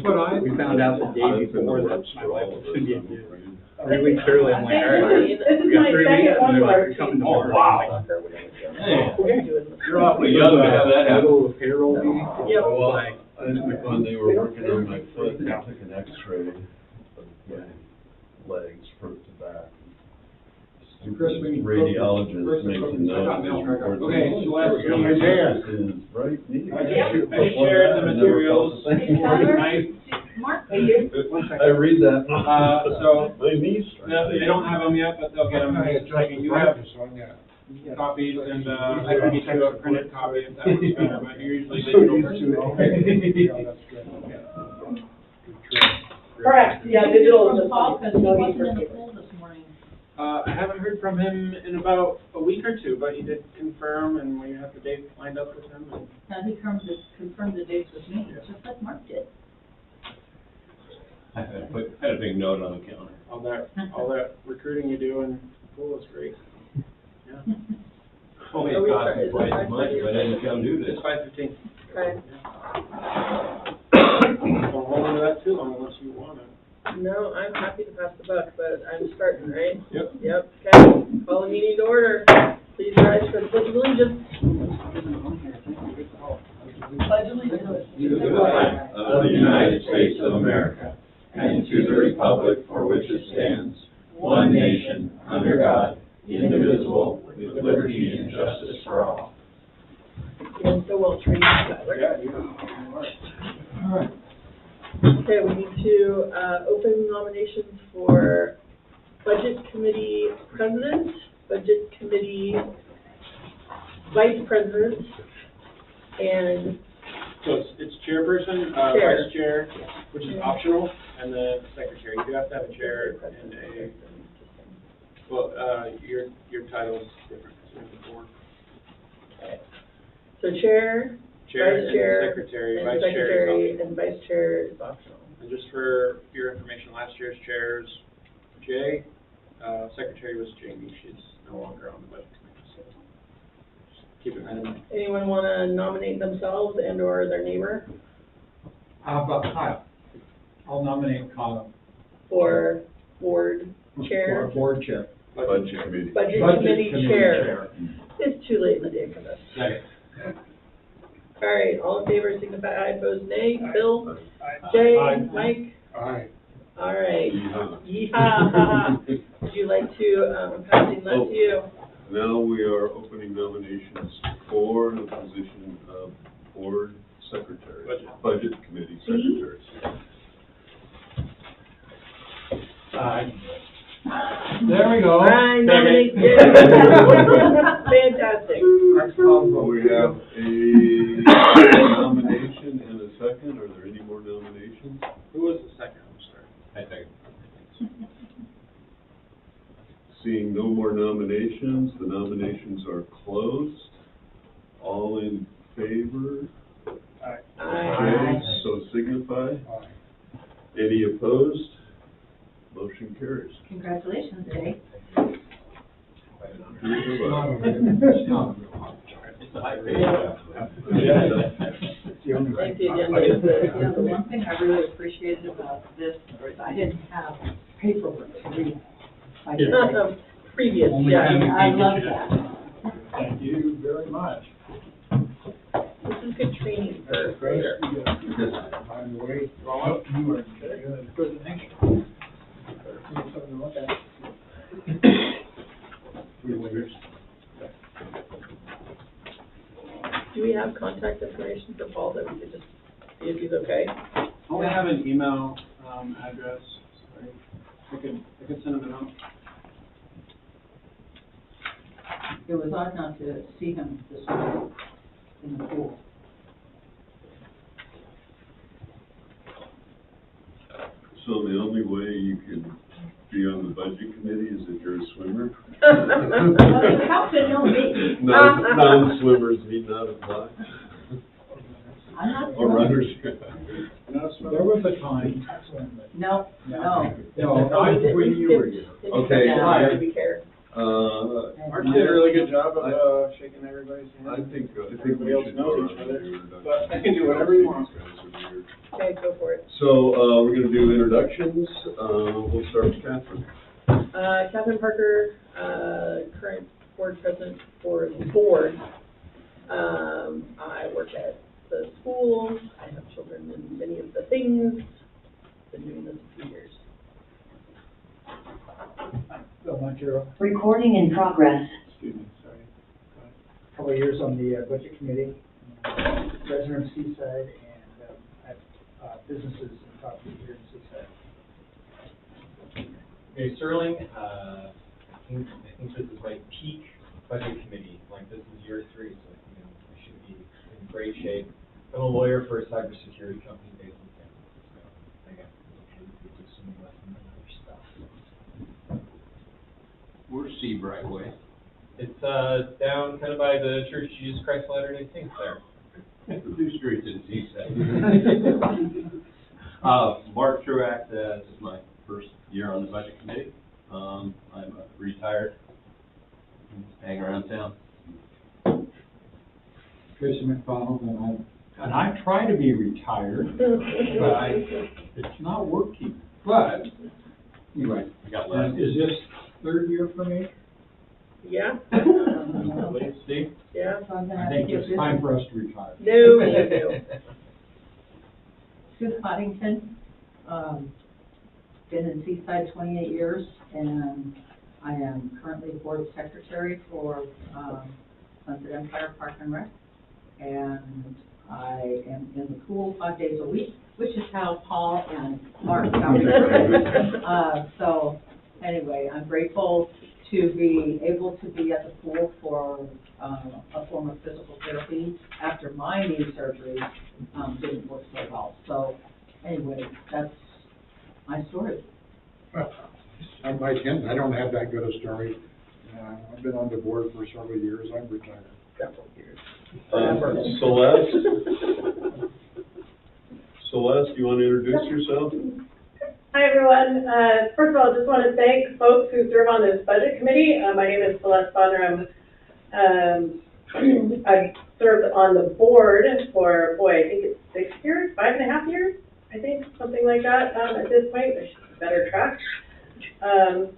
we found out the day before that my wife was going to be due. 3 weeks early, I'm like, all right, we got 3 weeks, and they're like, you're coming tomorrow. Wow. Hey, You're awfully young to have that happen. Middle of payroll meeting. Yeah. Like, When they were working on my foot, they took an x-ray of my legs front to back. Chris, we- Radiologist makes a note. Okay, so last This is right knee. I shared the materials. Nice. Mark, I read that. So, My knee's. they don't have them yet, but they'll get them. You have copies, and, I can get you a printed copy if that works better, but you're usually digital. Correct, yeah, digital is from Paul, because he wasn't in the pool this morning. I haven't heard from him in about a week or two, but he did confirm, and we have the date lined up with him. And Now he confirmed the dates with me, just like Mark did. I had a big note on the calendar. all that recruiting you do in pool is great. Yeah. Only it cost me twice as much if I didn't come do this. It's 5:15. Okay. Don't hold on to that too long unless you want to. No, I'm happy to pass the buck, but I'm starting, right? Yep. Yep, okay, call the meeting to order. Please rise for the pledge of allegiance. Pledge allegiance. To the flag of the United States of America, and to the republic for which it stands, one nation, under God, indivisible, with liberty and justice for all. You're so well trained, Tyler. Yeah, you are. All right. Okay, we need to, open nominations for Budget Committee President, Budget Committee Vice President, and So it's chairperson, Chair. vice chair, which is optional, and the secretary. You do have to have a chair and a, well, your title is different. It's in the board. so chair, Chair Vice and chair, secretary, and vice chair is secretary, optional. and vice chair is optional. And just for your information, last year's chairs, Jay, secretary was Jamie. She's no longer on the budget committee, so just keep it in mind. Anyone want to nominate themselves and or their neighbor how about Kyle? I'll nominate Kyle. for board chair, Board chair. Budget committee. budget committee chair? It's too late in the day for this. Second. All right, all in favor, signify aye, opposed nay. Bill? Jay? Mike? Aye. All right. Yeehaw. Yeehaw. Would you like to, I'm passing that to you. Now we are opening nominations for the position of board secretary, budget committee secretary. There we go. I nominate you. Fantastic. We have a nomination and a second. Are there any more nominations? Who was the second? I'm sorry. I think. Seeing no more nominations, the nominations are closed. All in favor? Aye. So signify. Any opposed? Motion carries. Congratulations, Jay. It's a high pay. Like the agenda is Yeah, the the, one thing I really appreciated about this is I didn't have paperwork to read. I did. previous, Only yeah. thing- I love that. Thank you very much. This is good training for later. By the way, well, you are good for the next one. Something to look at. 3 winners. Do we have contact information for Paul that we could just see if he's okay? I only have an email, address. Sorry. I could send him a note. It was odd not to see him this morning in the pool. So the only way you can be on the budget committee is if you're a swimmer? How to know me? Non-swimmers need not apply? I'm not. Or runners? There was a time. No. No, not when you were here. Okay. Yeah, we care. Mark did a really good job of shaking everybody's hand. I think we Everybody else should knows do each our other, introductions. but I can do whatever you want. These guys are weird. Okay, go for it. So, we're gonna do introductions. We'll start with Catherine. Catherine Parker, current board president for the board. I work at the school, I have children in many of the things, been doing this a few years. Bill Montero, Recording in progress. Excuse me, sorry. Go ahead. couple of years on the budget committee, resident of Seaside, and I have businesses and property here in Seaside. Okay, Sterling, I think this is my peak budget committee, like this is year 3, so we should be in great shape. I'm a lawyer for a cybersecurity company based in San Francisco. I got to do some lessons and other stuff. Where's Seabright Way? It's down kind of by the Church of Jesus Christ of Latter-day Saints there. 2 streets in Seaside. Mark Truax, this is my first year on the budget committee. I'm retired, hang around town. Tracy McDonald, and I try to be retired, but it's not working. But, anyway, I got left. is this 3rd year for me? Yeah, Steve? yeah. So I'm gonna I have to think give it's this time for us to retire. No. Sue Poddington, been in Seaside 28 years, and I am currently board secretary for Sunset Empire Park and Rec. And I am in the pool 5 days a week, which is how Paul and Mark got recruited. So anyway, I'm grateful to be able to be at the pool for a form of physical therapy after my knee surgery didn't work so well. So anyway, that's my story. I'm Mike Hinton. I don't have that good a story. I've been on the board for several years. I'm retired. Several years. Celeste, you want to introduce yourself? Hi, everyone. First of all, I just want to thank folks who serve on this budget committee. My name is Celeste Bonner. I've served on the board for, I think it's 6 years, 5.5 years, I think, something like that at this point. I should be better track. And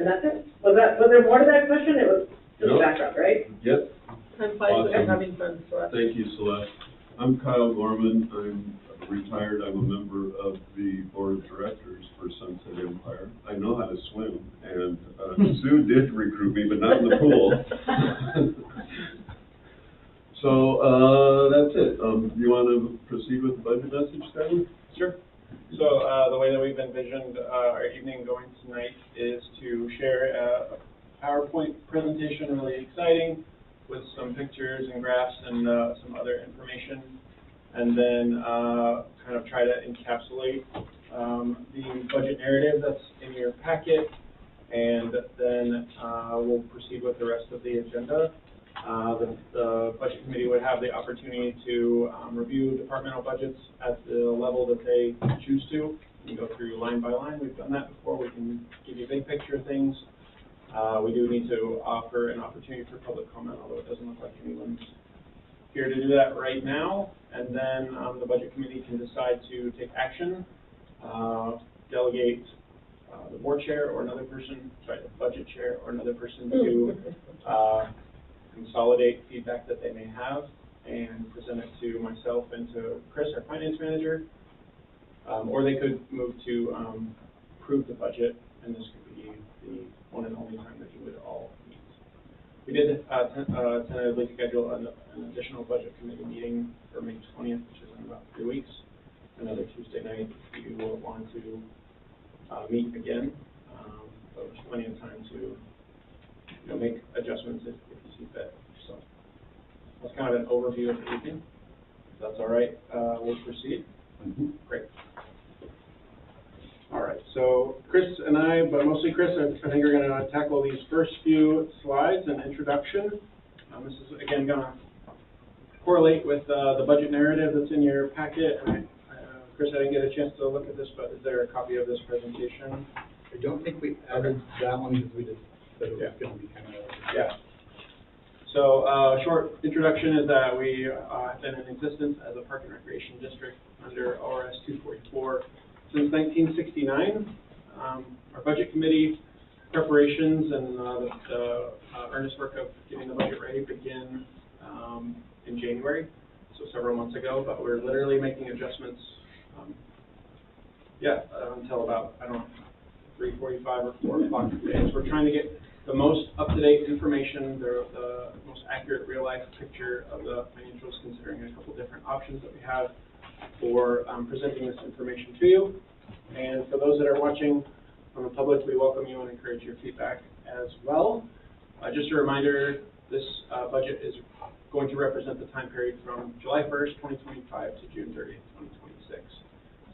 that's it. Was there more to that question? It was just Nope. background, right? Yep. I'm fine with Awesome. having fun, so. Thank you, Celeste. I'm Kyle Gorman. I'm retired. I'm a member of the board of directors for Sunset Empire. I know how to swim, and Sue did recruit me, but not in the pool. So, that's it. You want to proceed with the budget message, Kevin? Sure. So, the way that we've envisioned our evening going tonight is to share a PowerPoint presentation, really exciting, with some pictures and graphs and some other information, and then kind of try to encapsulate the budget narrative that's in your packet, and then we'll proceed with the rest of the agenda. The budget committee would have the opportunity to review departmental budgets at the level that they choose to. We can go through line by line. We've done that before. We can give you a big picture of things. We do need to offer an opportunity for public comment, although it doesn't look like anyone's here to do that right now. And then the budget committee can decide to take action, delegate the board chair or another person, sorry, the budget chair or another person to consolidate feedback that they may have and present it to myself and to Chris, our finance manager. Or they could move to approve the budget, and this could be the one and only time that you would all meet. We did tentatively schedule an additional budget committee meeting for May 20th, which is in about 3 weeks. Another Tuesday night if you will want to meet again. But there's plenty of time to make adjustments if you see fit. So that's kind of an overview of the evening. If that's all right, we'll proceed. Mm-hmm. Great. All right, so Chris and I, but mostly Chris, I think are going to tackle these first few slides, an introduction. This is, again, going to correlate with the budget narrative that's in your packet. Chris, I didn't get a chance to look at this, but is there a copy of this presentation? I don't think we added that one because we just said it was Yeah. gonna be kind of. Yeah. So, short introduction is that we have been in existence as a park and recreation district under ORS 244 since 1969. Our budget committee preparations and the earnest work of getting the budget ready begin in January, so several months ago, but we're literally making adjustments, until about, I don't know, 3:45 or 4 o'clock today. So we're trying to get the most up-to-date information, the most accurate real-life picture of the financials, considering a couple different options that we have for presenting this information to you. And for those that are watching from the public, we welcome you and encourage your feedback as well. Just a reminder, this budget is going to represent the time period from July 1st, 2025 to June 30th, 2026.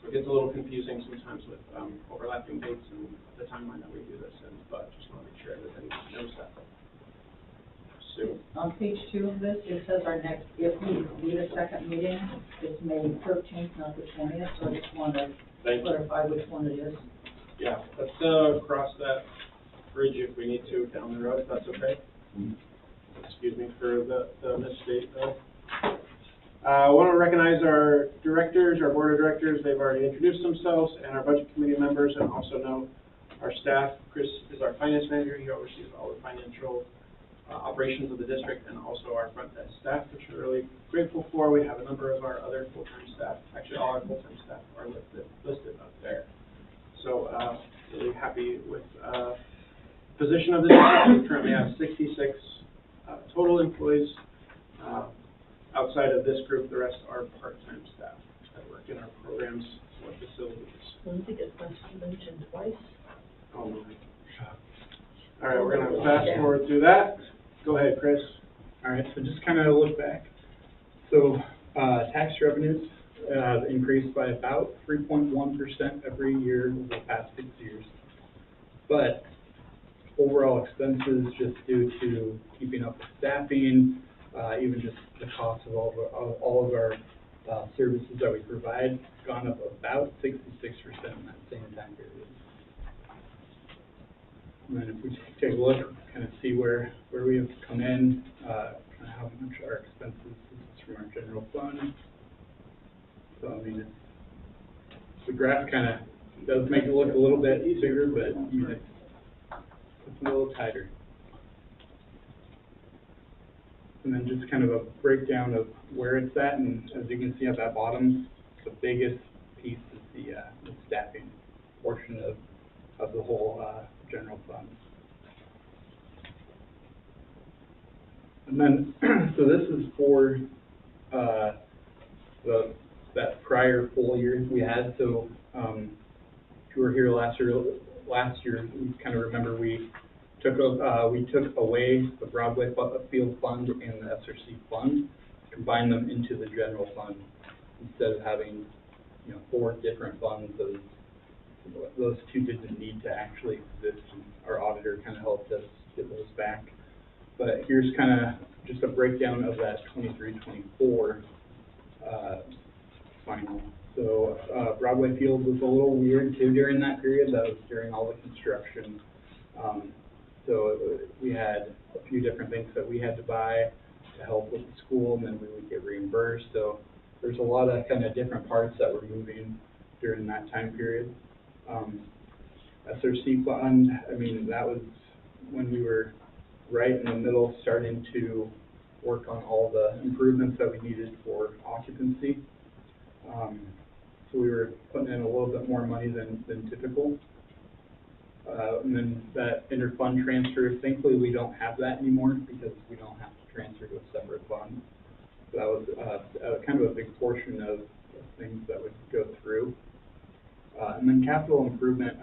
So it gets a little confusing sometimes with overlapping dates and the timeline that we do this in, but just want to make sure everybody knows that. Sue? On page 2 of this, it says our next, if we need a second meeting, it's May 13th, not the 20th, so I just want to Thank you. clarify which one it is. Yeah, let's cross that bridge if we need to down the road, if that's okay. Excuse me for the misstate though. I want to recognize our directors, our board of directors. They've already introduced themselves, and our budget committee members, and also know our staff. Chris is our finance manager. He oversees all the financial operations of the district, and also our front desk staff, which we're really grateful for. We have a number of our other full-time staff. Actually, all our full-time staff are listed up there. So really happy with the position of the district. We currently have 66 total employees. Outside of this group, the rest are part-time staff that work in our programs or facilities. I think it's best to mention twice. Oh my. All right, we're gonna fast forward through that. Go ahead, Chris. All right, so just kind of look back. So, tax revenues, increased by about 3.1% every year over the past 6 years. But overall expenses, just due to keeping up with staffing, even just the cost of all of our services that we provide, gone up about 66% in that same time period. And then if we take a look, kind of see where we have come in, kind of how much our expenses, this is from our general fund. So I mean, the graph kind of does make it look a little bit bigger, but I mean, it's a little tighter. And then just kind of a breakdown of where it's at, and as you can see at that bottom, the biggest piece is the staffing portion of the whole general fund. And then, so this is for that prior full year we had. So if you were here last year, you kind of remember we took away the Broadway Field Fund and the SRC Fund, combined them into the general fund instead of having, 4 different funds. Those 2 didn't need to actually exist. Our auditor kind of helped us get those back. But here's kind of just a breakdown of that 23-24 final. So Broadway Field was a little weird too during that period. That was during all the construction. So we had a few different things that we had to buy to help with the school, and then we would get reimbursed. So there's a lot of kind of different parts that were moving during that time period. SRC fund, I mean, that was when we were right in the middle, starting to work on all the improvements that we needed for occupancy. So we were putting in a little bit more money than typical. And then that interfund transfer, thankfully we don't have that anymore because we don't have to transfer to a separate fund. So that was kind of a big portion of things that would go through. And then capital improvement,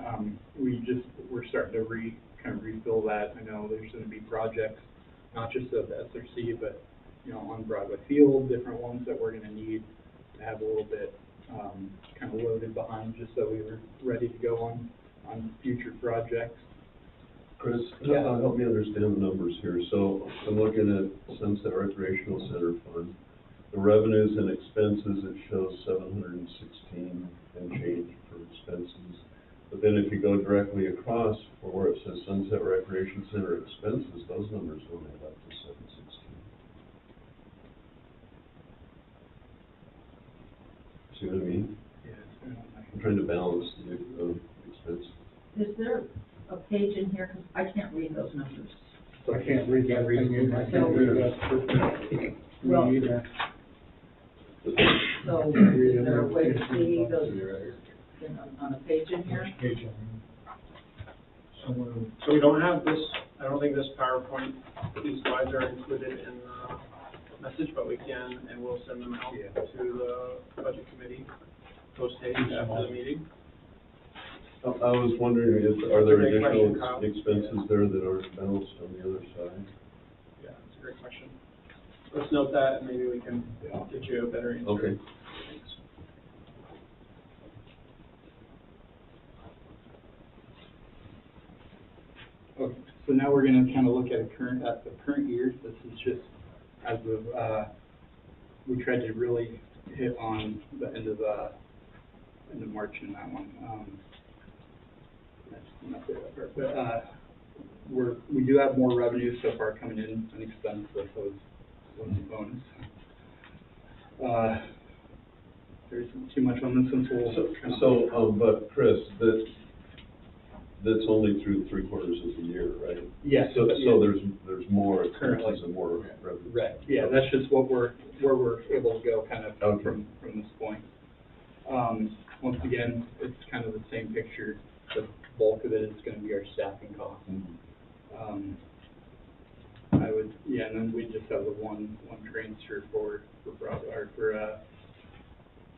we're starting to kind of refill that. I know there's going to be projects, not just of the SRC, but on Broadway Field, different ones that we're going to need to have a little bit kind of loaded behind, just so we were ready to go on future projects. Chris, Yeah. help me understand the numbers here. So I'm looking at Sunset Recreational Center Fund. The revenues and expenses, it shows 716 and change for expenses. The But then if you go directly across for where it says Sunset Recreation Center expenses, those numbers don't add up to 716. See what I mean? Yeah. I'm trying to balance the expense. Is there a page in here, because I can't read those numbers. So I can't read that thing in, I can't read that. Well- Me either. So is there a way to see those on a page in here? Education. Somewhere. So we don't have this, I don't think this PowerPoint, these slides are included in the message, but we can, and we'll send them out Yeah. to the budget committee post-haste after the meeting. I was wondering, are there Great question, additional Kyle. expenses there that aren't balanced on the other side? Yeah, that's a great question. Let's note that, and maybe we can get you a better answer. Okay. Thanks. Okay, so now we're gonna kind of look at the current year. This is just as of, we tried to really hit on the end of March in that one. That's not that part, but, we do have more revenue so far coming in than expense, so that was a bonus. There isn't too much on this one, so we'll But Chris, that's only through 3/4 of the year, right? Yes. So there's more Currently. expenses and more revenue. Right, yeah, that's just where we're able to go kind of Okay. from this point. Once again, it's kind of the same picture. The bulk of it is gonna be our staffing costs. Mhm. And then we just have the one transfer for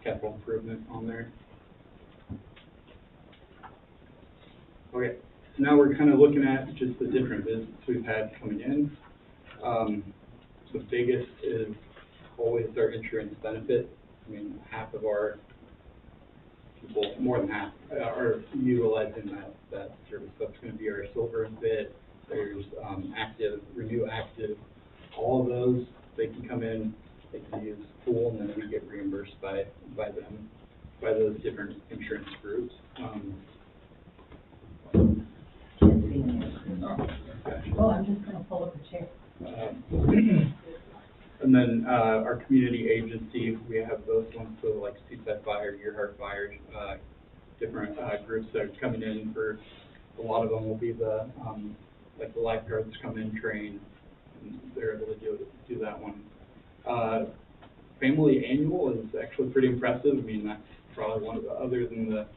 capital improvement on there. Okay, so now we're kind of looking at just the different visits we've had coming in. The biggest is always our insurance benefit. I mean, half of our people, more than half, are utilizing that service. So it's gonna be our silver and fit, there's, active, renew active, all of those, they can come in, they can use pool, and then we get reimbursed by them, by those different insurance groups. Well, I'm just gonna pull up a chair. And then, our community agency, we have those ones, so like Seaside Fire, Your Heart Fire, different, groups that are coming in for, a lot of them will be the, like the lifeguards come in, train, and they're able to do that one. Family annual is actually pretty impressive. I mean, that's probably one of the, other than the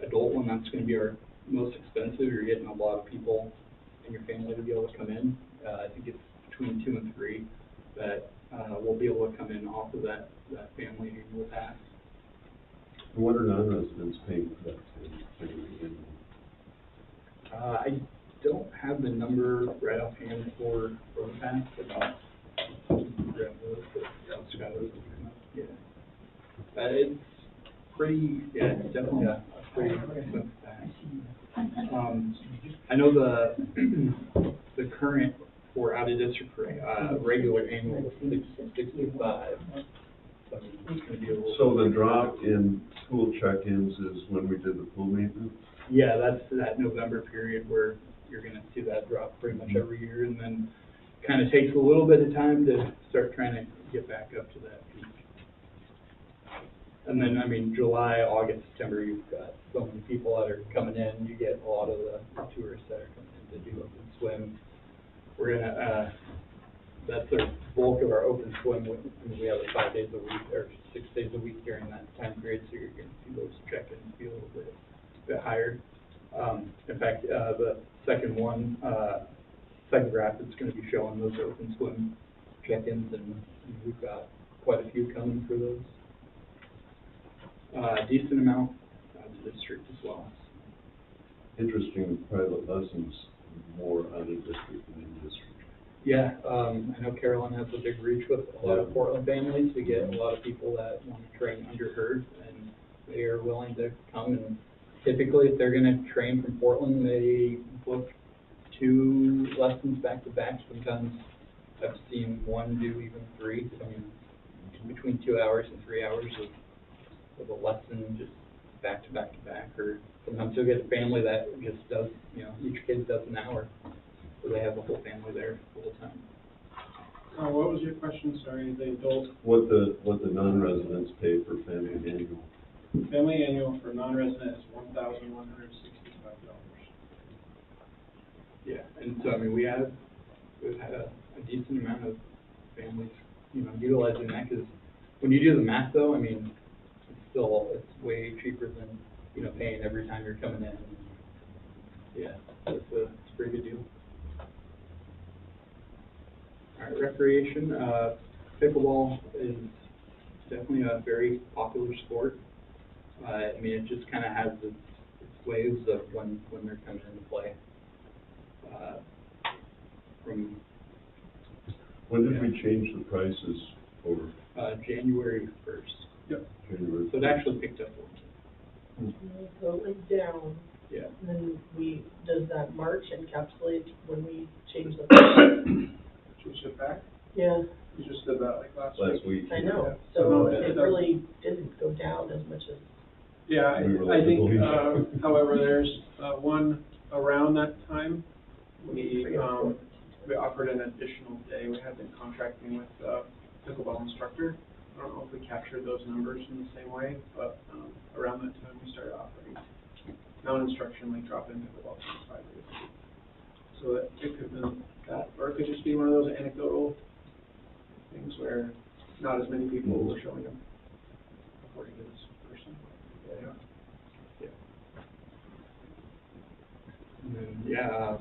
adult one, that's gonna be our most expensive. You're getting a lot of people in your family to be able to come in. I think it's between 2 and 3 that, will be able to come in off of that family annual pass. What are non-residents paying for that? I don't have the number right offhand for the pass, but I'll grab those, but Scott was looking up. Yeah. It's pretty, it's definitely a pretty expensive pass. I know the current for out of district, regular annual is 65. So it's gonna be a little. So the drop in pool check-ins is when we did the pool maintenance? Yeah, that's that November period where you're gonna see that drop pretty much every year, and then kind of takes a little bit of time to start trying to get back up to that peak. And then, I mean, July, August, September, you've got so many people that are coming in, you get a lot of the tourists that are coming in to do open swim. We're gonna, that's the bulk of our open swim, we have it 5 days a week, or 6 days a week during that time period, so you're gonna see those check-ins be a little bit higher. In fact, the second one, second graph is gonna be showing those open swim check-ins, and we've got quite a few coming for those. Decent amount to the district as well. Interesting, private lessons, more out of district than in district. Yeah, I know Carolyn has a big reach with a lot of Portland families. We get a lot of people that want to train under her, and they are willing to come. And typically, if they're going to train from Portland, they book 2 lessons back to back. Sometimes I've seen one do even 3. I mean, between 2 hours and 3 hours of a lesson, just back to back to back, or sometimes you'll get a family that just does, you know, each kid does an hour, so they have the whole family there the whole time. What was your question, sorry, the adult? What the non-residents pay for family annual? Family annual for non-resident is $1,165. Yeah, and so, I mean, we've had a decent amount of families, you know, utilizing that, because when you do the math though, I mean, it's way cheaper than, you know, paying every time you're coming in. Yeah, it's a pretty good deal. All right, recreation, pickleball is definitely a very popular sport. I mean, it just kind of has its waves of when they're coming into play. When did we change the prices over? January 1st. Yep. January. So it actually picked up a little So it went down, bit. and then does that March encapsulate when we change the price? Change it back? Yeah, You just did that like last Last week. week. I know, Yeah. so No, it really didn't go down as much as, Yeah, We were I think, like, however, there's, one around that time, we offered an additional day. We had been contracting with a pickleball instructor. I don't know if we captured those numbers in the same way, but, around that time, we started offering non-instruction, like drop-in pickleball 5 days a week. So that it could have been that, or it could just be one of those anecdotal things where not as many people were showing up, according to this person. Yeah. And then,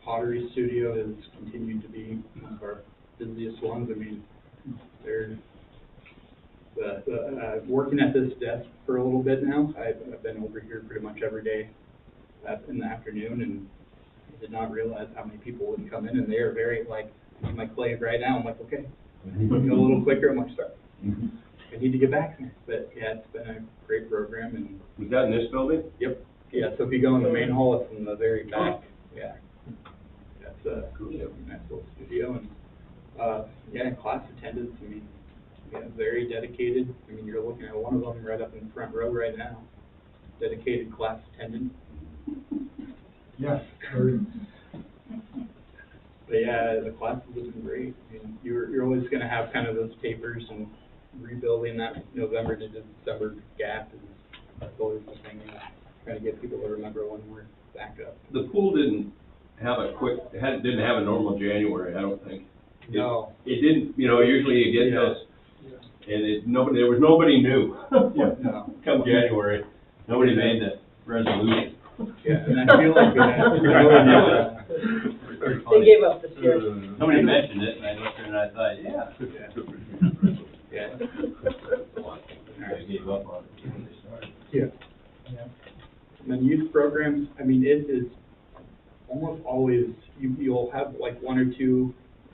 Pottery Studio has continued to be one of our busiest ones. I mean, they're working at this desk for a little bit now. I've been over here pretty much every day in the afternoon, and I did not realize how many people would come in, and they are very, like, I'm like, Clay, right now, I'm like, okay, go a little quicker, I'm like, sorry. I need to get back there. But yeah, it's been a great program. And Was that in this building? yep. Yeah, so if you go in the main hall, it's in the very back. Yeah. That's a nice little studio. And class attendance, I mean, very dedicated. I mean, you're looking at one of them right up in the front row right now. Dedicated class attendant. Yeah. But yeah, the classes have been great. I mean, you're always going to have kind of those tapers, and rebuilding that November to December gap is always the thing. Trying to get people to remember when we're back up. The pool didn't have didn't have a normal January, I don't think. No. It didn't, you know, usually you get this, and there was nobody new. No. Come January, nobody made the resolution. Yeah, and I feel like they gave up this year. Somebody mentioned it, and I looked and I thought, Yeah. I gave up on it when they started. Yeah. And then youth programs, I mean, it is almost always, you'll have like one or two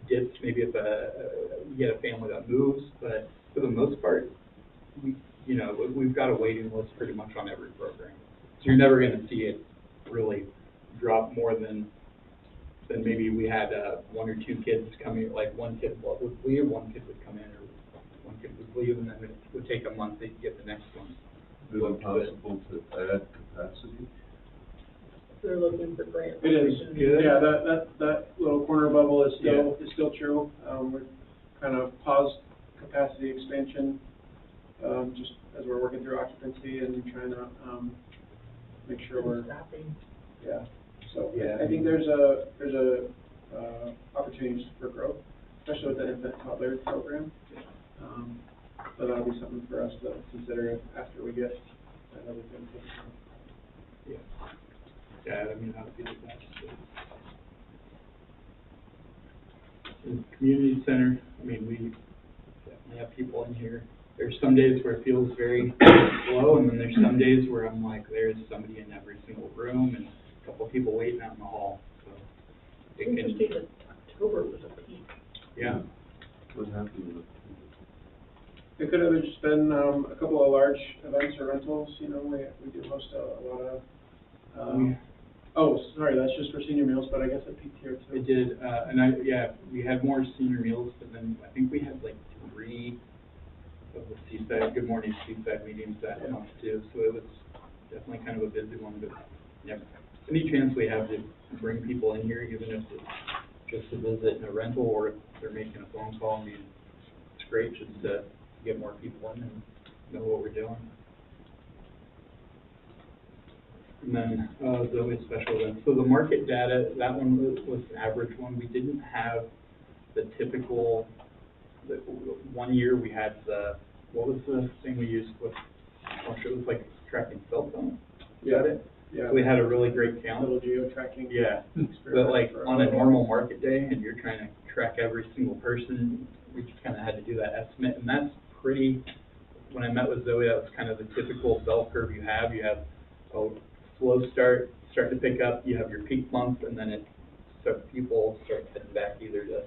dips, maybe if you get a family that moves, but for the most part, we've got a waiting list pretty much on every program. So you're never going to see it really drop more than maybe we had one or two kids coming, like one kid would leave, one kid would come in, or one kid would leave, and then it would take a month to get the next one. Is it possible to add capacity? They're looking for grants. It is, Good. yeah, that little corner bubble is still true. We're kind of paused capacity expansion, just as we're working through occupancy and trying to, make sure we're, Staffing. yeah. So, Yeah. I think there's opportunities for growth, especially with the infant toddler program. So that'll be something for us to consider after we get that other thing. Yeah, I mean, that would be the best. In the community center, I mean, we definitely have people in here. There's some days where it feels very slow, and then there's some days where I'm like, there's somebody in every single room and a couple of people waiting out in the hall. So it Interesting can, that October was a peak. yeah. What happened with it? It could have just been, a couple of large events or rentals, we do host a lot of, that's just for senior meals, but I guess it peaked here too. It did, we had more senior meals, but then I think we had like 3 of the Seaside, Good Morning Seaside meetings that month too, so it was definitely kind of a busy one, but, yeah. Any chance we have to bring people in here, even if it's just to visit in a rental, or if they're making a phone call, I mean, it's great just to get more people in and know what we're doing. And then, Zoe's special events. So the market data, that one was an average one. We didn't have the typical, one year we had what was the thing we used with, it was like tracking cell phones. Is that it? Yeah. We had a really great count. Little geo-tracking. Yeah, but like on a normal market day and you're trying to track every single person, we just kind of had to do that estimate, and that's pretty, when I met with Zoe, that was kind of the typical bell curve you have. You have a slow start to pick up, you have your peak month, and then people start heading back either to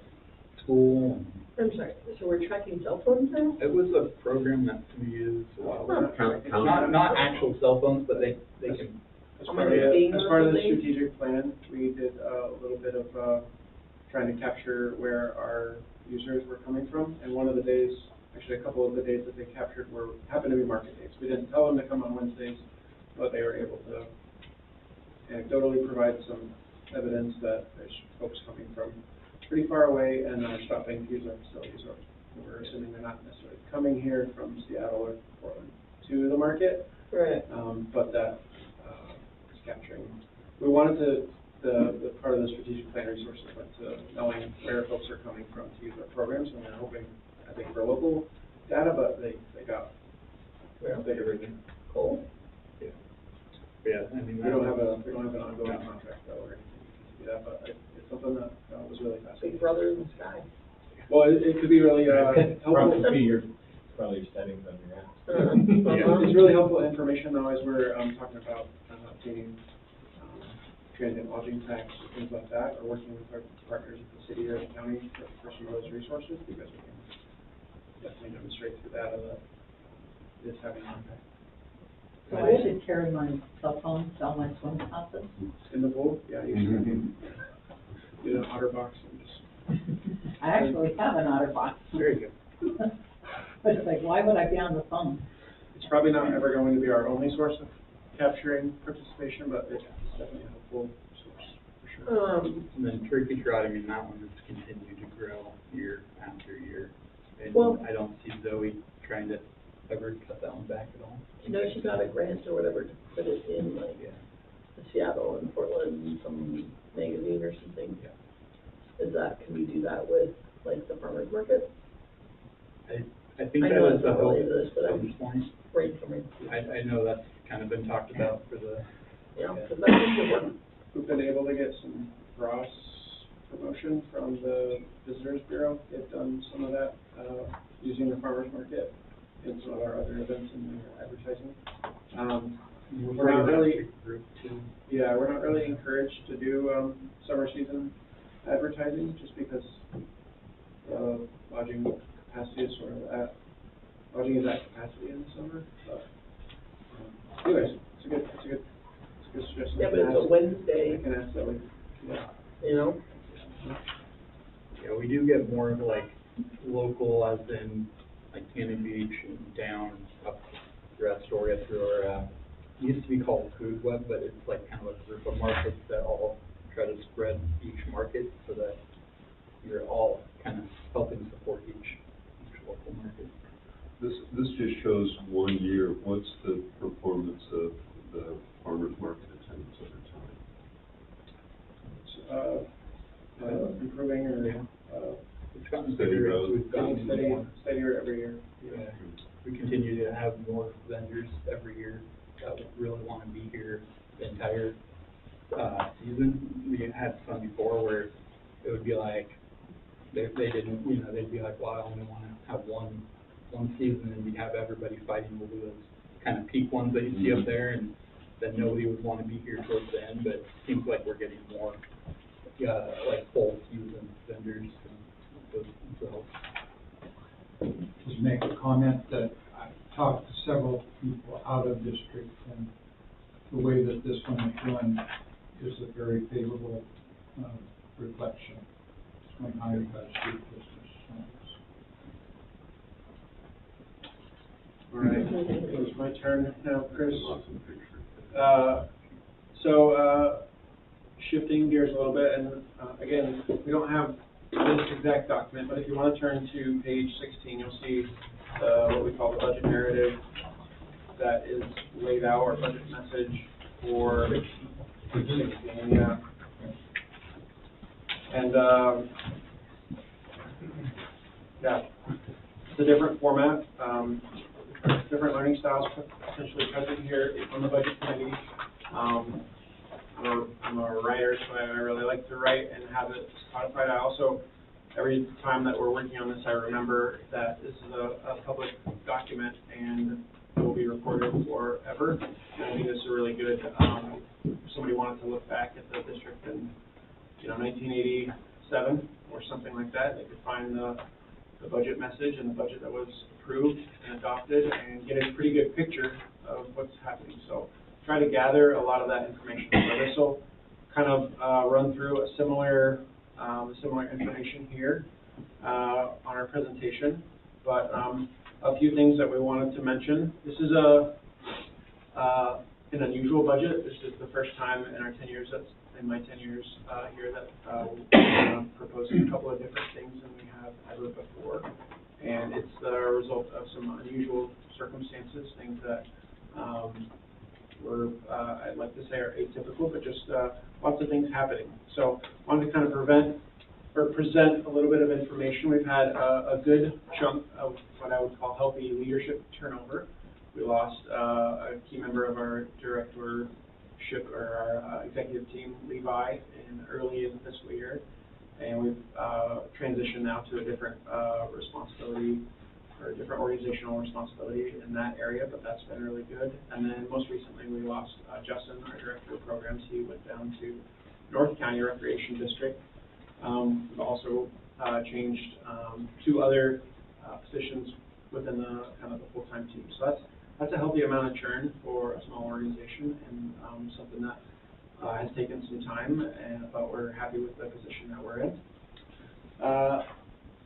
school. I'm sorry, so we're tracking cell phones now? It was a program that we used a while ago. Count. Not actual cell phones, but they can. As How part many of, things as or part of the something? strategic plan, we did a little bit of, trying to capture where our users were coming from. And one of the days, actually a couple of the days that they captured happened to be market days. We didn't tell them to come on Wednesdays, but they were able to anecdotally provide some evidence that there's folks coming from pretty far away and are stopping to use our facilities. Or we're assuming they're not necessarily coming here from Seattle or Portland to the market, Right. but that is capturing. We wanted the part of the strategic plan resources went to knowing where folks are coming from to use our programs, and we're hoping, I think, for local data, but they got everything. Cool. Yeah, I mean, We don't have an ongoing contract though, or anything to do that, but it's something that was really fascinating. Big brother in the sky. Well, it could be really helpful. Probably your settings on your app. Yeah, it's really helpful information though, as we're talking about obtaining transient lodging tax and things like that, or working with our partners at the city or the county for some of those resources, because we can definitely demonstrate through that that it's having an impact. So I should carry my cell phone down my swim classes? In the pool, yeah, you should get an otter box and just. I actually have an OtterBox. Very good. But it's like, why would I be on the phone? It's probably not ever going to be our only source of capturing participation, but it's definitely a helpful source, for sure. And then turkey trot, I mean, that one has continued to grow year after year. And Well- I don't see Zoe trying to ever cut that one back at all. You know, she got a grant or whatever to put it in like Yeah. Seattle and Portland, some magazine or something. Yeah. Can we do that with like the farmer's market? I think I that know is it's the not hope related to this, but at I'm this point. brainstorming. I know that's kind of been talked about for the, Yeah, because that's good work. We've been able to get some cross promotion from the Visitors Bureau. They've done some of that, using the farmer's market in some of our other events and their advertising. We're not really, group too. yeah, we're not really encouraged to do, summer season advertising, just because the lodging capacity is sort of lodging is at capacity in the summer, but, anyways, it's a good suggestion. Yeah, but it's a Wednesday, I can ask that we, yeah. you know? Yeah, we do get more of like local, as in like Cannon Beach and down up through Astoria through our, it used to be called Food Web, but it's like kind of a group of markets that all try to spread each market so that you're all kind of helping support each local market. This just shows 1 year. What's the performance of the farmer's market attendance over time? Improving or, It's gotten Steady better as growth. we've gotten more. steadier every year. Yeah, we continue to have more vendors every year that would really want to be here the entire season. We had some before where it would be like, they didn't, you know, they'd be like, well, I only want to have one season, and you'd have everybody fighting over those kind of peak ones that you see up there, and then nobody would want to be here towards the end, but it seems like we're getting more, like full season vendors, and so. Just make a comment that I've talked to several people out of district, and the way that this one is run is a very favorable reflection. It's going hired by the street business. All right, it's my turn now, Chris. Awesome picture. Shifting gears a little bit, and again, we don't have this exact document, but if you want to turn to page 16, you'll see what we call the budget narrative that is laid out, or budget message for 16, yeah. And yeah, it's a different format, different learning styles potentially present here on the budget committee. I'm a writer, so I really like to write and have it codified. I also, every time that we're working on this, I remember that this is a public document and it will be recorded forever. And I think this is really good. If somebody wanted to look back at the district in, 1987 or something like that, they could find the budget message and the budget that was approved and adopted and get a pretty good picture of what's happening. So try to gather a lot of that information. So this will kind of run through a similar information here on our presentation, but a few things that we wanted to mention. This is an unusual budget. This is the first time in our 10 years, in my 10 years here, that we're proposing a couple of different things than we have ever before, and it's the result of some unusual circumstances, things that I'd like to say are atypical, but just lots of things happening. So I wanted to kind of present a little bit of information. We've had a good chunk of what I would call healthy leadership turnover. We lost a key member of our directorship, or our executive team, Levi, early in the fiscal year, and we've transitioned now to a different responsibility, or a different organizational responsibility in that area, but that's been really good. And then most recently we lost Justin, our director of programs. He went down to North County Recreation District. We've also changed 2 other positions within the kind of the full-time team. So that's a healthy amount of churn for a small organization, and something that has taken some time, but we're happy with the position that we're in.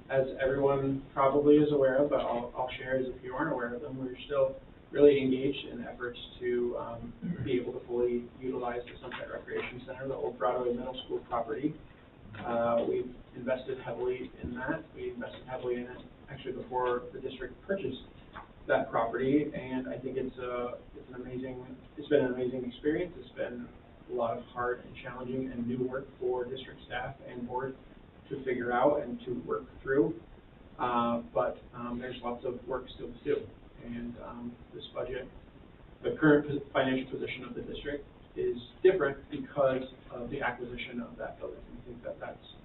As everyone probably is aware of, but I'll share as if you aren't aware of them, we're still really engaged in efforts to be able to fully utilize the Sunset Recreation Center, the old Broadway Middle School property. We've invested heavily in that. We invested heavily in it actually before the district purchased that property, and I think it's been an amazing experience. It's been a lot of hard and challenging and new work for district staff and board to figure out and to work through, but there's lots of work still to do. And this budget, the current financial position of the district is different because of the acquisition of that building. I think that that's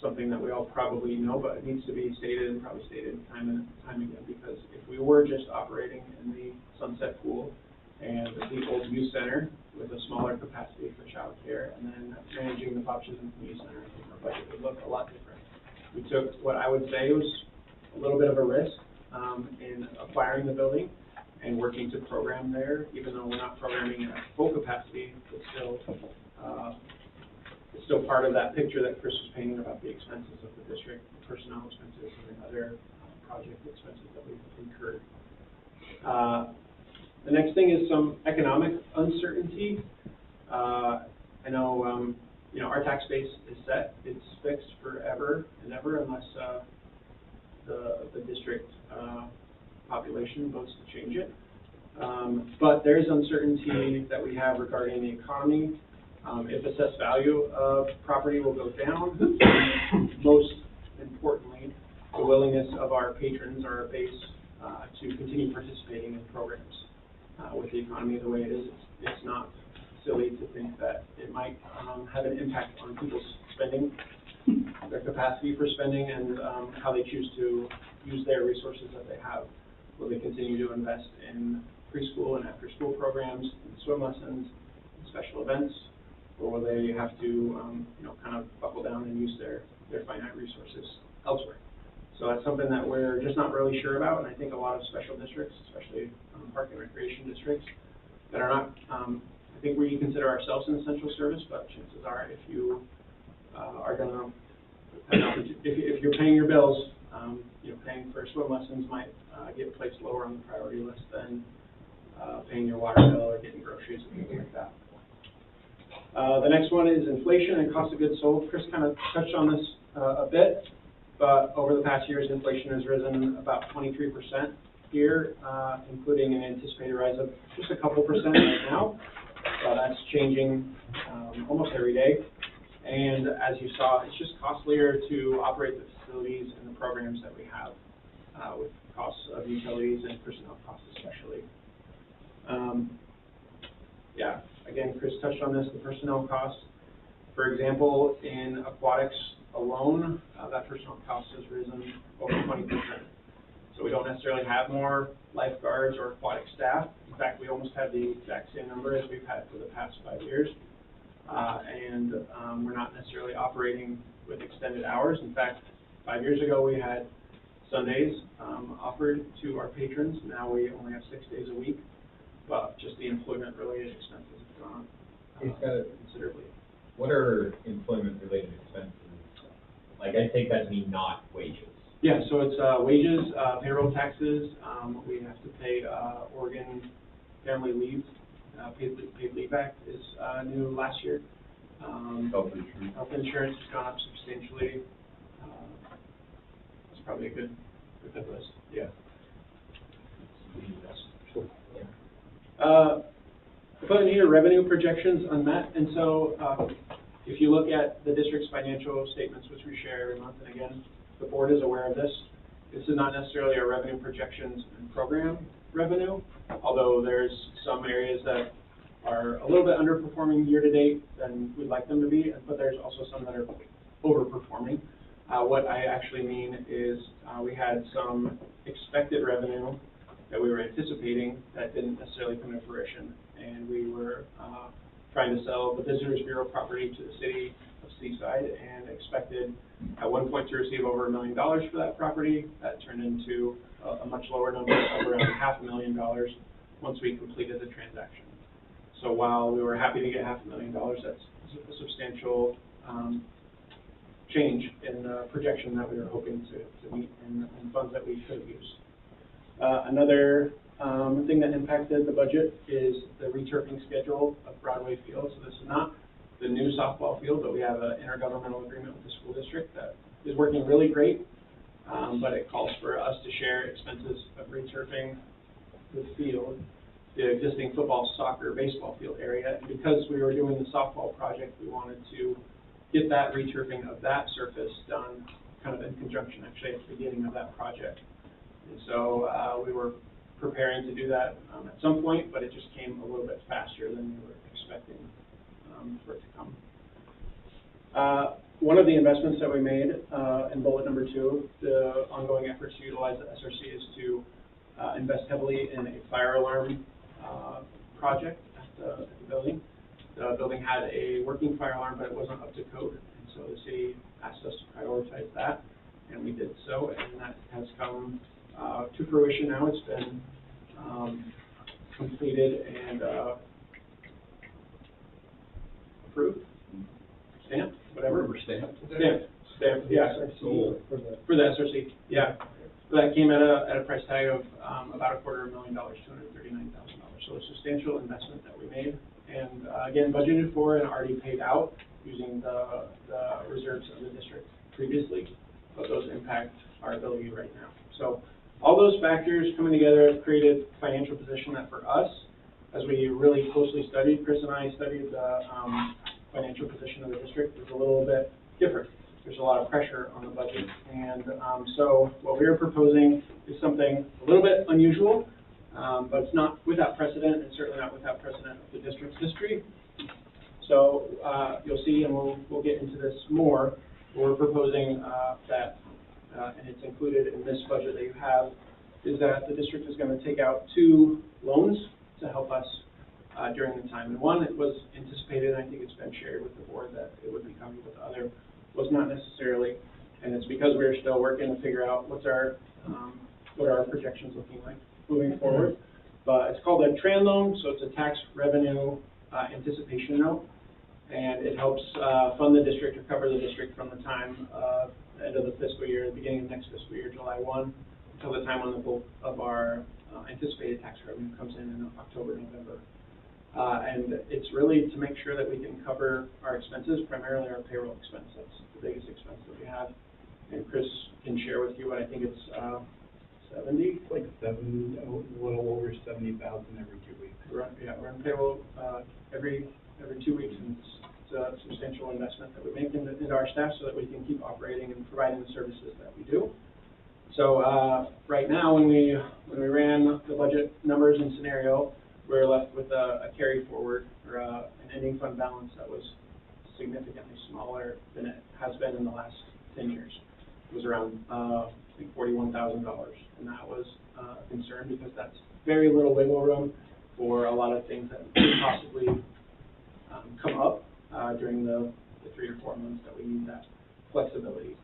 something that we all probably know, but it needs to be stated and probably stated time and time again, because if we were just operating in the Sunset Pool and the old youth center with a smaller capacity for child care, and then managing the Bob Chisholm Community Center, I think our budget would look a lot different. We took what I would say was a little bit of a risk in acquiring the building and working to program there, even though we're not programming at full capacity. It's still part of that picture that Chris was painting about the expenses of the district, the personnel expenses, and other project expenses that we've incurred. The next thing is some economic uncertainty. I know, our tax base is set. It's fixed forever and ever unless the district population votes to change it. But there is uncertainty that we have regarding the economy. If assessed value of property will go down, most importantly, the willingness of our patrons or our base to continue participating in programs. With the economy the way it is, it's not silly to think that it might have an impact on people's spending, their capacity for spending, and how they choose to use their resources that they have. Will they continue to invest in preschool and after-school programs, in swim lessons, in special events, or will they have to, kind of buckle down and use their finite resources elsewhere? So that's something that we're just not really sure about, and I think a lot of special districts, especially park and recreation districts, that are not, I think we consider ourselves an essential service, but chances are if you are going to, if you're paying your bills, paying for swim lessons might get placed lower on the priority list than paying your water bill or getting groceries and things like The next one is inflation and cost of goods sold. Chris kind of touched on this a bit, but over the past years, inflation has risen about 23% here, including an anticipated rise of just a couple percent right now. That's changing almost every day. And as you saw, it's just costlier to operate the facilities and the programs that we have, with costs of utilities and personnel costs especially. Yeah, again, Chris touched on this, the personnel costs. For example, in aquatics alone, that personnel cost has risen over 20%. So we don't necessarily have more lifeguards or aquatic staff. In fact, we almost have the exact same number as we've had for the past 5 years. We're not necessarily operating with extended hours. In fact, 5 years ago, we had Sundays offered to our patrons. Now we only have 6 days a week. But just the employment-related expenses have gone up considerably. What are employment-related expenses? Like, I take that to mean not wages. Yeah, so it's wages, payroll taxes. We have to pay Oregon Family Leave. Paid Leave Act is new last year. Health insurance. Health insurance has gone up substantially. That's probably a good list. Yeah. I put in here revenue projections on that, and so if you look at the district's financial statements, which we share every month, and again, the board is aware of this. This is not necessarily our revenue projections and program revenue, although there's some areas that are a little bit underperforming year to date than we'd like them to be, but there's also some that are overperforming. What I actually mean is we had some expected revenue that we were anticipating that didn't necessarily come to fruition, and we were trying to sell the Visitors Bureau property to the city of Seaside and expected at one point to receive over $1 million for that property. That turned into a much lower number of around $500,000 once we completed the transaction. So while we were happy to get $500,000, that's a substantial change in the projection that we were hoping to meet in funds that we could have used. Another thing that impacted the budget is the returfing schedule of Broadway Field. So this is not the new softball field, but we have an intergovernmental agreement with the school district that is working really great, but it calls for us to share expenses of returfing the field, the existing football, soccer, baseball field area. And because we were doing the softball project, we wanted to get that returfing of that surface done kind of in conjunction, actually, at the beginning of that project. And so we were preparing to do that at some point, but it just came a little bit faster than we were expecting for it to come. One of the investments that we made in bullet number 2, the ongoing efforts to utilize the SRC, is to invest heavily in a fire alarm project at the building. The building had a working fire alarm, but it wasn't up to code, and so the city asked us to prioritize that, and we did so, and that has come to fruition now. It's been completed and approved, stamped, whatever. Stamped, yeah. For the SRC, yeah. So that came at a price tag of about $250,000, $239,000. So a substantial investment that we made, and again, budgeted for and already paid out using the reserves of the district previously, but those impact our ability right now. So all those factors coming together have created a financial position that for us, as we really closely studied, Chris and I studied the financial position of the district, is a little bit different. There's a lot of pressure on the budget, and so what we are proposing is something a little bit unusual, but it's not without precedent, and certainly not without precedent of the district's history. So you'll see, and we'll get into this more, we're proposing that, and it's included in this budget that you have, is that the district is going to take out 2 loans to help us during the time. And one, it was anticipated, and I think it's been shared with the board that it would be coming, but the other was not necessarily, and it's because we're still working to figure out what are our projections looking like moving forward. But it's called a TRAN loan, so it's a tax revenue anticipation note, and it helps fund the district or cover the district from the time of the end of the fiscal year, the beginning of next fiscal year, July 1, until the time when the bulk of our anticipated tax revenue comes in October, November. And it's really to make sure that we can cover our expenses, primarily our payroll expense. That's the biggest expense that we have. And Chris can share with you, but I think it's 70. It's like a little over 70,000 every 2 weeks. We're on payroll every 2 weeks, and it's a substantial investment that we make into our staff so that we can keep operating and providing the services that we do. So right now, when we ran the budget numbers and scenario, we were left with a carry forward or an ending fund balance that was significantly smaller than it has been in the last 10 years. It was around I think $41,000, and that was a concern because that's very little wiggle room for a lot of things that could possibly come up during the 3 or 4 months that we need that flexibility.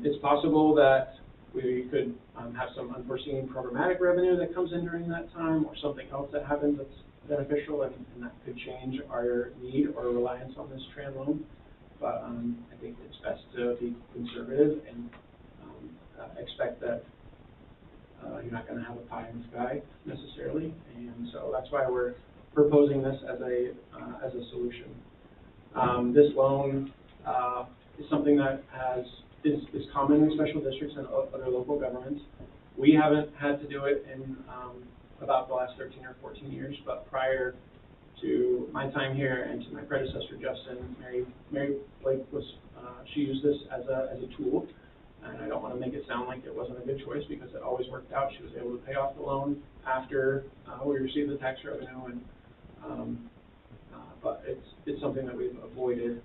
It's possible that we could have some unforeseen programmatic revenue that comes in during that time, or something else that happens that's beneficial, and that could change our need or reliance on this tran loan. But I think it's best to be conservative and expect that you're not going to have a pie in the sky necessarily, and so that's why we're proposing this as a solution. This loan is something that is common in special districts and other local governments. We haven't had to do it in about the last 13 or 14 years, but prior to my time here and to my predecessor, Justin, Mary Blake she used this as a tool, and I don't want to make it sound like it wasn't a good choice because it always worked out. She was able to pay off the loan after we received the tax revenue, and but it's something that we've avoided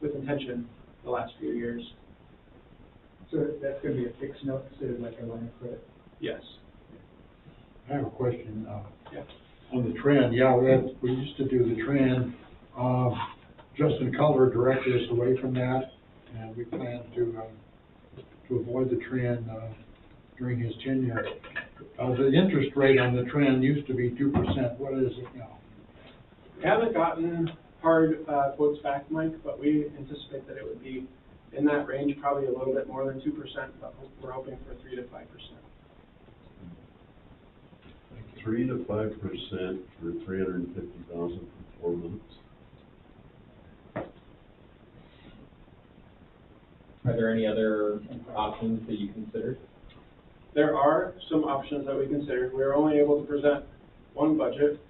with intention the last few years. So that's going to be a fixed note instead of like a line of credit? Yes. I have a question, Yeah. on the trend. Yeah, we used to do the trend. Justin Culver directed us away from that, and we plan to avoid the trend, during his tenure. The interest rate on the trend used to be 2%. What is it now? We haven't gotten hard quotes back, Mike, but we anticipate that it would be in that range, probably a little bit more than 2%, but we're hoping for 3 to 5%. 3 to 5% for $350,000 for 4 months. Are there any other options that you considered? There are some options that we considered. We were only able to present one budget.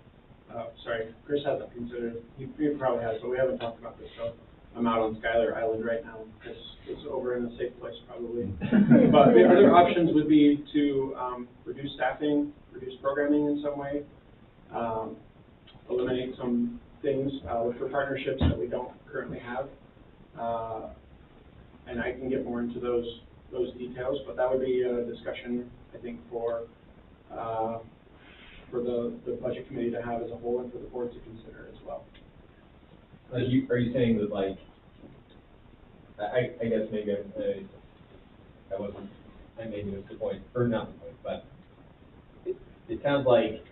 Sorry, Chris hasn't considered. He probably has, but we haven't talked about this. So I'm out on Skylar Island right now. Chris is over in a safe place probably. But the other options would be to reduce staffing, reduce programming in some way, eliminate some things, look for partnerships that we don't currently have. And I can get more into those details, but that would be a discussion, I think, for the budget committee to have as a whole and for the board to consider as well. Are you saying that, like, I guess maybe I maybe missed the point, or not the point, but it sounds like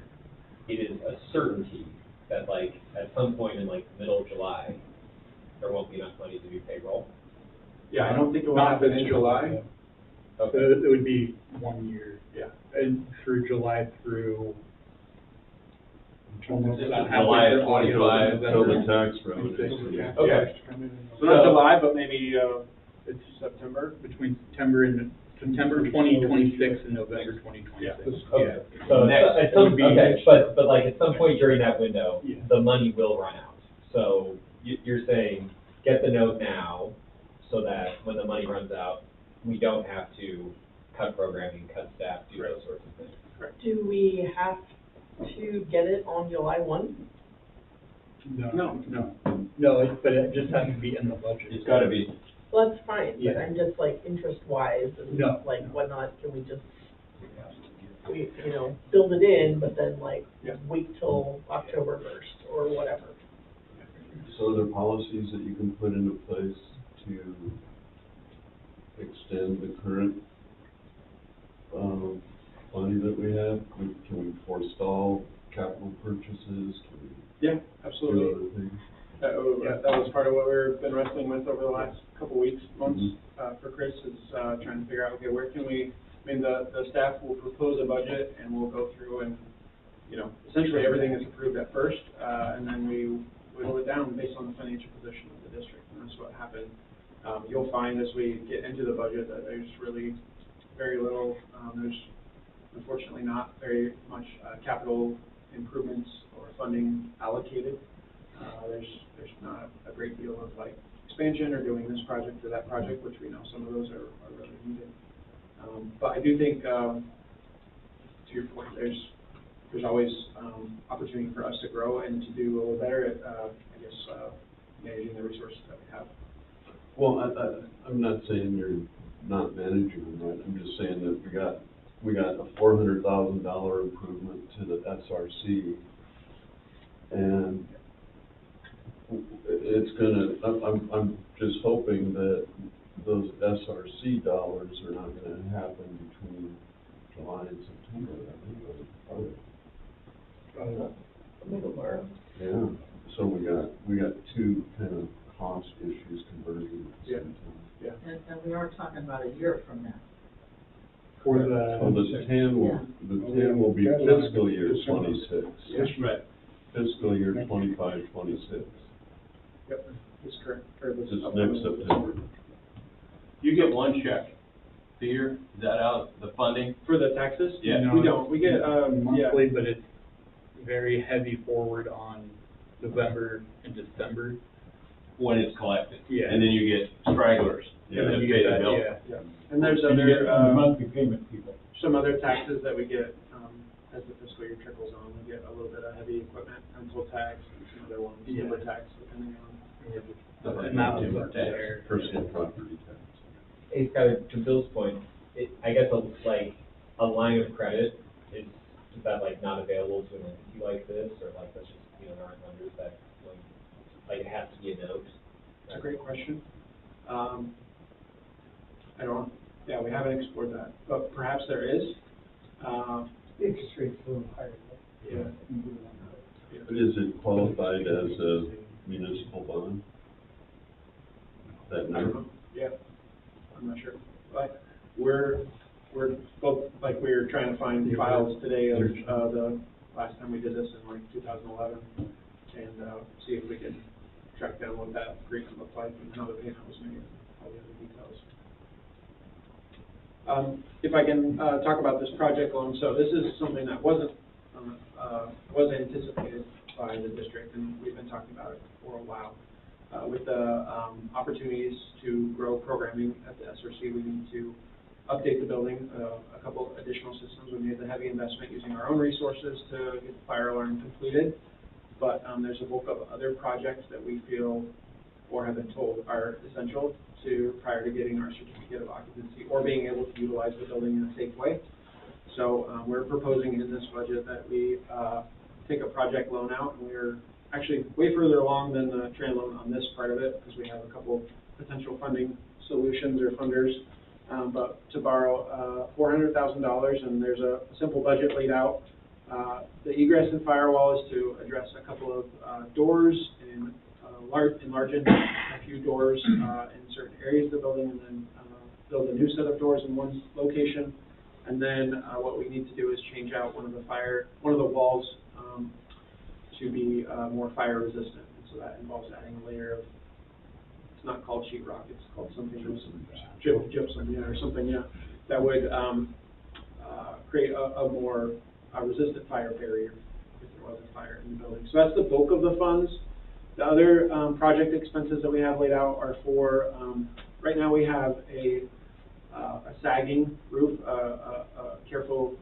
it is a certainty that, like, at some point in, like, the middle of July, there won't be enough money to do payroll. Yeah, I don't think it will Not happen this in July. Okay. It would be 1 year. Yeah. And through July through. July, till the tax revenue. Yeah. Okay. So not July, but maybe it's September. Between September 2026 and November 2026. Yeah. Okay. So at some, okay, but like at some point during that window, Yeah. the money will run out. So you're saying, get the note now, so that when the money runs out, we don't have to cut programming, cut staff, do those sorts of things. Correct. Do we have to get it on July 1? No, but it just has to be in the budget. It's gotta be. Well, that's fine, but Yeah. I'm just like interest-wise and No. like whatnot, can we just, build it in, but then like Yeah. wait till October 1st or whatever? So are there policies that you can put into place to extend the current money that we have? Can we forestall capital purchases? Can we Yeah, do absolutely. other things? That was part of what we've been wrestling with over the last couple weeks, months, for Chris, is trying to figure out, okay, where can we, I mean, the staff will propose a budget and we'll go through and essentially everything is approved at first, and then we whittle it down based on the financial position of the district, and that's what happened. You'll find as we get into the budget that there's really very little, there's unfortunately not very much capital improvements or funding allocated. There's not a great deal of like expansion or doing this project or that project, which we know some of those are really needed. But I do think, to your point, there's always opportunity for us to grow and to do a little better at, managing the resources that we have. Well, I'm not saying you're not managing them right. I'm just saying that we got a $400,000 improvement to the SRC, and it's I'm just hoping that those SRC dollars are not gonna happen between July and September, Middle bar. Yeah, so we got two kind of cost issues converging at the same time. Yeah. And we are talking about a year from now. For Well, the TAN will be fiscal year 26. Yes, right. Fiscal year 25, 26. Yep, this current, or this. Just next September. You get one check a year, is that out, the funding? For the taxes? Yeah. We don't, we get, monthly, but it's very heavy forward on November and December. When it's collected? Yeah. And then you get stragglers, Yeah. and then you pay the bill? Yeah, and there's And you get other, the monthly payment people. some other taxes that we get, as the fiscal year trickles on. We get a little bit of heavy equipment, rental tax, and some other ones, Yeah. timber tax, depending on. And that was up there. Personal property tax. Hey, Scott, to Bill's point, I guess like a line of credit is that like not available to an entity like this, or like that's just, there aren't lenders that like it has to be a note? That's a great question. We haven't explored that, but perhaps there is. Interest rates a little higher. Yeah. Is it qualified as a municipal bond? That I don't number? know, yeah, I'm not sure, but we're both, like, we were trying to find files today of, the last time we did this in like 2011, and, see if we can track down what that agreement looked like and how the payment was made, and all the other details. If I can, talk about this project loan, so this is something that wasn't anticipated by the district, and we've been talking about it for a while. With the opportunities to grow programming at the SRC, we need to update the building, a couple additional systems. We made the heavy investment using our own resources to get the fire alarm completed, but there's a bulk of other projects that we feel or have been told are essential prior to getting our certificate of occupancy or being able to utilize the building in a safe way. So we're proposing in this budget that we take a project loan out, and we're actually way further along than the TRAN loan on this part of it, because we have a couple potential funding solutions or funders, but to borrow $400,000, and there's a simple budget laid out. The egress and firewall is to address a couple of doors and enlarge a few doors in certain areas of the building, and then build a new set of doors in one location. And then what we need to do is change out one of the walls to be more fire resistant. And so that involves adding a layer of, it's not called sheetrock, it's called something else, gypsum, or something, that would create a more resistant fire barrier if there was a fire in the building. So that's the bulk of the funds. The other project expenses that we have laid out are for, right now we have a sagging roof, careful,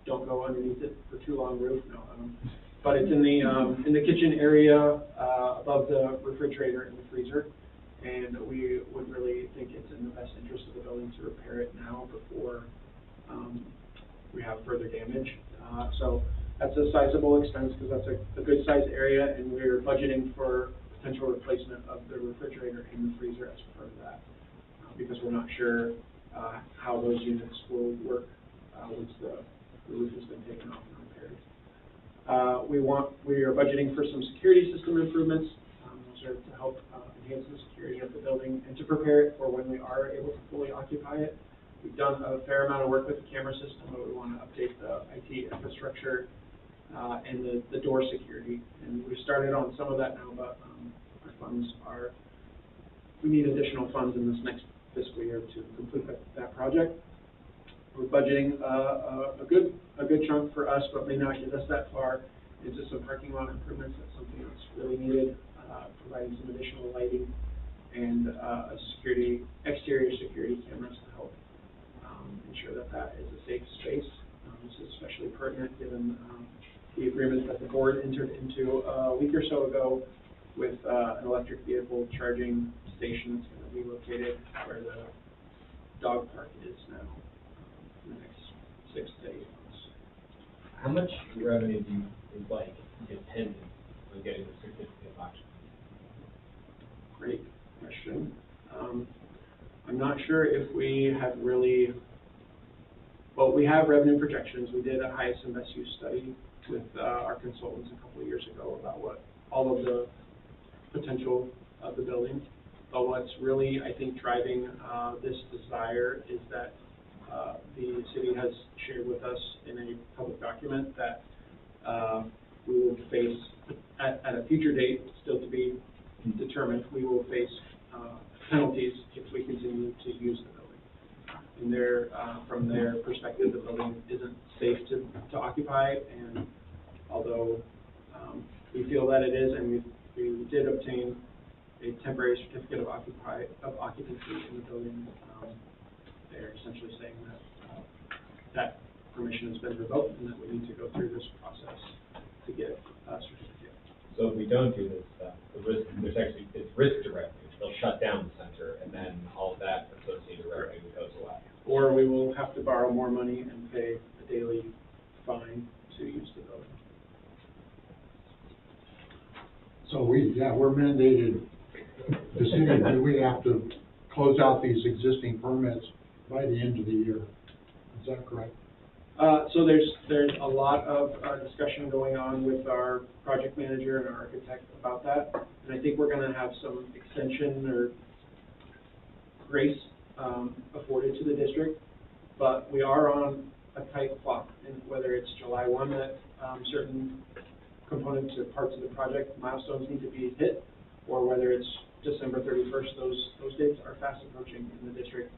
don't go underneath it for too long roof, no. But it's in the kitchen area, above the refrigerator and the freezer. And we would really think it's in the best interest of the building to repair it now before we have further damage. So that's a sizable expense, because that's a good sized area, and we're budgeting for potential replacement of the refrigerator and the freezer as part of that, because we're not sure how those units will work once the roof has been taken off and repaired. We are budgeting for some security system improvements. Those are to help enhance the security of the building and to prepare it for when we are able to fully occupy it. We've done a fair amount of work with the camera system, but we want to update the IT infrastructure and the door security. And we've started on some of that now, but our funds are, we need additional funds in this next fiscal year to complete that project. We're budgeting a good chunk for us, but may not get us that far into some parking lot improvements. That's something that's really needed, providing some additional lighting and exterior security cameras to help ensure that that is a safe space. This is especially pertinent given the agreement that the board entered into a week or so ago with an electric vehicle charging station that's going to be located where the dog park is now in the next 6 to 8 months. How much revenue do you think like dependent on getting the certificate of occupancy? Great question. I'm not sure if we have really, well, we have revenue projections. We did a highest and best use study with our consultants a couple of years ago about what all of the potential of the building. But what's really, I think, driving this desire is that the city has shared with us in a public document that we will face, at a future date, still to be determined, we will face penalties if we continue to use the building. And from their perspective, the building isn't safe to occupy, and although we feel that it is, and we did obtain a temporary certificate of occupancy in the building, they're essentially saying that that permission has been revoked and that we need to go through this process to get a certificate. So if we don't do this stuff, it's risk to revenue. They'll shut down the center, and then all of that associated revenue goes away. Or we will have to borrow more money and pay a daily fine to use the building. So we're mandated, the city, we have to close out these existing permits by the end of the year. Is that correct? So there's a lot of discussion going on with our project manager and our architect about that, and I think we're going to have some extension or grace afforded to the district, but we are on a tight clock, and whether it's July 1 that certain components or parts of the project milestones need to be hit, or whether it's December 31st, those dates are fast approaching, and the district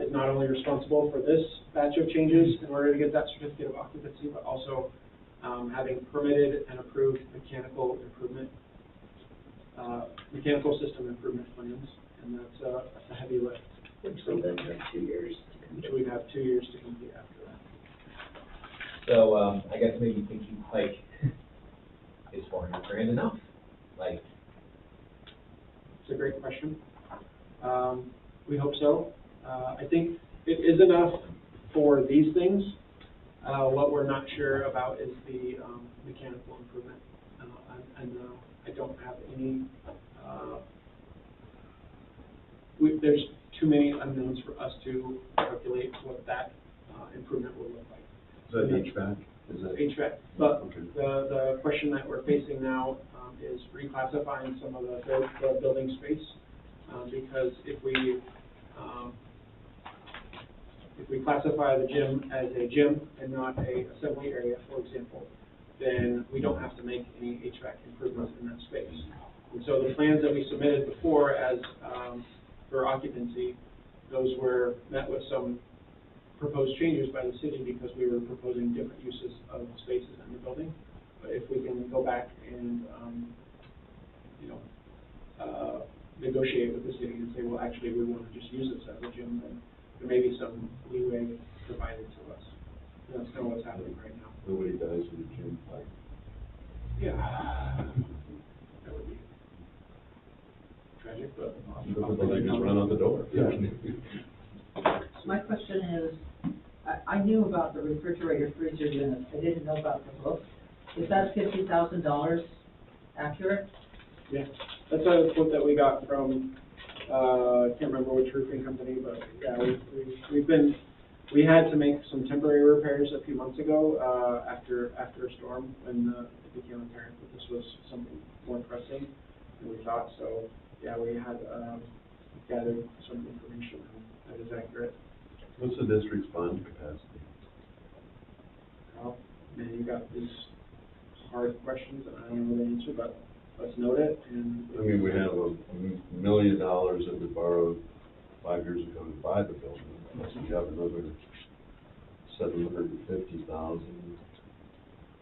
is not only responsible for this batch of changes in order to get that certificate of occupancy, but also having permitted and approved mechanical system improvement plans, and that's a heavy lift. Which will then have 2 years to Which complete. we'd have 2 years to complete after that. So I guess maybe thinking like, is $400,000 enough? Like, It's a great question. We hope so. I think it is enough for these things. What we're not sure about is the mechanical improvement. And I don't have any, there's too many unknowns for us to calculate what that improvement will look like. Is that HVAC? Is that? HVAC, but Okay. the question that we're facing now is reclassifying some of the building space, because if we classify the gym as a gym and not a assembly area, for example, then we don't have to make any HVAC improvements in that space. And so the plans that we submitted before as for occupancy, those were met with some proposed changes by the city because we were proposing different uses of spaces in the building. But if we can go back and, negotiate with the city and say, well, actually, we want to just use this as a gym, then there may be some leeway provided to us. And that's kind of what's happening right now. Nobody dies in the gym, like. Yeah. That would be tragic, but. They just run out the door. Yeah. My question is, I knew about the refrigerator freezer units, I didn't know about the roof. Is that $50,000 accurate? Yeah, that's a quote that we got from, I can't remember which roofing company, but yeah, we had to make some temporary repairs a few months ago, after a storm when it became apparent that this was something more pressing than we thought. So yeah, we had gathered some information that is accurate. What's the district's bond capacity? Well, man, you got this hard questions that I don't know the answer, but let's note it and. I mean, we have $1 million that we borrowed 5 years ago to buy the building, plus we have another $750,000,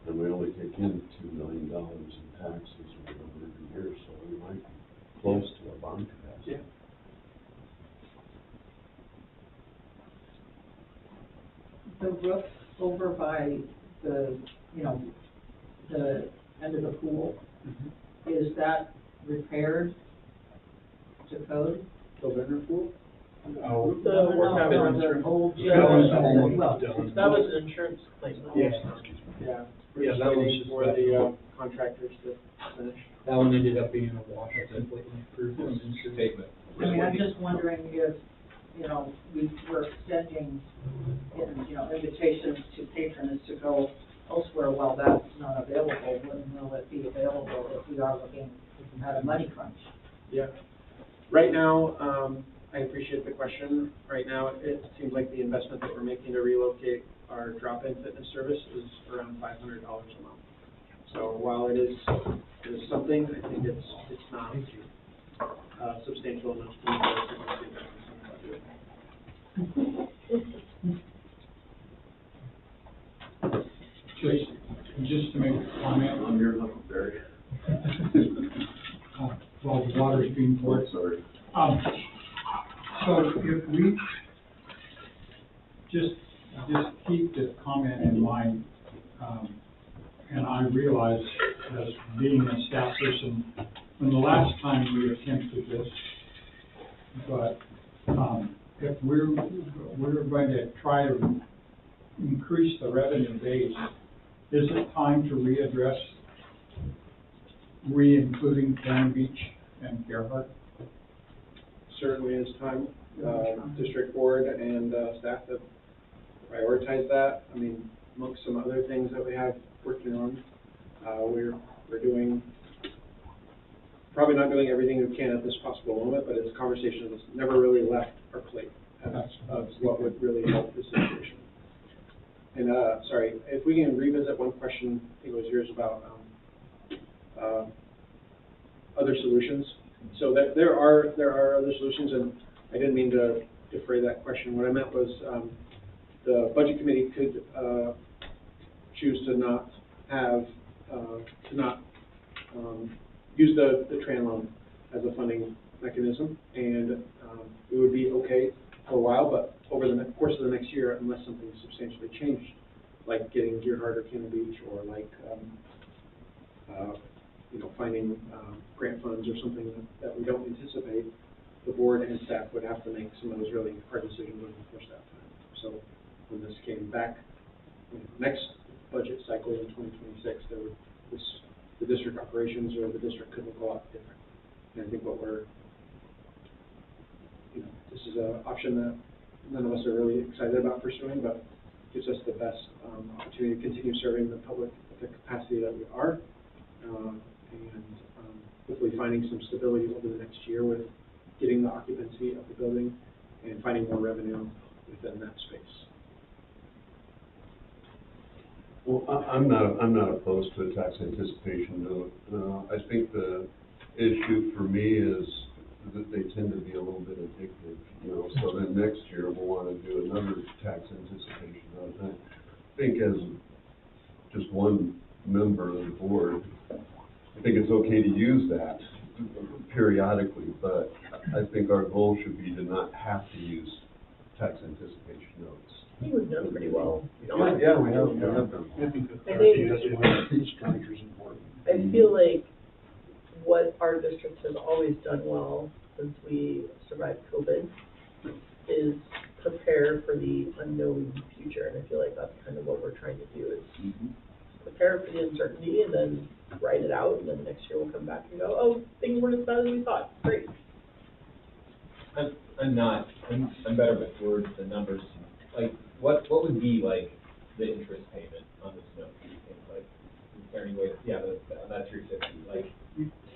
and we only take in $2 million in taxes or whatever every year, so we might be close to our bond capacity. Yeah. The roof over by the, the end of the pool, is that repaired to code? The Lerner pool? Oh, The workout No, room. the old. that one's almost Well, done. That was an insurance claim. Yeah. Yeah. We're Yeah, just that was waiting just for about the, to- contractors to finish. That one ended up being a wash, I completely approved from insurance. Statement. I mean, I'm just wondering if, we were extending, invitations to patrons to go elsewhere while that's not available, when will it be available if we are looking at a money crunch? Yeah. Right now, I appreciate the question. Right now, it seems like the investment that we're making to relocate our drop-in fitness service is around $500 a month. So while it is something, I think it's not substantial enough to make a significant difference in the budget. Just to make a comment, I'm your Huckleberry. while the water's being poured. Sorry. So if we just keep this comment in mind, and I realize as being a staff person, when the last time we attempted this, but, if we're going to try to increase the revenue base, is it time to readdress re-including Cannon Beach and Gerhardt? Certainly is time. District board and staff have prioritized that. I mean, amongst some other things that we have working on, we're doing, probably not doing everything we can at this possible moment, but it's a conversation that's never really left our plate of what would really help the situation. And, sorry, if we can revisit one question, I think it was yours about other solutions. So that there are other solutions, and I didn't mean to defray that question. What I meant was the budget committee could choose to not have use the TRAN loan as a funding mechanism, and it would be okay for a while, but over the course of the next year, unless something substantially changed, like getting Gerhardt or Cannon Beach, or like finding grant funds or something that we don't anticipate, the board and staff would have to make some of those really hard decisions over the course of that time. So when this came back, next budget cycle in 2026, the district operations or the district could look a lot different. And I think what this is an option that none of us are really excited about pursuing, but gives us the best opportunity to continue serving the public at the capacity that we are, and hopefully finding some stability over the next year with getting the occupancy of the building and finding more revenue within that space. Well, I'm not opposed to a tax anticipation note. I think the issue for me is that they tend to be a little bit addictive, so then next year we'll want to do another tax anticipation note. I think as just one member of the board, I think it's okay to use that periodically, but I think our goal should be to not have to use tax anticipation notes. I think we've done pretty well. Yeah, we have them. I think I think- that's why fee structure is important. I feel like what our district has always done well since we survived COVID is prepare for the unknown future. And I feel like that's kind of what we're trying to do, is prepare for the uncertainty and then write it out, and then next year we'll come back and go, oh, things weren't as bad as we thought. Great. I'm better with words than numbers. Like, what would be like the interest payment on this note? Do you think? Like, is there any way? That's $350. Like,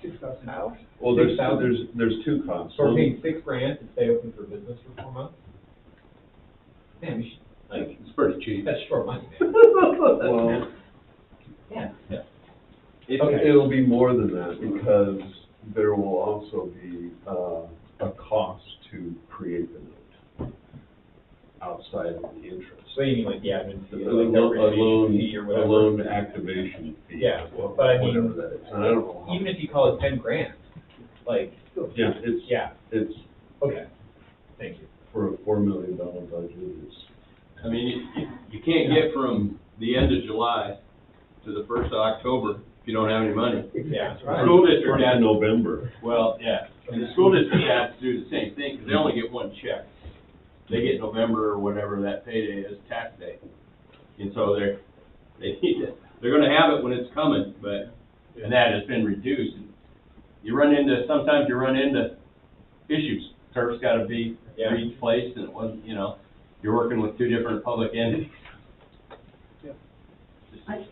$6,000. Well, there's two costs. so we're paying $6,000 to stay open for business for 4 months. Man, we should, like, It's pretty cheap. that's short money. Well, Yeah. Okay. It'll be more than that, because there will also be, a cost to create the note outside of the interest. So you mean like the admin A fee, like the origination fee or whatever? loan activation fee. Yeah, or but I mean, whatever that is. And I don't know. Even if you call it 10 grand, like, Yeah, it's okay, thank you. for a $4 million budget, it's. I mean, you can't get from the end of July to the 1st of October if you don't have any money. Yeah, that's The right. school district First of has, November. well, yeah, and the school district has to do the same thing, because they only get one check. They get November or whatever that payday is, tax day. And so they're gonna have it when it's coming, but, and that has been reduced. Sometimes you run into issues. Turf's gotta be Yeah. replaced, and it wasn't, you're working with two different public entities.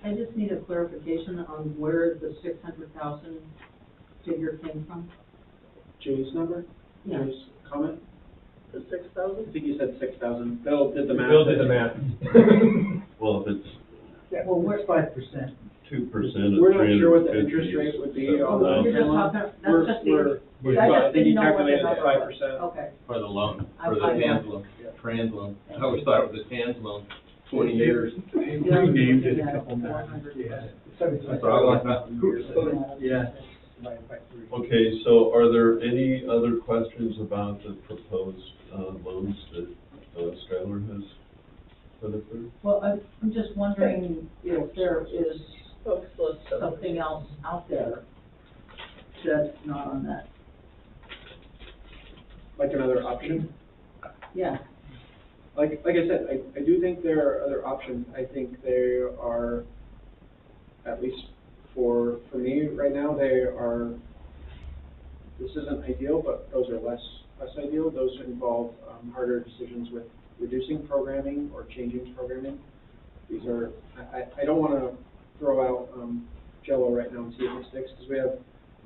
I just need a clarification on where the 600,000 figure came from. Jay's number? Yeah. Jay's comment? The 6,000? I think you said 6,000. Bill did the math. Bill did the math. Well, if it's Well, where's 5%? 2% of We're not sure what the 350 interest rate would be is on the You're just loan. talking, that's just the, We're- I I just think he didn't know what the calculated at number was. 5%. Okay. For the loan, I- for the I- TANS loan, trans loan. I always thought it was a TANS loan, 20 years. Yeah, Renamed it a yeah, couple times, 400. yeah. That's all I thought. Yeah. Okay, so are there any other questions about the proposed, loans that, Skylar has put up there? Well, I'm just wondering if there is Folks, let's, something else out there that's not on that. Like another option? Yeah, Like I said, I do think there are other options. I think there are, at least for me right now, this isn't ideal, but those are less ideal. Those involve harder decisions with reducing programming or changing programming. These are, I don't want to throw out Jello right now and see if it sticks, because we have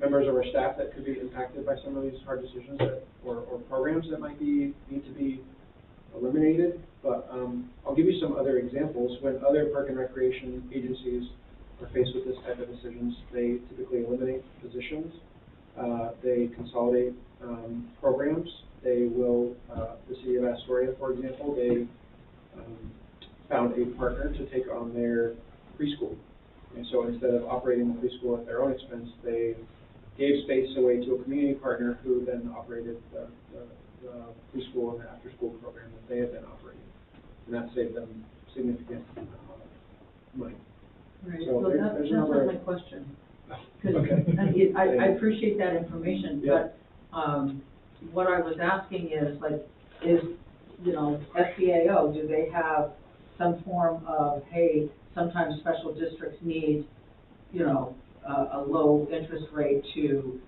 members of our staff that could be impacted by some of these hard decisions or programs that might need to be eliminated. But I'll give you some other examples. When other park and recreation agencies are faced with this type of decisions, they typically eliminate positions. They consolidate programs. They will, the city of Astoria, for example, they found a partner to take on their preschool. And so instead of operating the preschool at their own expense, they gave space away to a community partner who then operated the preschool and the after-school program that they had been operating. And that saved them significant money. right, So so there's that's a number not of- my question. 'Cause Okay. I appreciate that information, Yeah. but, what I was asking is, like, SBAO, do they have some form of, hey, sometimes special districts need, a low interest rate to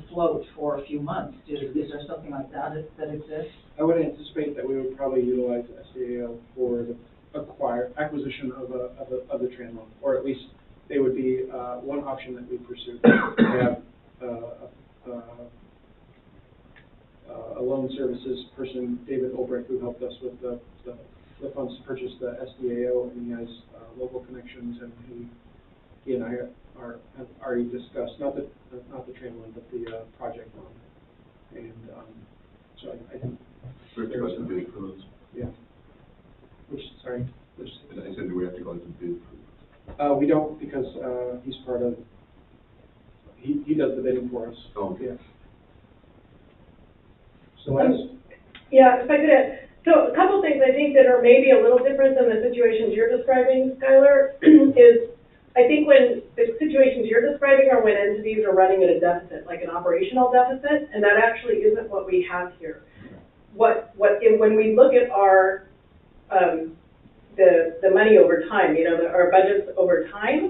float for a few months? Is there something like that exists? I would anticipate that we would probably utilize SDAO for the acquisition of the TRAN loan, or at least they would be one option that we pursue. We have a loan services person, David Olbrich, who helped us with the funds to purchase the SDAO, and he has local connections, and he and I have already discussed not the TRAN loan, but the project loan, and so I think. We have to go out to bid for those. Yeah. Sorry. And I said, do we have to go out to bid for? We don't, because, he's part of, he does the bidding for us. Oh, okay. Yeah. So Yeah, if I could add, so a couple things I think that are maybe a little different than the situations you're describing, Skylar, is I think when the situations you're describing are when entities are running at a deficit, like an operational deficit, and that actually isn't what we have here. When we look at our, the money over time, our budgets over time,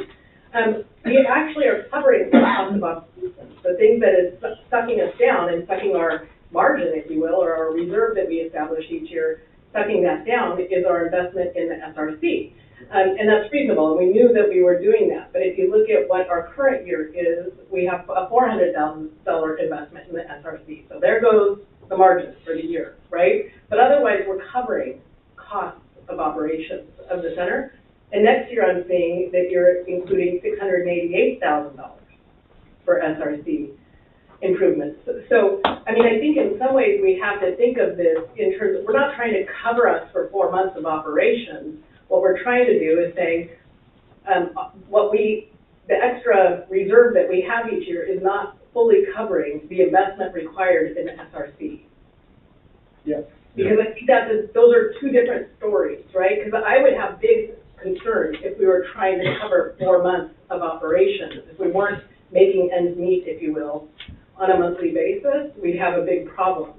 we actually are covering the cost of obsolescence, the thing that is sucking us down and sucking our margin, if you will, or our reserve that we establish each year, sucking that down is our investment in the SRC. And that's reasonable, and we knew that we were doing that. But if you look at what our current year is, we have a $400,000 investment in the SRC. So there goes the margins for the year, right? But otherwise, we're covering costs of operations of the center. And next year I'm seeing that you're including $688,000 for SRC improvements. So, I mean, I think in some ways we have to think of this in terms of, we're not trying to cover us for 4 months of operations. What we're trying to do is saying, the extra reserve that we have each year is not fully covering the investment required in the SRC. Yeah. Because I think those are two different stories, right? Because I would have big concerns if we were trying to cover 4 months of operations. If we weren't making ends meet, if you will, on a monthly basis, we'd have a big problem.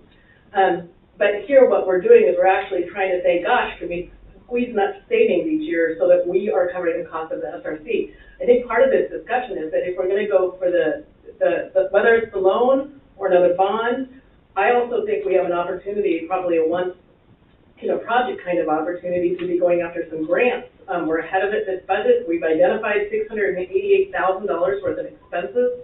But here what we're doing is we're actually trying to say, gosh, can we squeeze enough savings each year so that we are covering the cost of the SRC? I think part of this discussion is that if we're going to go for whether it's the loan or another bond, I also think we have an opportunity, probably a once in a project kind of opportunity, to be going after some grants. We're ahead of it this budget. We've identified $688,000 worth of expenses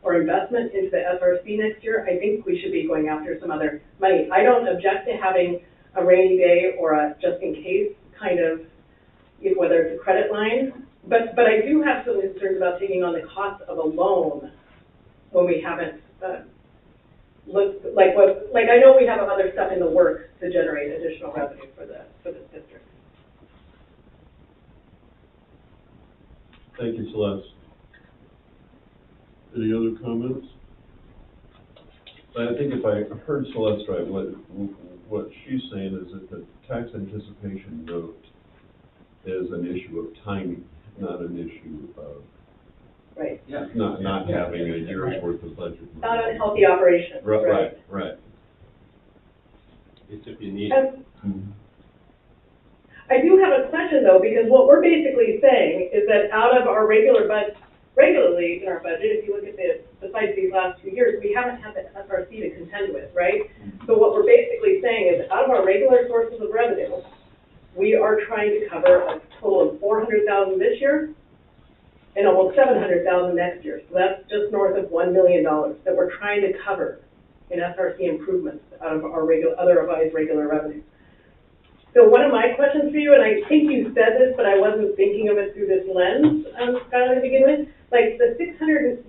or investment into the SRC next year. I think we should be going after some other money. I don't object to having a rainy day or a just in case kind of, whether it's a credit line, but I do have some concerns about taking on the cost of a loan when we haven't looked, like I know we have other stuff in the works to generate additional revenue for this district. Thank you, Celeste. Any other comments? I think if I heard Celeste right, what she's saying is that the tax anticipation note is an issue of timing, not an issue of Right. not having a year's worth of budget. Not a healthy operation. Right. It's if you need it. I do have a question though, because what we're basically saying is that out of our regularly in our budget, if you look at besides these last 2 years, we haven't had the SRC to contend with, right? So what we're basically saying is out of our regular sources of revenue, we are trying to cover a total of $400,000 this year and almost $700,000 next year. So that's just north of $1 million that we're trying to cover in SRC improvements out of our otherwise regular revenue. So one of my questions for you, and I think you said this, but I wasn't thinking of it through this lens, Skylar, to begin with, like the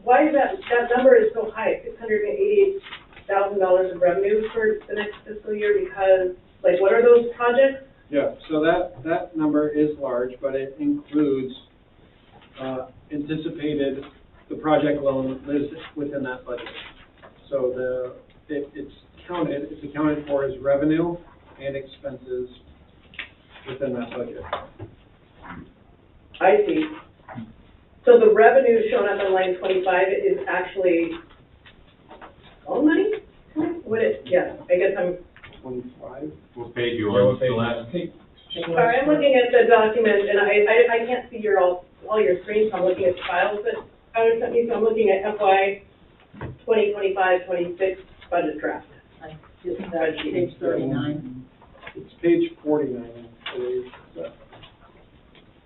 why is that number is so high, $688,000 of revenue for the next fiscal year? Because, like, what are those projects? Yeah, so that number is large, but it includes anticipated, the project loan lives within that budget. So it's accounted for as revenue and expenses within that budget. I see. So the revenue shown up on line 25 is actually own money? I guess I'm 25. What page you on? sorry, I'm looking at the document and I can't see all your screens, so I'm looking at the files that Tyler sent me, so I'm looking at FY 2025-26 budget draft. Just page 39. It's page 49, I believe,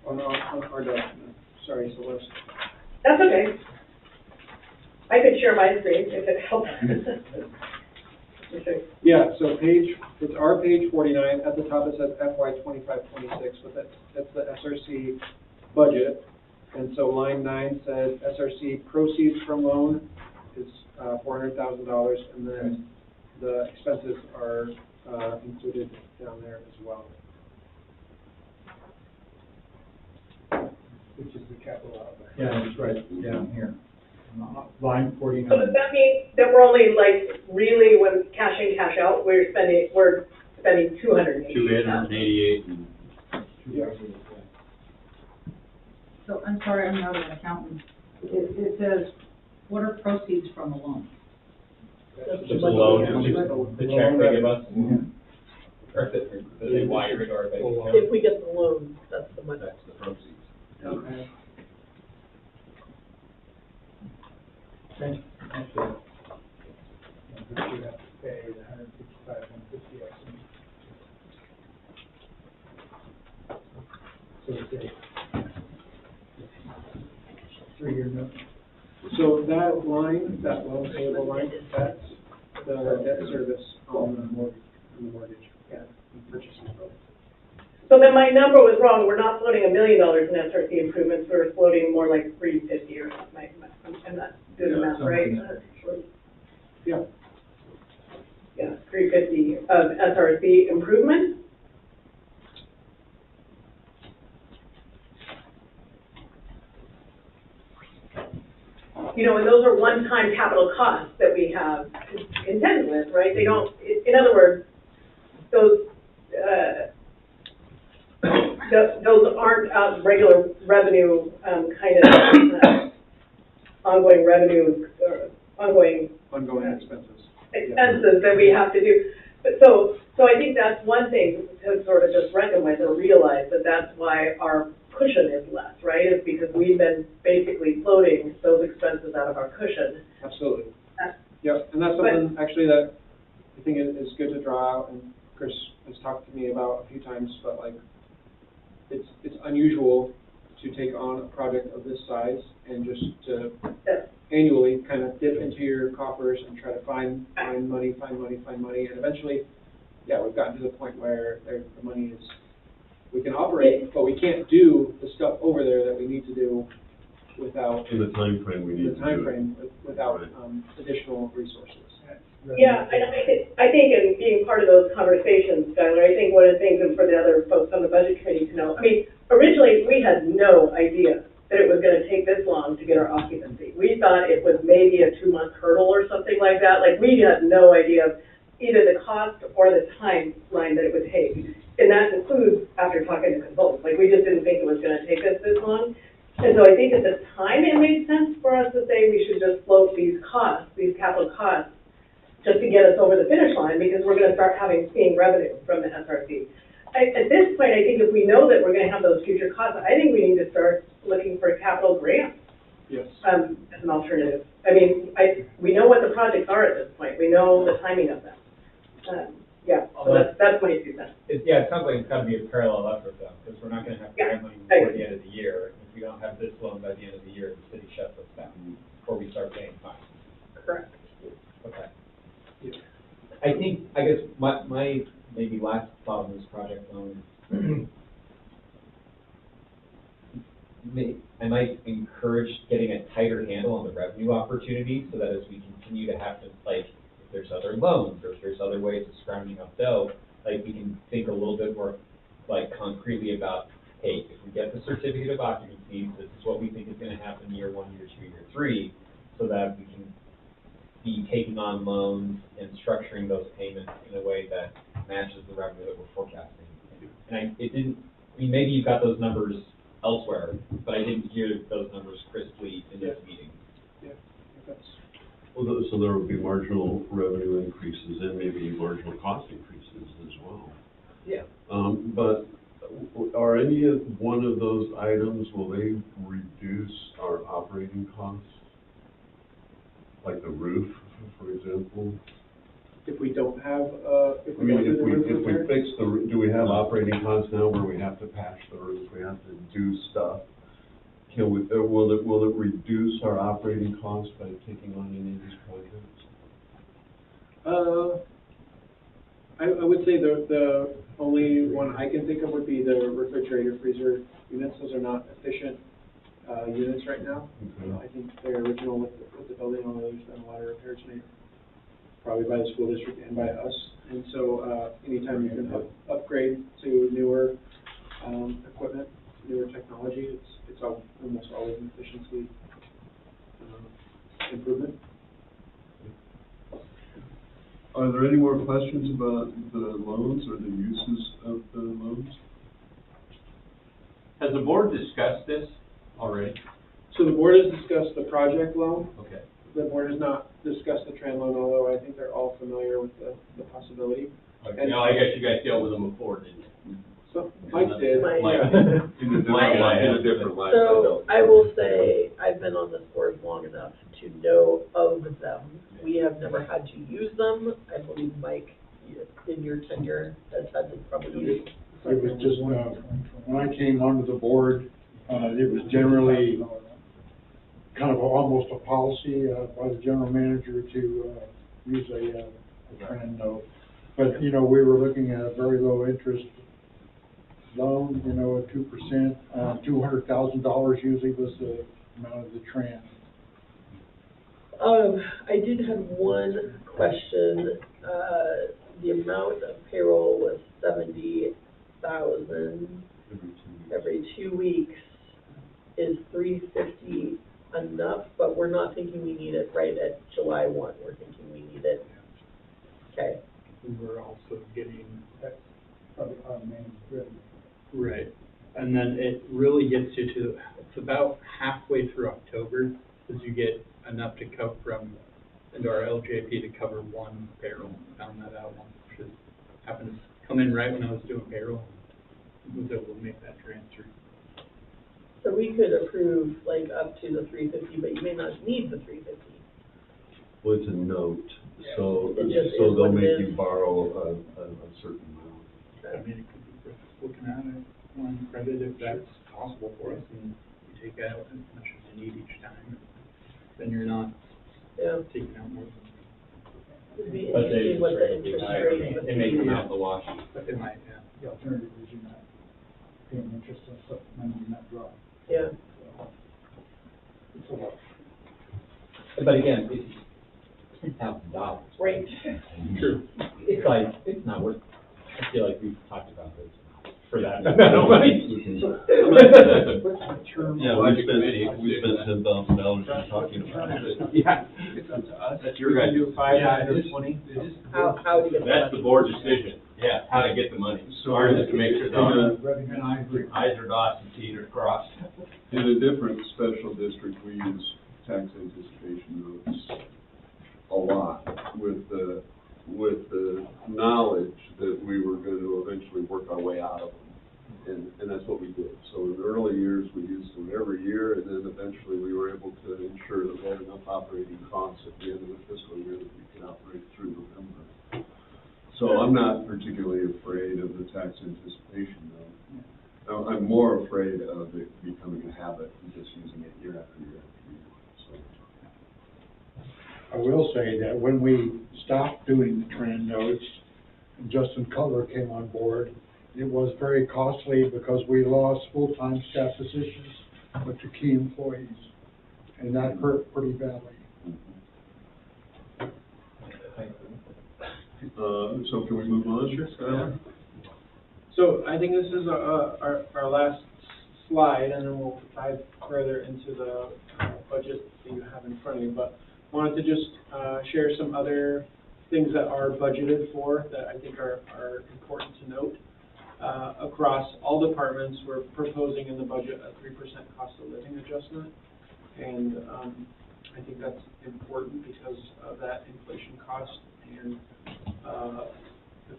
on our document. Sorry, Celeste. That's okay. I could share my screen if it helps. Yeah, so it's our page 49. At the top it says FY 25-26, but that's the SRC budget. And so line 9 says SRC proceeds from loan is $400,000, and then the expenses are included down there as well. Which is the capital outlay. Yeah, it's right down here. Line So 49. does that mean that we're only like really when cash in, cash out, we're spending 288? 288 and Yeah. So I'm sorry, I'm not an accountant. It says, what are proceeds from a loan? Just a loan, the check they give us, or that they wire it, or they. If we get the loan, that's the money. that's the proceeds. Okay. Actually, we should have to pay the 155, 150 estimate. So it's a 3-year note. So that line, that loan payable line, that's the debt service on the mortgage. Yeah, the purchase of the building. So then my number was wrong, we're not floating $1 million in SRC improvements, we're floating more like 350 or something. I'm not doing the math right. Yeah. Yeah, 350 of SRC improvements. You know, and those are one-time capital costs that we have to contend with, right? They don't, in other words, those aren't regular revenue, kind of ongoing revenue, ongoing expenses. expenses that we have to do. But so I think that's one thing to sort of just reckon with or realize that that's why our cushion is less, right? Is because we've been basically floating those expenses out of our cushion. Absolutely. Yep, and that's something actually that I think is good to draw out, and Chris has talked to me about a few times, but like, it's unusual to take on a project of this size and just to annually kind of dip into your coffers and try to find money, and eventually, yeah, we've gotten to the point where the money is, we can operate, but we can't do the stuff over there that we need to do without. In the time frame we need to do it. Without additional resources. Yeah, I think in being part of those conversations, Skylar, I think one of the things, and for the other folks on the budget committee to know, I mean, originally we had no idea that it was going to take this long to get our occupancy. We thought it was maybe a 2-month hurdle or something like that. Like, we had no idea of either the cost or the timeline that it would take. And that includes after talking to consultants. Like, we just didn't think it was going to take us this long. And so I think at the time it made sense for us to say we should just float these costs, these capital costs, just to get us over the finish line, because we're going to start seeing revenue from the SRC. At this point, I think if we know that we're going to have those future costs, I think we need to start looking for capital grants. Yes. As an alternative. I mean, we know what the projects are at this point. We know the timing of them. Yeah, so that's my 2 cents. It sounds like it's got to be a parallel effort though, because we're not going to have grant money before the end of the year. If we don't have this loan by the end of the year, the city shuts us down before we start paying fines. Correct. Okay. I guess my maybe last thought on this project loan is I might encourage getting a tighter handle on the revenue opportunity so that as we continue to have to, like, if there's other loans or if there's other ways of scrounging up dough, like, we can think a little bit more, like, concretely about, hey, if we get the certificate of occupancy, this is what we think is going to happen year 1, year 2, year 3, so that we can be taking on loans and structuring those payments in a way that matches the revenue that we're forecasting. And maybe you've got those numbers elsewhere, but I didn't hear those numbers crisply in this meeting. Yeah, that's. Well, so there will be marginal revenue increases and maybe marginal cost increases as well. Yeah. But are any of one of those items, will they reduce our operating costs? Like the roof, for example? If we don't have, if I we mean, don't do the roof if we repair? fix the, do we have operating costs now where we have to patch the roof, we have to do stuff? Can we, will it reduce our operating costs by taking on any of these projects? I would say the only one I can think of would be the refrigerator freezer units. Those are not efficient units right now. Okay. I think they're original with the building, although there's been a lot of repairs made, probably by the school district and by us. And so anytime you can upgrade to newer equipment, newer technology, it's almost always an efficiency improvement. Are there any more questions about the loans or the uses of the loans? Has the board discussed this already? So the board has discussed the project loan. Okay. The board has not discussed the tran loan, although I think they're all familiar with the possibility. Okay. No, I guess you guys dealt with them before, didn't you? So Mike did. Mike. In a different light. So I will say, I've been on this board long enough to know of them. We have never had to use them. I believe, Mike, in your tenure, has had to probably use. It was just, when I came onto the board, it was generally kind of almost a policy by the general manager to use a trend note. But, you know, we were looking at a very low interest loan, you know, at 2%, $200,000 usually was the amount of the trend. I did have one question. The amount of payroll was 70,000 every 2 weeks. Is 350 enough? But we're not thinking we need it right at July 1. We're thinking we need it. Okay. We were also getting, That's probably our main revenue. right, and then it really gets you to, it's about halfway through October, as you get enough to cover from, into our LJP to cover one payroll. Found that out once, which happened to come in right when I was doing payroll, was able to make that transfer. So we could approve like up to the 350, but you may not need the 350. Well, it's a note, so, It just so is they'll what it make is. you borrow a certain amount. I mean, it could be worth looking at it, one credit if that's possible for us, and you take out as much as you need each time. Then you're not Yeah. taking out more than, It'd be But they interesting what the just interest higher. rate would It may come be. out in the wash. but it might, yeah. The alternative is you're not paying interest on supplemental, you're not drawing. Yeah. It's a lot. But again, it's $10,000. Right. True. It's like, it's not worth, I feel like we've talked about this for that amount of money. Yeah, we spent $10,000 just talking about it. Yeah. It's up to us. That's your guys' We can do 5 Yeah, or it is. 20. How to get That's the board decision, yeah, how to get the money. Ours is to make sure the And I agree. I's are dotted and T's are crossed. In a different special district, we use tax anticipation notes a lot with the knowledge that we were going to eventually work our way out of them. And that's what we did. So in the early years, we used them every year, and then eventually we were able to ensure that we had enough operating costs at the end of the fiscal year that we could operate through November. So I'm not particularly afraid of the tax anticipation note. I'm more afraid of it becoming a habit and just using it year after year after year. So. I will say that when we stopped doing the trend notes, and Justin Cutler came on board, it was very costly because we lost full-time staff positions, but to key employees, and that hurt pretty badly. So can we move on? Sure. Skylar? So I think this is our last slide, and then we'll dive further into the budget that you have in front of you. But wanted to just share some other things that are budgeted for that I think are important to note. Across all departments, we're proposing in the budget a 3% cost of living adjustment, and I think that's important because of that inflation cost and the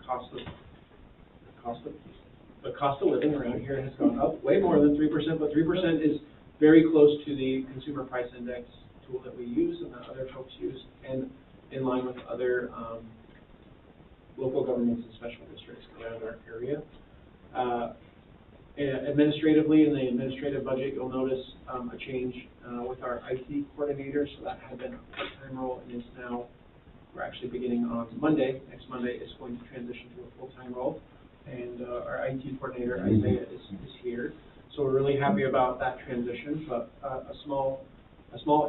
cost of living around here has gone up way more than 3%, but 3% is very close to the consumer price index tool that we use and that other folks use, and in line with other local governments and special districts around our area. Administratively, in the administrative budget, you'll notice a change with our IT coordinator. So that had been a part-time role and is now, we're actually beginning on Monday. Next Monday is going to transition to a full-time role. And our IT coordinator, Isaiah, is here. So we're really happy about that transition, but a small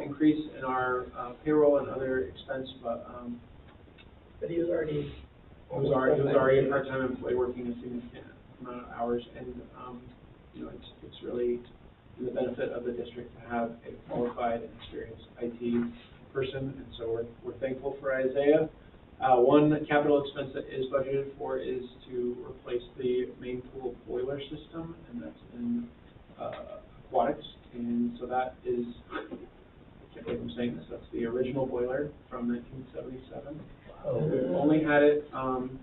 increase in our payroll and other expense, but he was already. He was already a part-time employee working a significant amount of hours, and you know, it's really in the benefit of the district to have a qualified and experienced IT person, and so we're thankful for Isaiah. One capital expense that is budgeted for is to replace the main pool boiler system, and that's in aquatics, and so that is, I can't believe I'm saying this, that's the original boiler from 1977. We've only had it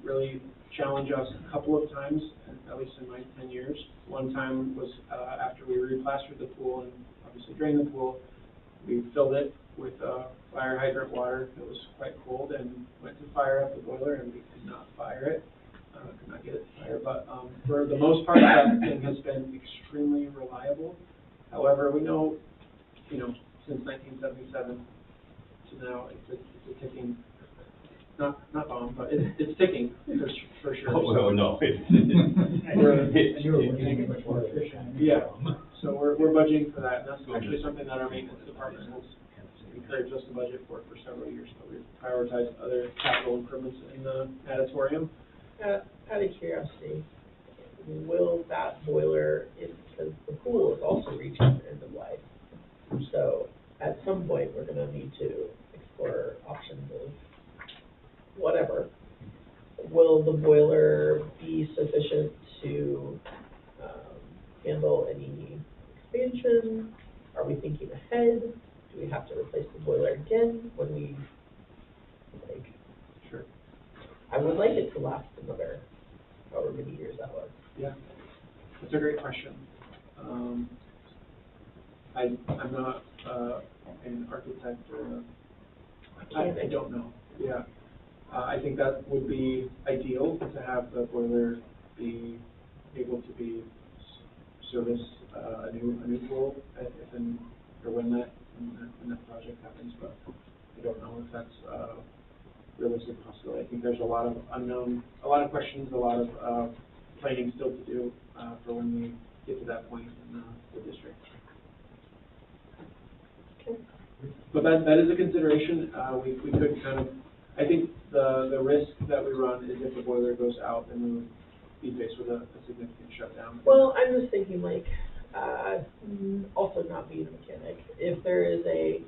really challenge us a couple of times, at least in my 10 years. One time was after we replastered the pool and obviously drained the pool. We filled it with fire hydrant water that was quite cold and went to fire up the boiler, and we could not fire it. Could not get it to fire, but for the most part, that thing has been extremely reliable. However, we know, you know, since 1977 to now, it's a ticking not bomb, but it's ticking, for sure. Oh, well, no. And you were making it much more efficient. Yeah, so we're budgeting for that, and that's actually something that our maintenance department has encouraged us to budget for several years, but we've prioritized other capital improvements in the auditorium. Out of curiosity, will that boiler, because the pool is also reaching the end of life, so at some point, we're gonna need to explore options of whatever. Will the boiler be sufficient to, handle any expansion? Are we thinking ahead? Do we have to replace the boiler again when we, like, Sure. I would like it to last another however many years that was. Yeah, that's a great question. I'm not, an architect or, I don't know, yeah. I think that would be ideal to have the boiler be able to be service, a new pool, if and, or when that project happens, but I don't know if that's a realistic possibility. I think there's a lot of unknown, a lot of questions, a lot of, planning still to do, for when we get to that point in the district. Okay. But that is a consideration. We could kind of, I think the risk that we run is if the boiler goes out, then we would be faced with a significant shutdown. Well, I'm just thinking like, also not being a mechanic, if there is a,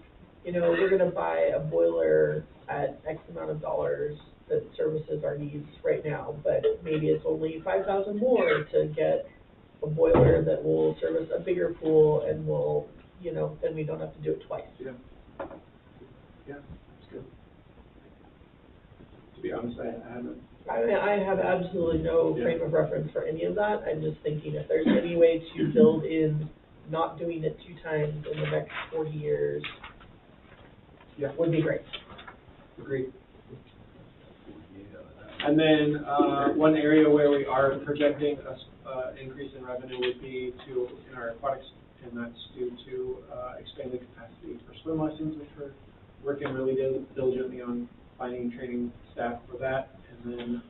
we're gonna buy a boiler at X amount of dollars that services our needs right now, but maybe it's only 5,000 more to get a boiler that will service a bigger pool and will, then we don't have to do it twice. Yeah. Yeah, that's good. To be honest, I haven't. I mean, I have absolutely no frame of reference for any of that. I'm just thinking if there's any way to build in not doing it 2 times in the next 40 years, would be great. Agreed. And then, one area where we are projecting a increase in revenue would be in our aquatics, and that's due to, expanded capacity for swim lessons, which we're working really diligently on finding and training staff for that. And then,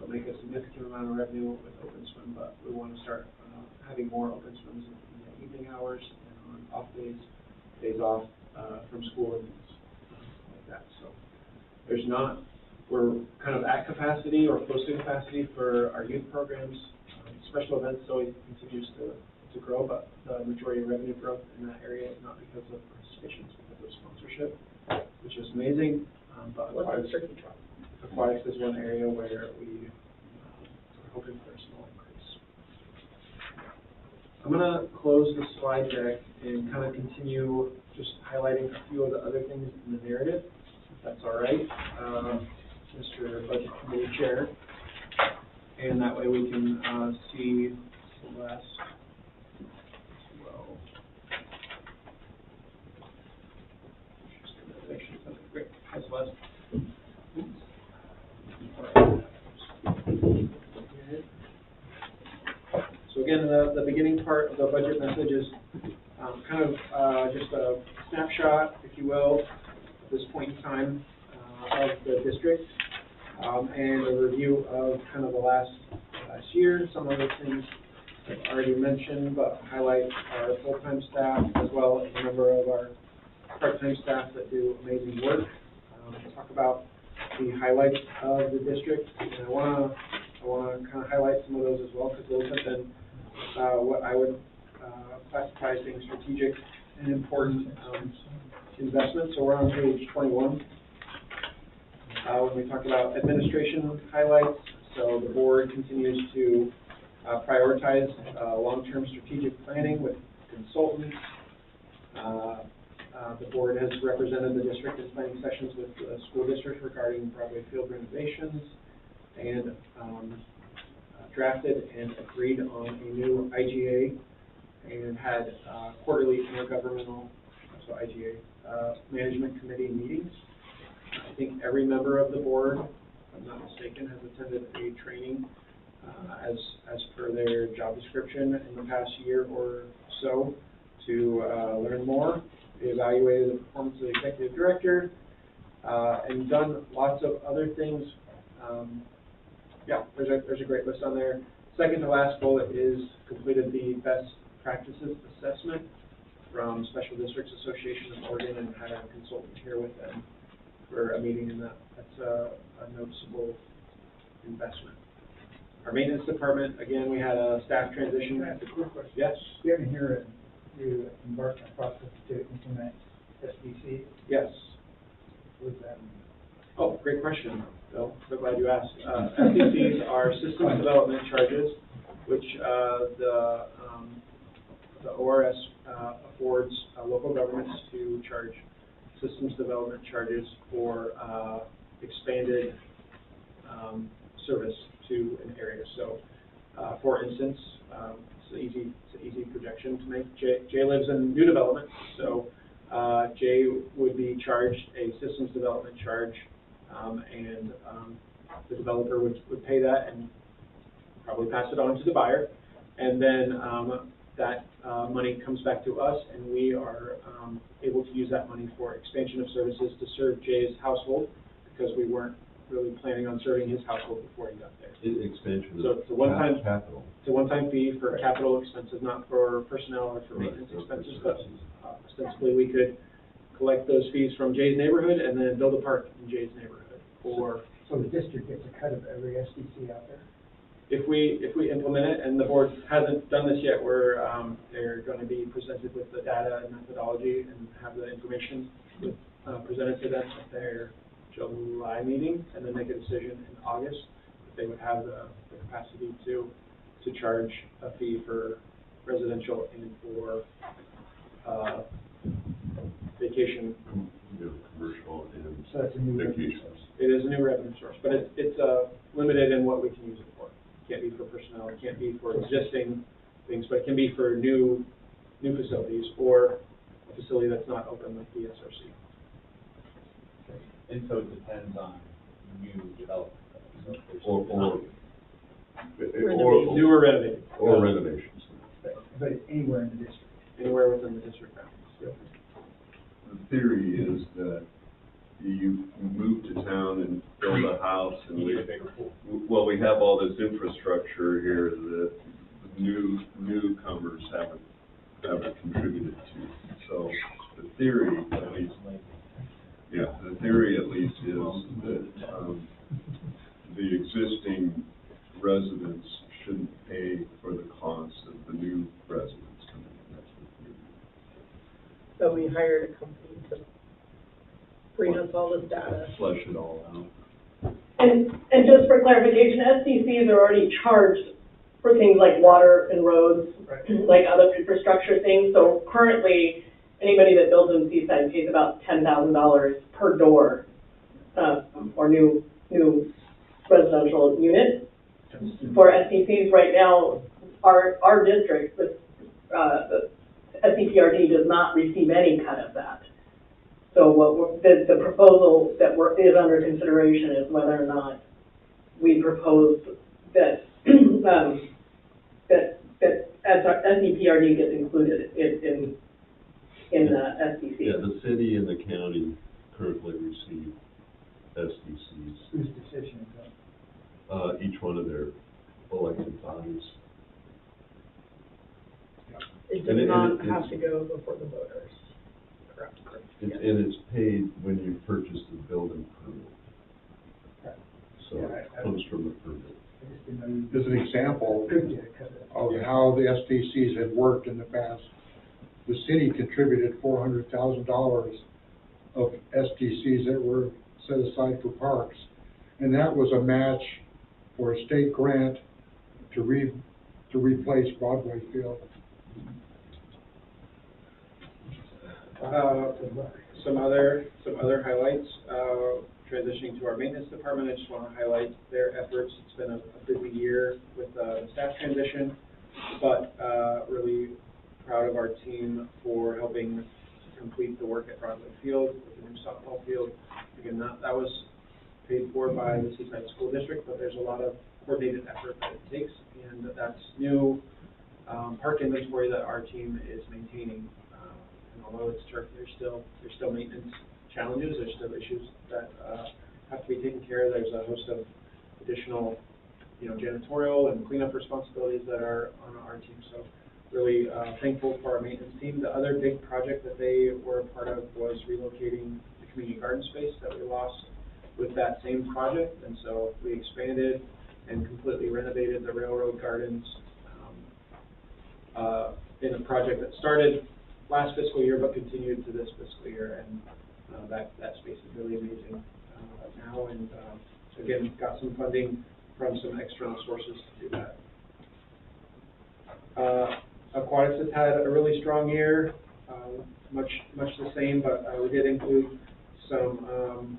will make a significant amount of revenue with open swim, but we want to start, having more open swims in the evening hours and on off days off, from school and things like that. So we're kind of at capacity or close to capacity for our youth programs. Special events always continues to grow, but the majority of revenue growth in that area is not because of participation, it's because of sponsorship, which is amazing. But aquatics is one area where we are hoping for a small increase. I'm going to close the slide deck and kind of continue just highlighting a few of the other things in the narrative, if that's all right, Mr. Budget Committee Chair. And that way we can see Celeste as well. Great. Hi, Celeste. So again, the beginning part of the budget message is kind of just a snapshot, if you will, at this point in time of the district, and a review of kind of the last year. Some of the things I've already mentioned, but highlight our full-time staff as well as a number of our part-time staff that do amazing work. Talk about the highlights of the district, and I want to kind of highlight some of those as well, because those have been what I would classify as being strategic and important investments. So we're on page 21. When we talk about administration highlights, so the board continues to prioritize long-term strategic planning with consultants. The board has represented the district in planning sessions with the school district regarding Broadway field renovations, and drafted and agreed on a new IGA, and had quarterly intergovernmental, so IGA, management committee meetings. I think every member of the board, if I'm not mistaken, has attended a training as per their job description in the past year or so to learn more. We evaluated the performance of the executive director, and done lots of other things. Yeah, there's a great list on there. Second to last bullet is completed the best practices assessment from Special Districts Association of Oregon, and had a consultant here with them for a meeting, and that's a noticeable investment. Our maintenance department, again, we had a staff transition. That's a quick question. Yes? You haven't here, you embarked on a process to implement SDC, Yes. what does that mean? Oh, great question, Bill. So glad you asked. SDCs are systems development charges, which the ORS affords local governments to charge systems development charges for expanded service to an area. So, for instance, it's an easy projection to make. Jay lives in new development, so Jay would be charged a systems development charge, and the developer would pay that and probably pass it on to the buyer, and then that money comes back to us, and we are able to use that money for expansion of services to serve Jay's household, because we weren't really planning on serving his household before he got there. Expansion So of it's a one-time capital. It's a one-time fee for capital expenses, not for personnel or for maintenance Right. expenses, but ostensibly we could collect those fees from Jay's neighborhood and then build a park in Jay's neighborhood. Or So the district gets a cut of every SDC out there? if we implement it, and the board hasn't done this yet, they're going to be presented with the data and methodology and have the information presented to them at their July meeting, and then make a decision in August if they would have the capacity to charge a fee for residential and for vacation. Commercial and So that's a new revenue vacations. source. It is a new revenue source, but it's limited in what we can use it for. It can't be for personnel, it can't be for existing things, but it can be for new facilities or a facility that's not open like the SRC. And so it depends on new development. So there's Or New or renovated, or renovations. But it's anywhere in the district. anywhere within the district bounds. Yep. The theory is that you move to town and build a house, and you need a bigger pool. well, we have all this infrastructure here that newcomers haven't contributed to. So the theory, at least, the theory at least is that the existing residents shouldn't pay for the cost of the new residents coming in. That's the theory. So we hired a company to bring us all this data. Flesh it all out. And just for clarification, SDCs are already charged for things like water and roads, like other infrastructure things. So currently, anybody that builds in Seaside pays about $10,000 per door, or new residential unit. For SDCs right now, our district, the SEPRD does not receive any cut of that. So the proposal that is under consideration is whether or not we propose that that SEPRD gets included in the SDC. Yeah, the city and the county currently receive SDCs, Whose decision is that? each one of their elected bodies. It And does it- not and it- have to go before the voters. Correct. And it's paid when you purchase the building permit. Right. So Yeah, it comes from the permit. I just didn't know you As an example could get a cut of it. of how the SDCs had worked in the past, the city contributed $400,000 of SDCs that were set aside for parks. And that was a match for a state grant to replace Broadway Field. Some other highlights, transitioning to our maintenance department, I just want to highlight their efforts. It's been a busy year with the staff transition, but really proud of our team for helping complete the work at Broadway Field, with the new softball field. Again, that was paid for by the Seaside School District, but there's a lot of coordinated effort that it takes, and that's new park inventory that our team is maintaining. And although it's turf, there's still maintenance challenges, there's still issues that, have to be taken care of. There's a host of additional, janitorial and cleanup responsibilities that are on our team. So really, thankful for our maintenance team. The other big project that they were a part of was relocating the community garden space that we lost with that same project. And so we expanded and completely renovated the railroad gardens, in a project that started last fiscal year but continued to this fiscal year, and that space is really amazing now, and again, got some funding from some external sources to do that. Aquatics has had a really strong year, much the same, but we did include some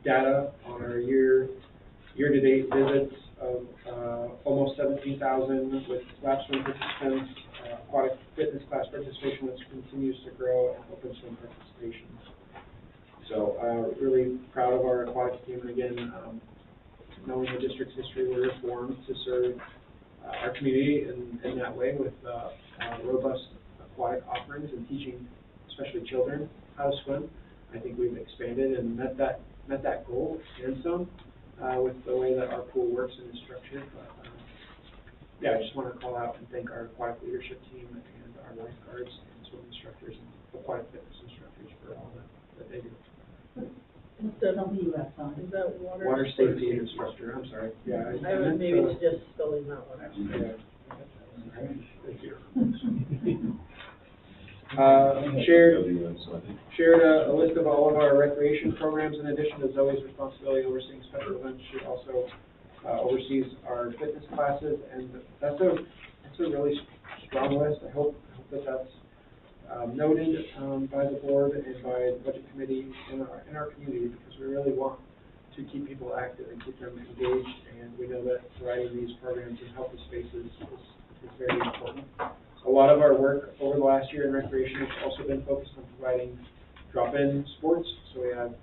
data on our year-to-date visits of almost 17,000 with lap swim participants, aquatic fitness class participation, which continues to grow, and open swim participation. So really proud of our aquatics team, and again, knowing the district's history, we're formed to serve our community in that way with robust aquatic offerings and teaching, especially children, how to swim. I think we've expanded and met that goal and some. With the way that our pool works and is structured. But, yeah, I just want to call out and thank our aquatic leadership team and our lifeguards and swim instructors and aquatic fitness instructors for all that they do. What's the WS on? Is that Water safety instructor, I'm sorry. Yeah, I would maybe suggest spelling that one out. Yeah. Thank you. Shared a list of all of our recreation programs in addition to Zoe's responsibility overseeing special events. She also oversees our fitness classes, and that's a really strong list. I hope that that's noted by the board and by the budget committee in our community, because we really want to keep people active and keep them engaged, and we know that providing these programs in healthy spaces is very important. A lot of our work over the last year in recreation has also been focused on providing drop-in sports. So we have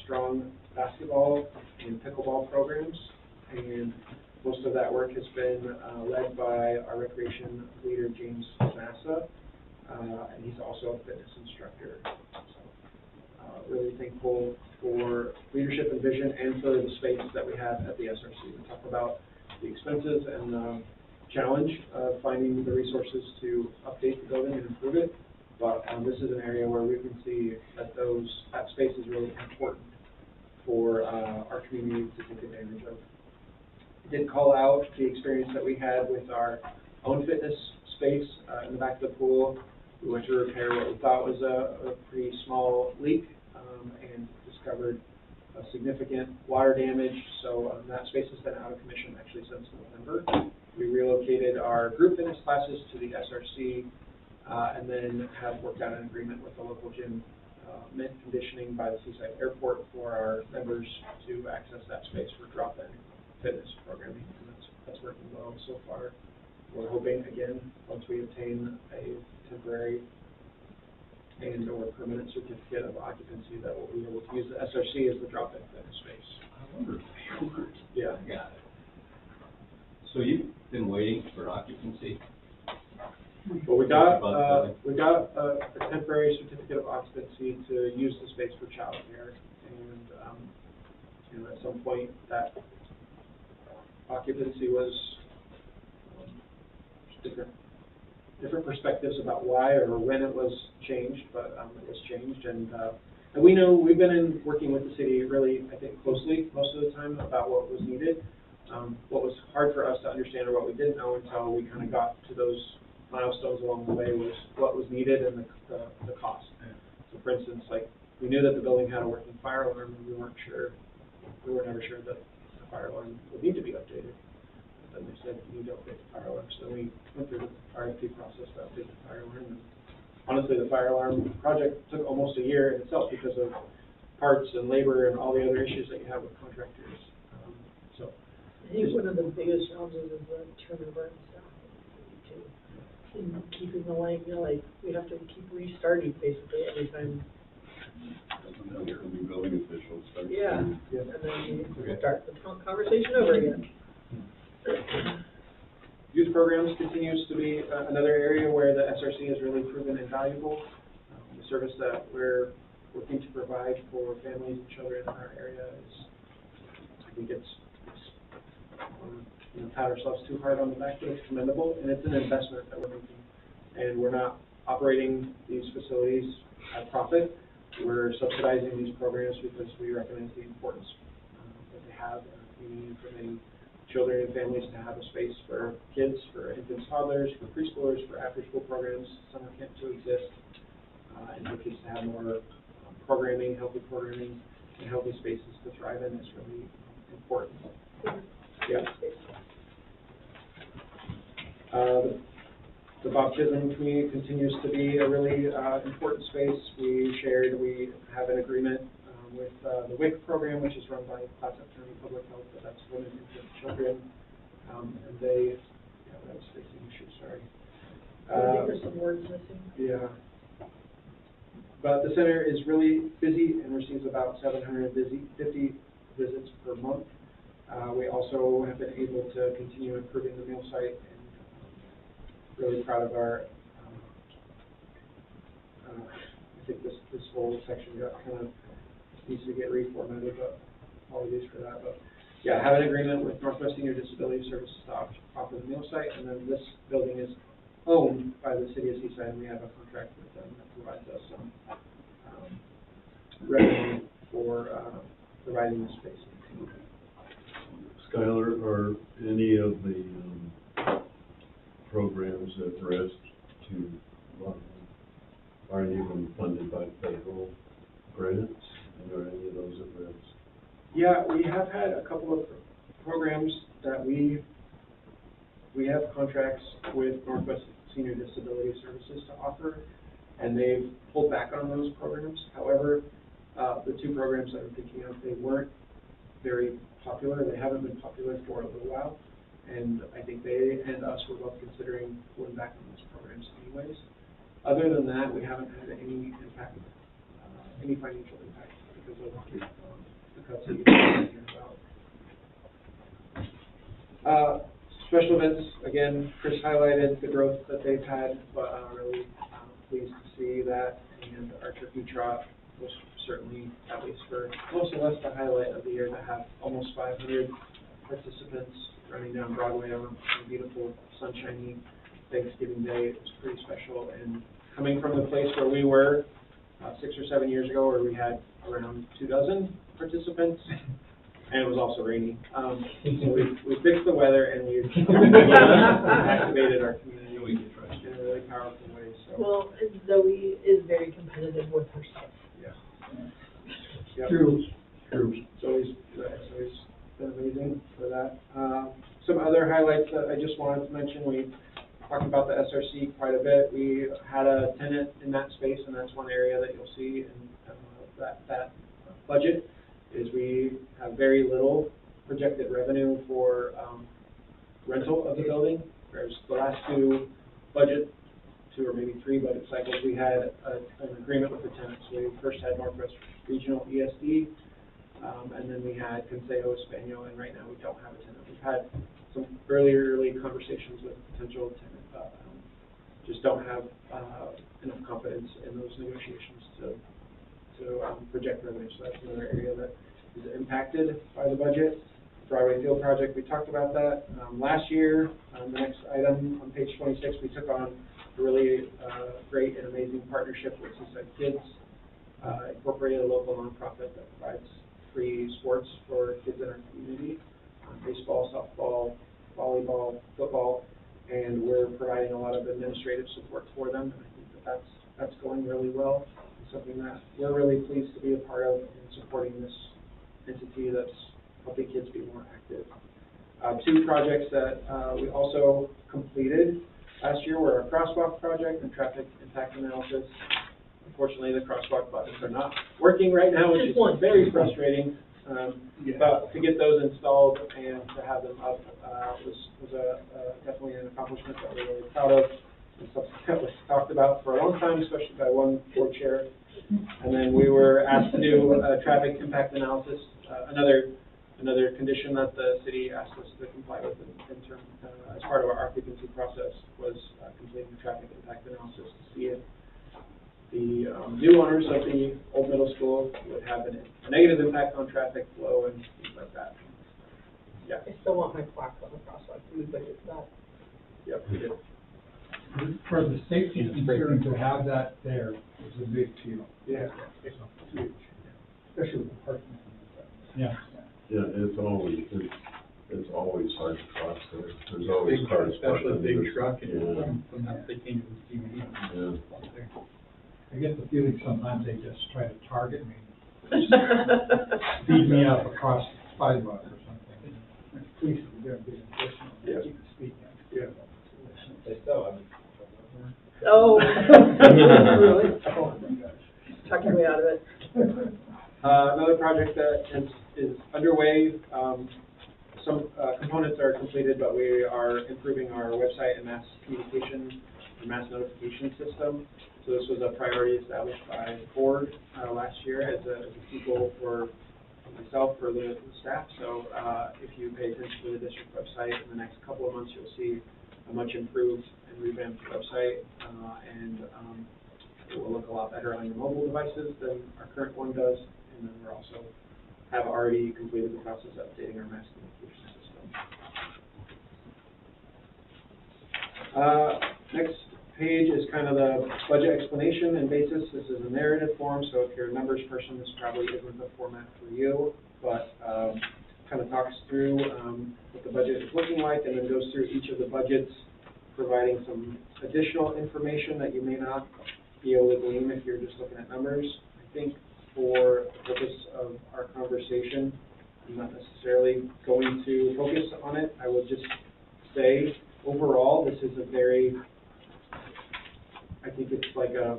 strong basketball and pickleball programs, and most of that work has been led by our recreation leader, James Massa, and he's also a fitness instructor. So really thankful for leadership and vision and for the space that we have at the SRC. We talk about the expenses and the challenge of finding the resources to update the building and improve it, but this is an area where we can see that that space is really important for our community to take advantage of. I did call out the experience that we had with our own fitness space in the back of the pool. We went to repair what we thought was a pretty small leak and discovered significant water damage, so that space has been out of commission actually since November. We relocated our group fitness classes to the SRC, and then have worked out an agreement with the local gym, mint conditioning by the Seaside Airport for our members to access that space for drop-in fitness programming, and that's working well so far. We're hoping, again, once we obtain a temporary and/or permanent certificate of occupancy, that we'll be able to use the SRC as the drop-in fitness space. I wonder if they would. Yeah. Got it. So you've been waiting for occupancy? Well, we got a temporary certificate of occupancy to use the space for childcare, and at some point that occupancy was different perspectives about why or when it was changed, but it was changed, and we know we've been working with the city really, I think, closely most of the time about what was needed. What was hard for us to understand, or what we didn't know until we kind of got to those milestones along the way, was what was needed and the cost. So for instance, like, we knew that the building had a working fire alarm, and we were never sure that the fire alarm would need to be updated. Then they said you need to update the fire alarm, so we went through the RFP process to update the fire alarm. And honestly, the fire alarm project took almost a year in itself because of parts and labor and all the other issues that you have with contractors. So I think one of the biggest challenges is the turnover in staff, too. In keeping the light, like, we have to keep restarting basically every time. New building officials. Yeah, and then you start the conversation over again. Youth programs continues to be another area where the SRC has really proven invaluable. The service that we're provide for families and children in our area is, I think you know, pat ourselves too hard on the back, but it's commendable, and it's an investment that we're making. And we're not operating these facilities at profit. We're subsidizing these programs because we recognize the importance that they have in our community, for many children and families to have a space for kids, for infants, toddlers, for preschoolers, for after-school programs, summer camp to exist, and for kids to have more programming, healthy programming, and healthy spaces to thrive in is really important. Yeah. The Bob Chisholm community continues to be a really important space. We have an agreement with the WIC program, which is run by Clatsop County Public Health, but that's women, infant, children, and they, yeah, that was facing issues, sorry. I think there's some words missing. Yeah. But the center is really busy and receives about 750 visits per month. We also have been able to continue improving the meal site, and really proud of our, I think this whole section got kind of, needs to get reformatted, but apologies for that. But yeah, I have an agreement with Northwest Senior Disability Services to offer the meal site, and then this building is owned by the city of Seaside, and we have a contract with them that provides us some revenue for providing the space. Skylar, are any of the programs at risk to, are any of them funded by federal grants, and are any of those at risk? Yeah, we have had a couple of programs that we have contracts with Northwest Senior Disability Services to offer, and they've pulled back on those programs. However, the two programs that I'm thinking of, they weren't very popular. They haven't been popular for a little while, and I think they and us were both considering pulling back on those programs anyways. Other than that, we haven't had any impact, any financial impact because of the cuts that you've been hearing about. Special events, again, Chris highlighted the growth that they've had, but I'm really pleased to see that, and our turkey trot was certainly, at least for most of us, the highlight of the year, to have almost 500 participants running down Broadway on a beautiful, sunshiny Thanksgiving Day. It was pretty special, and coming from the place where we were 6 or 7 years ago, where we had around 24 participants, and it was also rainy. So we fixed the weather, and we've activated our community in a really powerful way. So. Well, Zoe is very competitive with herself. Yeah. Yep. True. Zoe's been amazing for that. Some other highlights that I just wanted to mention, we talked about the SRC quite a bit. We had a tenant in that space, and that's one area that you'll see in that budget, is we have very little projected revenue for rental of the building. Whereas the last two or maybe 3 budget cycles, we had an agreement with the tenants. We first had Northwest Regional ESD, and then we had Consejo Español, and right now we don't have a tenant. We've had some early conversations with potential tenant, but just don't have enough confidence in those negotiations to project revenue. So that's another area that is impacted by the budget. Broadway Field project, we talked about that. Last year, the next item on page 26, we took on a really great and amazing partnership with Seaside Kids, Incorporated, a local nonprofit that provides free sports for kids in our community, baseball, softball, volleyball, football, and we're providing a lot of administrative support for them. And I think that's going really well. It's something that we're really pleased to be a part of in supporting this entity that's helping kids be more active. 2 projects that we also completed last year were our crosswalk project and traffic impact analysis. Unfortunately, the crosswalk buttons are not working right now, which is very frustrating. But to get those installed and to have them up was definitely an accomplishment that we're really proud of, and something that was talked about for a long time, especially by one board chair. And then we were asked to do a traffic impact analysis, another condition that the city asked us to comply with in terms, as part of our occupancy process, was completing the traffic impact analysis to see if the new owners of the old middle school would have a negative impact on traffic flow and things like that. Yeah, I still want my plaque on the crosswalk, we budgeted that. yep, we did. For the safety concern, to have that there is a big deal. Yeah. It's huge, especially with the parking. Yeah. Yeah, it's always hard to cross there. There's always Big, cars parked especially on big this- truck, and Yeah. sometimes they can't even see me. Yeah. I get the feeling sometimes they just try to target me, speed me up across the sidewalk or something. Please, we're gonna be enforcement. Yeah. Keep the speed down. Yeah. They still have. Oh. Really? Oh, my gosh. Talk your way out of it. Another project that is underway, some components are completed, but we are improving our website and mass communication, and mass notification system. So this was a priority established by the board last year as a key goal for myself, for the staff. So if you pay attention to the district website in the next couple of months, you'll see a much improved and revamped website, and it will look a lot better on your mobile devices than our current one does. And then we're also have already completed the process of updating our mass communication system. Next page is kind of the budget explanation and basis. This is a narrative form, so if you're a numbers person, this probably isn't the format for you, but kind of talks through what the budget is looking like, and then goes through each of the budgets, providing some additional information that you may not be able to glean if you're just looking at numbers. I think for the purpose of our conversation, I'm not necessarily going to focus on it. I will just say, overall, this is a very, I think it's like a,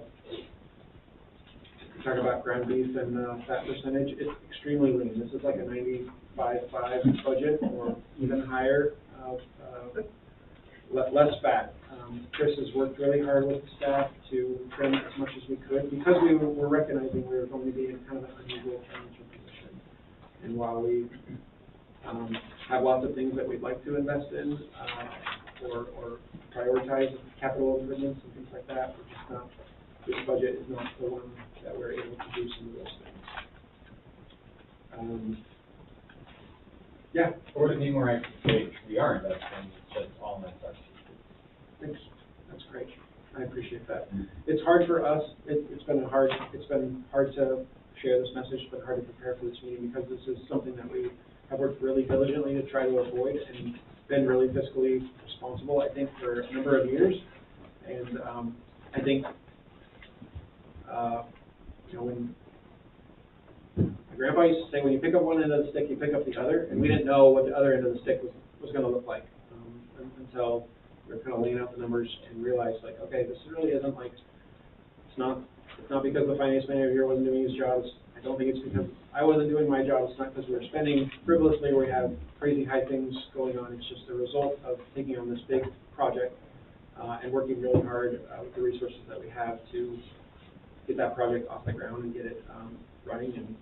talk about ground beef and fat percentage, it's extremely lean. This is like a 95.5 budget or even higher, less fat. Chris has worked really hard with the staff to trim as much as we could because we were recognizing we were going to be in kind of an unusual financial position. And while we have lots of things that we'd like to invest in or prioritize capital improvements and things like that, we're just not, this budget is not the one that we're able to do some of those things. Yeah. Or to be more accurate, we are investing, it's just all in that. Thanks. That's great. I appreciate that. It's hard for us. It's been hard to share this message, but hard to prepare for this meeting because this is something that we have worked really diligently to try to avoid and been really fiscally responsible, I think, for a number of years. And I think, when my grandpa used to say, when you pick up one end of the stick, you pick up the other, and we didn't know what the other end of the stick was going to look like until we were kind of laying out the numbers and realized, like, okay, this really isn't like, it's not because the finance manager here wasn't doing his job. I don't think it's because I wasn't doing my job. It's not because we were spending frivolously or we have crazy high things going on. It's just the result of taking on this big project and working really hard with the resources that we have to get that project off the ground and get it running and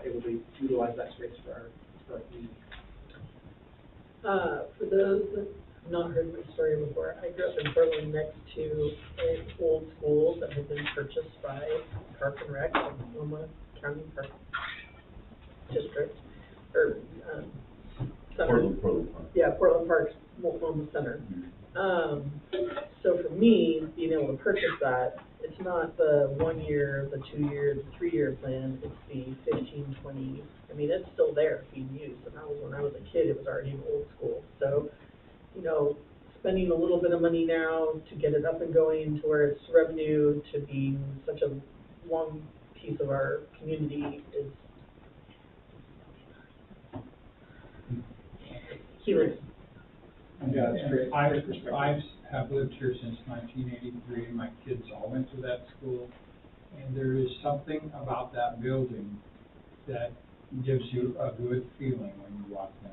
able to utilize that space for our community. For those that have not heard my story before, I grew up in Portland next to an old school that had been purchased by Park and Rec, Oklahoma County Park District, or Center. Portland Park. Yeah, Portland Park's Oklahoma Center. So for me, being able to purchase that, it's not the 1 year, the 2 year, the 3 year plan, it's the 15, 20, I mean, it's still there being used, and that was when I was a kid, it was already an old school. So, spending a little bit of money now to get it up and going to where it's revenue, to being such a long piece of our community is healing. Yeah, that's great. I have lived here since 1983. My kids all went to that school, and there is something about that building that gives you a good feeling when you walk in.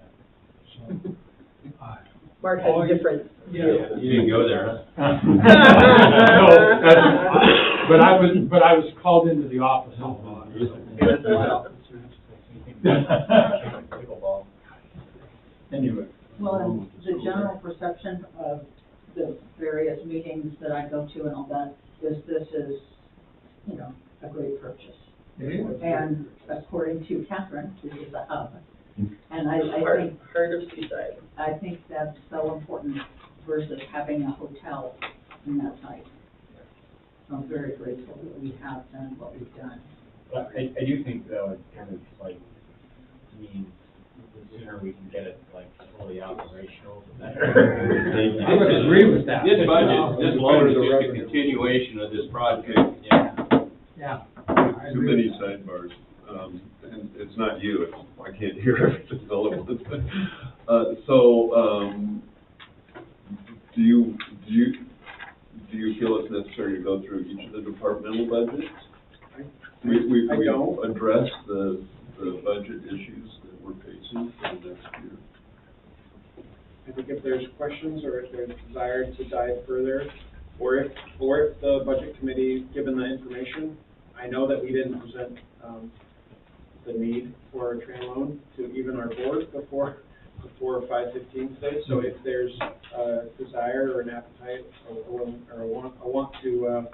So, Mark has a different view. You didn't go there, huh? No, but I was called into the office a lot. Anyway. Well, and the general perception of the various meetings that I go to and all that this is, you know, a great purchase. Yeah. And according to Catherine, this is a hub. And I think, Heart of Seaside. I think that's so important versus having a hotel in that site. So I'm very grateful that we have done what we've done. But I do think though, it kind of like means the sooner we can get it like fully operational, the better. I would agree with that. This budget, this loan is just a continuation of this project. Yeah. Too many sidebars, and it's not you, it's, I can't hear everything all at once. Do you feel it's necessary to go through each of the departmental budgets? We've don't. addressed the budget issues that we're facing for the next year. I think if there's questions or if there's desire to dive further, or if the budget committee, given the information, I know that we didn't present, the need for a train loan to even our board before 5:15 today. So if there's a desire or an appetite or a want to,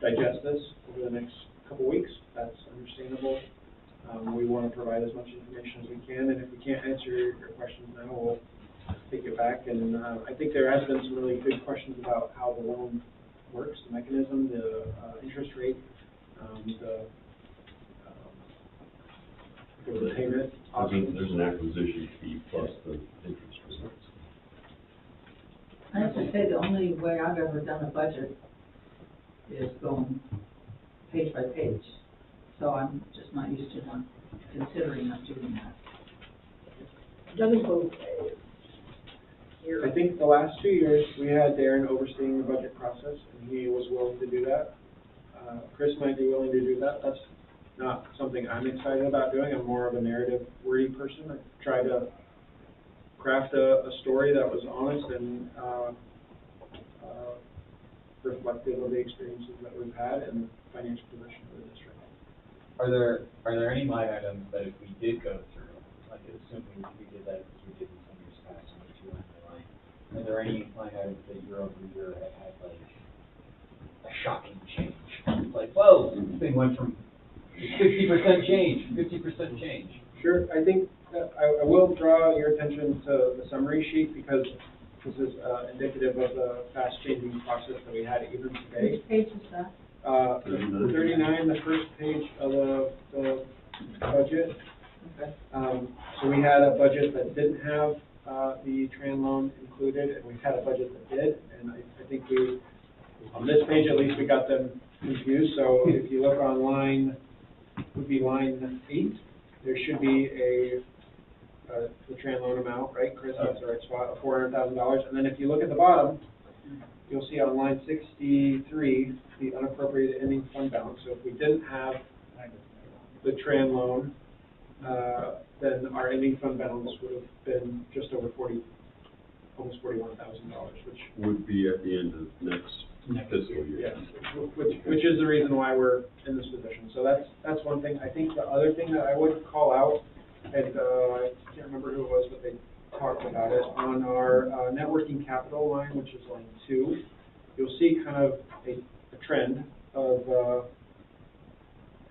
digest this over the next couple weeks, that's understandable. We want to provide as much information as we can, and if we can't answer your questions now, we'll take it back. And I think there has been some really good questions about how the loan works, the mechanism, the interest rate, the repayment options. There's an acquisition fee plus the interest rate. I have to say, the only way I've ever done a budget is going page by page. So I'm just not used to not considering not doing that. Done it both ways. I think the last 2 years, we had Darren overseeing the budget process, and he was willing to do that. Chris might be willing to do that. That's not something I'm excited about doing. I'm more of a narrative, wordy person. I try to craft a story that was honest and reflective of the experiences that we've had and the financial position of the district. Are there any line items that if we did go through, like assuming we did that as we did in some years past, on the 2 line, are there any line items that year over year have had like a shocking change? It's like, whoa, this thing went from 50% change, 50% change. Sure. I think I will draw your attention to the summary sheet because this is indicative of the fast-changing process that we had even today. Which page is that? 39, the first page of the budget. Okay. So we had a budget that didn't have the tran loan included, and we had a budget that did. And I think we, on this page at least, we got them confused. So if you look on line, would be line 8, there should be the tran loan amount, right, Chris? That's the right spot, of $400,000. And then if you look at the bottom, you'll see on line 63, the unappropriated ending fund balance. So if we didn't have the tran loan, then our ending fund balance would have been just over almost $41,000, which Would be at the end of next fiscal year. yeah, which is the reason why we're in this position. So that's one thing. I think the other thing that I would call out, and I can't remember who it was, but they talked about it, on our networking capital line, which is line 2, you'll see kind of a trend of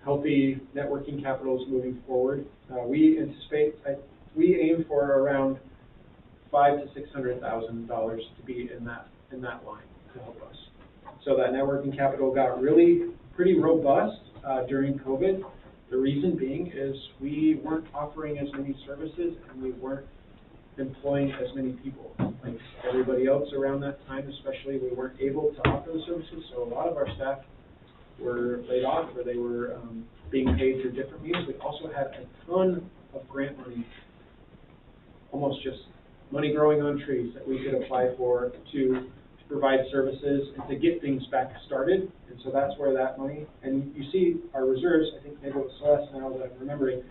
healthy networking capitals moving forward. We anticipate, we aim for around $500,000 to $600,000 to be in that line to help us. So that networking capital got really pretty robust during COVID. The reason being is we weren't offering as many services and we weren't employing as many people. Like everybody else around that time, especially, we weren't able to offer the services. So a lot of our staff were laid off or they were being paid through different means. We also had a ton of grant money, almost just money growing on trees that we could apply for to provide services and to get things back started. And so that's where that money, and you see our reserves, I think maybe it was Celeste now that I'm remembering,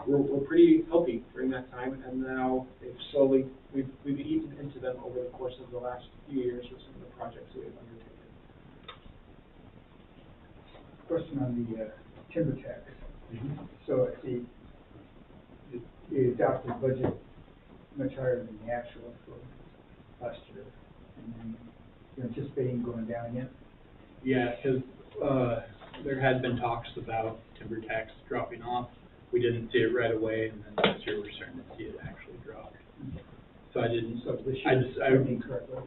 we're pretty healthy during that time, and now they've slowly, we've eaten into them over the course of the last few years with some of the projects that we've undertaken. Question on the timber tax. So I see the adopted budget much higher than the actual for last year, and then you're anticipating going down again? Yeah, because, there had been talks about timber tax dropping off. We didn't see it right away, and then this year we're starting to see it actually drop. So I didn't, So this I year's just, trending correctly.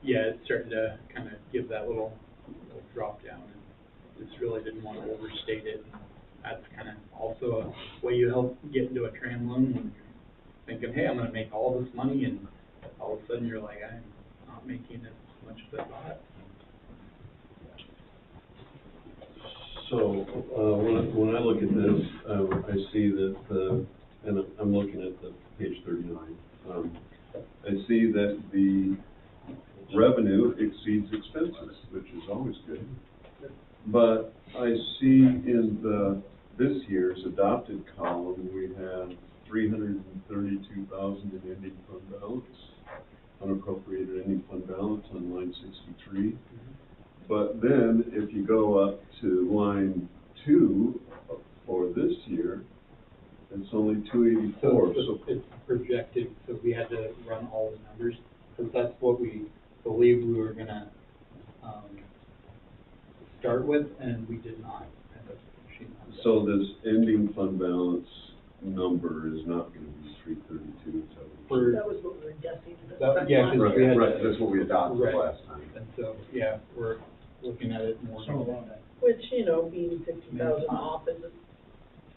yeah, it's starting to kind of give that little drop down, and just really didn't want to overstate it. That's kind of also a way you help get into a tran loan when you're thinking, hey, I'm gonna make all this money, and all of a sudden you're like, I'm not making as much as I thought. So, when I look at this, I see that, and I'm looking at the page 39, I see that the revenue exceeds expenses, which is always good. But I see in this year's adopted column, we have 332,000 in ending fund balance, unappropriated ending fund balance on line 63. But then, if you go up to line 2 for this year, it's only 284. So it's projected, so we had to run all the numbers, because that's what we believed we were gonna, start with, and we did not end up finishing that. So this ending fund balance number is not gonna be 332, For- That was what we were guessing. That- yeah, 'cause we had- Right, that's what we adopted Right. last time. And so, yeah, we're looking at it more. Some of that. Which, being 50,000 off is,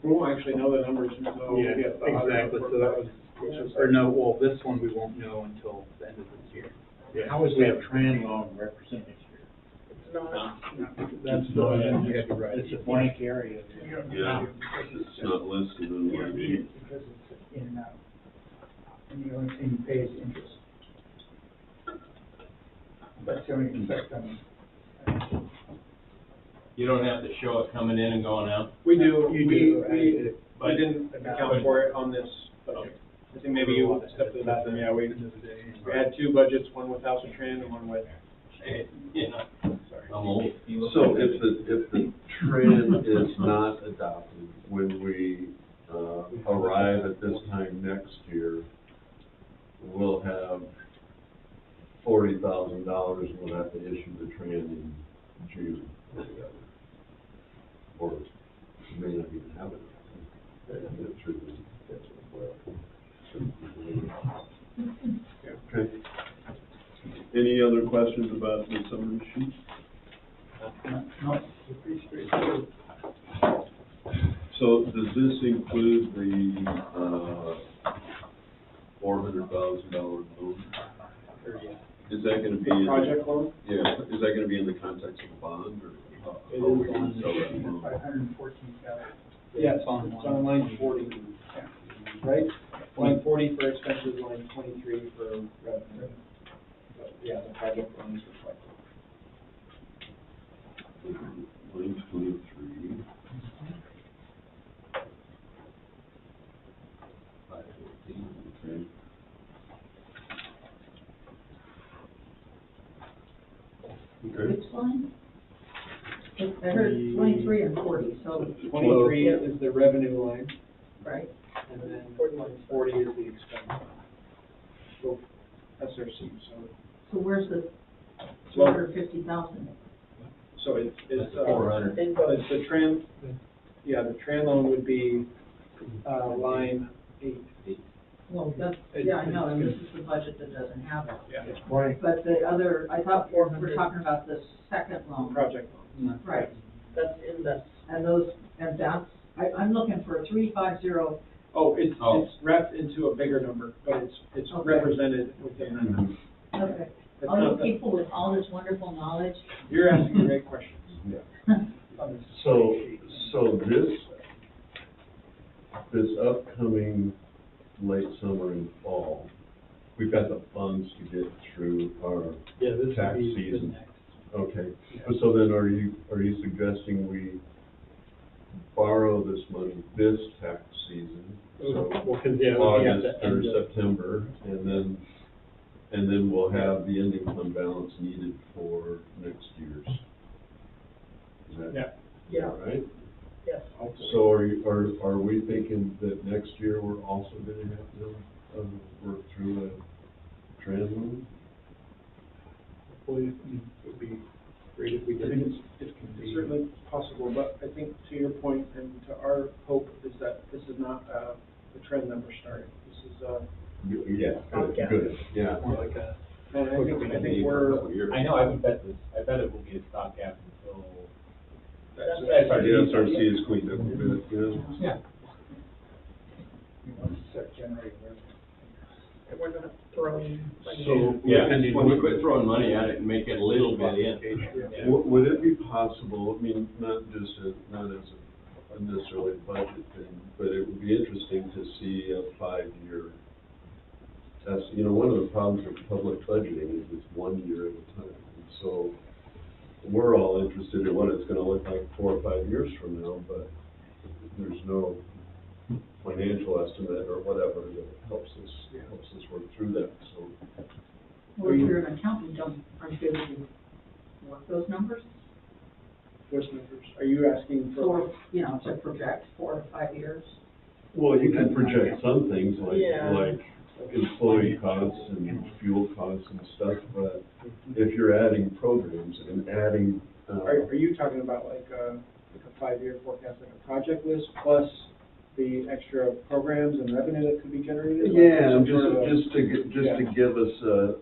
We won't actually know the numbers until we Yeah, get the audit exactly, report so that back. was, or no, well, this one we won't know until the end of this year. Yeah. How is that tran loan represented here? it's not, That's the one you had to write. It's a blank area. Yeah, it's not listed in You one don't of need these. it because it's in, and the only thing you pay is interest. That's the only effect on it. You don't have to show it coming in and going out? We do, You we do, didn't account for it on this budget. I think maybe you stepped to the bathroom, yeah, we had 2 budgets, one with House of Tran and one with, Yeah, sorry. I'm old. So if the trend is not adopted, when we, arrive at this time next year, we'll have $40,000, we'll have to issue the trend in June. Or we may not even have it. Okay. Any other questions about the summary sheet? No, it's pretty straightforward. So does this include the, $400,000 loan? Is that gonna be? The project loan? Yeah, is that gonna be in the context of a bond, or? It how are we is gonna on sell that loan? 514,000. Yeah, it's on line 40, right? Line 40 for expenses, line 23 for revenue. But, yeah, the project loan is reflected. Line 23. 514, okay. Okay. Which line? I heard 23 and 40, so, 23 is the revenue line, right? and then line 40 is the expense line. So, SRC, So where's the Well- 250,000? so it's, 400. in both. it's the tran, yeah, the tran loan would be, line 8. Well, that's, yeah, I know, and this is the budget that doesn't have it. Yeah, Right. But the other, I thought we're talking about the second loan. project loan. Right, That's invest. and those, and that's, I'm looking for 350, Oh, it's Oh. wrapped into a bigger number, but it's Okay. represented within that number. okay. It's All not you that- people with all this wonderful knowledge. You're asking great questions. So this upcoming late summer and fall, we've got the funds to get through our Yeah, this tax would be the season. next. Okay, so then are you suggesting we borrow this money this tax season? So Well, 'cause, yeah, it would be at August the or end of. September, and then we'll have the ending fund balance needed for next year's. Is that, Yeah. Yeah, right? yes. So are we thinking that next year we're also gonna have to, work through a trans loan? Well, it would be great if we I did. think it's certainly possible, but I think to your point and to our hope is that this is not the trend that we're starting. This is, Yeah, good, yeah. More like a, and I think we're, I know, I would bet this, I bet it will be a stopgap until that's, The SRC is cleaned up a bit, Yeah. You want to start generating revenue. And we're not throwing money. So, Yeah, when you quit throwing money at it and make it a little bit in. Yeah. Would it be possible, I mean, not as a necessarily budget thing, but it would be interesting to see a 5-year test. You know, one of the problems with public budgeting is it's 1 year at a time. And so we're all interested in what it's gonna look like 4 or 5 years from now, but there's no financial estimate or whatever that helps us work through that, so. Well, if you're an accountant, aren't you able to work those numbers? those numbers. Are you asking for? To project 4 to 5 years? Well, you can project some things Yeah. like employee costs and fuel costs and stuff, but if you're adding programs and adding, Are you talking about like a 5-year forecast, like a project list plus the extra programs and revenue that could be generated? yeah, Like some sort of a- just to give us a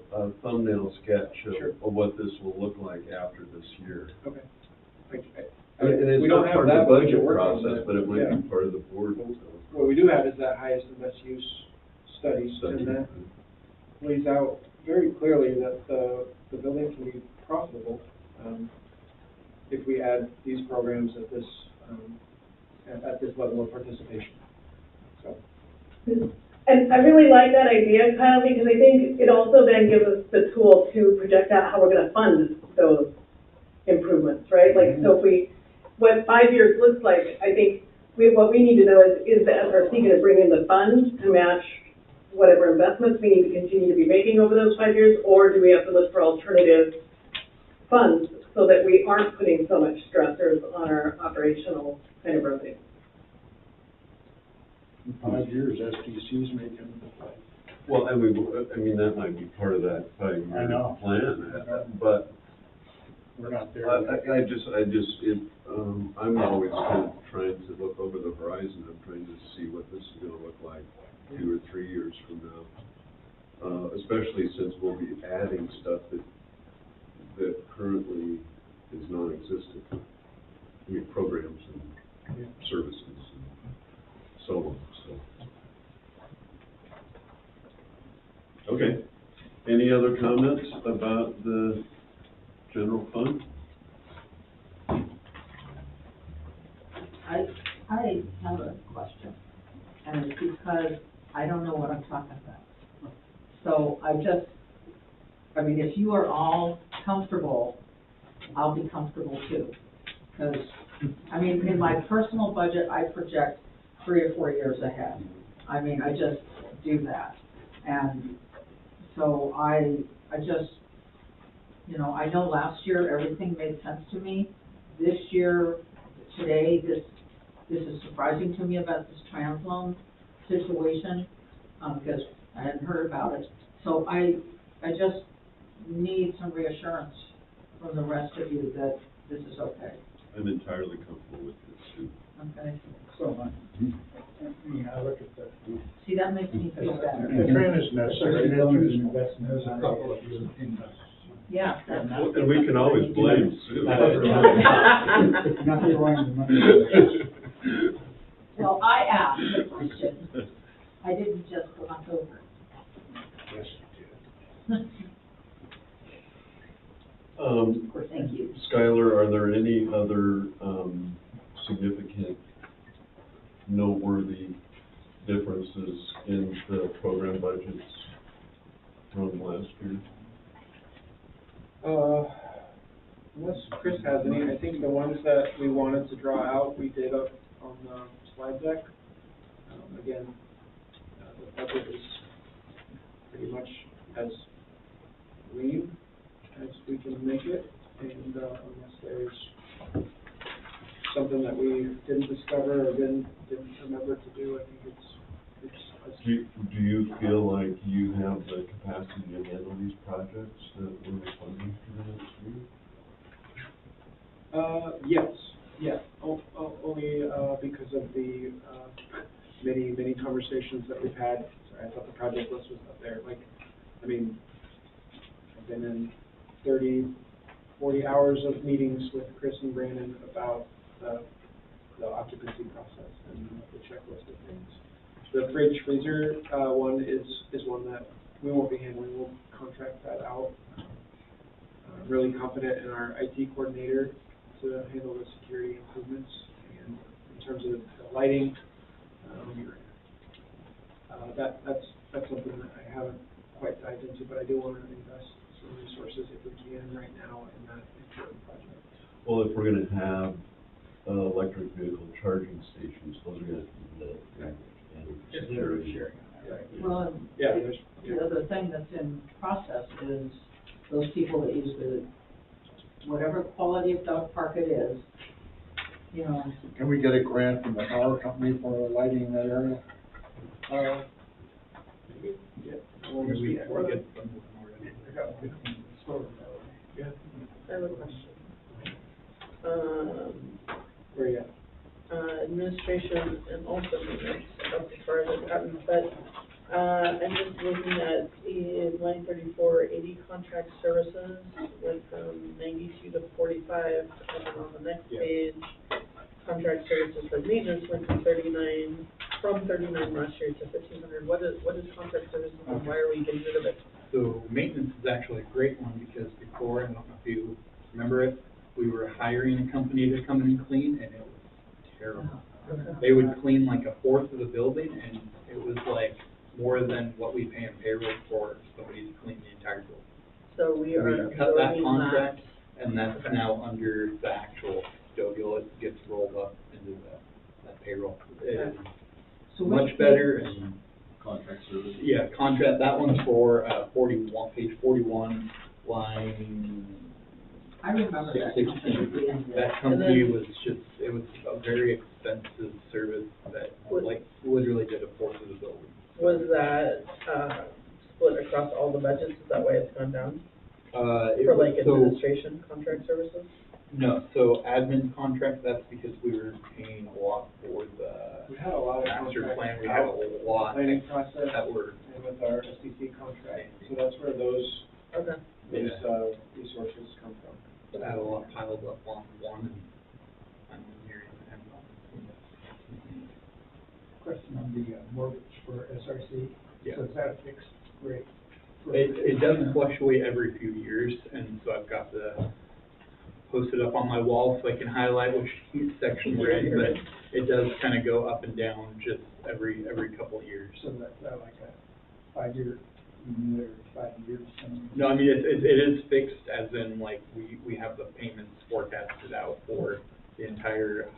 thumbnail sketch Sure. of what this will look like after this year. Okay. And it's We don't not have part of that, the but we budget can work on process, that. but it might Yeah. be part of the board. What we do have is that highest and best use study, and that lays out very clearly that the building can be profitable, if we add these programs at this, at this level of participation. So, And I really like that idea, Kyle, because I think it also then gives us the tool to project out how we're gonna fund those improvements, right? Like, so if we, what 5 years looks like, I think what we need to know is the SRC gonna bring in the funds to match whatever investments we need to continue to be making over those 5 years, or do we have to look for alternative funds so that we aren't putting so much stressors on our operational kind of revenue? In 5 years, SDC's making, Well, and I mean, that might be part of that I know. plan, but we're not there. I'm always kind of trying to look over the horizon. I'm trying to see what this is gonna look like 2 or 3 years from now. Especially since we'll be adding stuff that currently is non-existent. I mean, programs and services and so on, so. Okay, any other comments about the general fund? I have a question, and it's because I don't know what I'm talking about. So I mean, if you are all comfortable, I'll be comfortable too. Because, I mean, in my personal budget, I project 3 or 4 years ahead. I mean, I just do that. And so I just, I know last year everything made sense to me. This year, today, this is surprising to me about this trans loan situation, because I hadn't heard about it. So I just need some reassurance from the rest of you that this is okay. I'm entirely comfortable with this too. Okay? So, I mean, I look at the. See, that makes me feel better. The trend is necessary. Especially going to an investment. There's a couple of you in this. Yeah. And we can always blame Sue. Not throwing the money. Well, I asked the question. I didn't just gloss over it. Yes, it did. Thank you. Skylar, are there any other, significant, noteworthy differences in the program budgets from last year? Unless Chris has any, I think the ones that we wanted to draw out, we did up on the slide deck. Again, the budget is pretty much as lean as we can make it, and unless there's something that we didn't discover or didn't remember to do, I think it's Do you feel like you have the capacity to handle these projects that we're funding for the next year? Yes, only, because of the, many conversations that we've had. Sorry, I thought the project list was up there, like, I mean, I've been in 40 hours of meetings with Chris and Brandon about the occupancy process and the checklist of things. The fridge freezer, one is one that we won't be handling, we'll contract that out. Really confident in our IT coordinator to handle the security improvements, and in terms of the lighting, that's something that I haven't quite dived into, but I do want to invest some resources if we can right now in that important project. Well, if we're gonna have, electric vehicle charging stations, those are gonna be lit. And security. Well, Yeah, there's, the other thing that's in process is those people that use whatever quality of dog park it is, you know. Can we get a grant from the power company for lighting in that area? maybe, yeah. We get some already. Yeah, I have a question. where you at? Administration and also maintenance, that's as far as I've gotten, but, I'm just looking at in line 3480 contract services, went from 92 to 45, and then on the next Yeah. page, contract services for maintenance went from 39 last year to 1,500. What is contract services and why are we getting rid of it? So maintenance is actually a great one because before, I don't know if you remember it, we were hiring a company to come in and clean, and it was terrible. They would clean like a fourth of the building, and it was like more than what we pay in payroll for somebody to clean the entire building. So we are We cut that absorbing contract, that. and that's Okay. now under the actual custodial, it gets rolled up into that payroll. It is So much which- better, and, Contract service. yeah, contract, that one's for, 41, page 41, line I remember that. 16. That company was just, it was a very expensive service that, like, literally did a fourth of the building. Was that, split across all the budgets, is that why it's gone down? It For was- like so- administration contract services? No, so admin contract, that's because we were paying a lot for the We had a lot of master contracts plan, we had out, a lot planning process, that were, and with our SDC contract, so that's where those Okay. resources come from. had a lot piled up on one, and I'm hearing that. Question on the mortgage for SRC. Yeah. So is that a fixed rate? It does fluctuate every few years, and so I've got the, posted up on my wall so I can highlight which section we're in, but it does kind of go up and down just every couple of years. So that's like a 5-year, or 5 years, something? No, I mean, it is fixed, as in, like, we have the payments forecasted out for the entire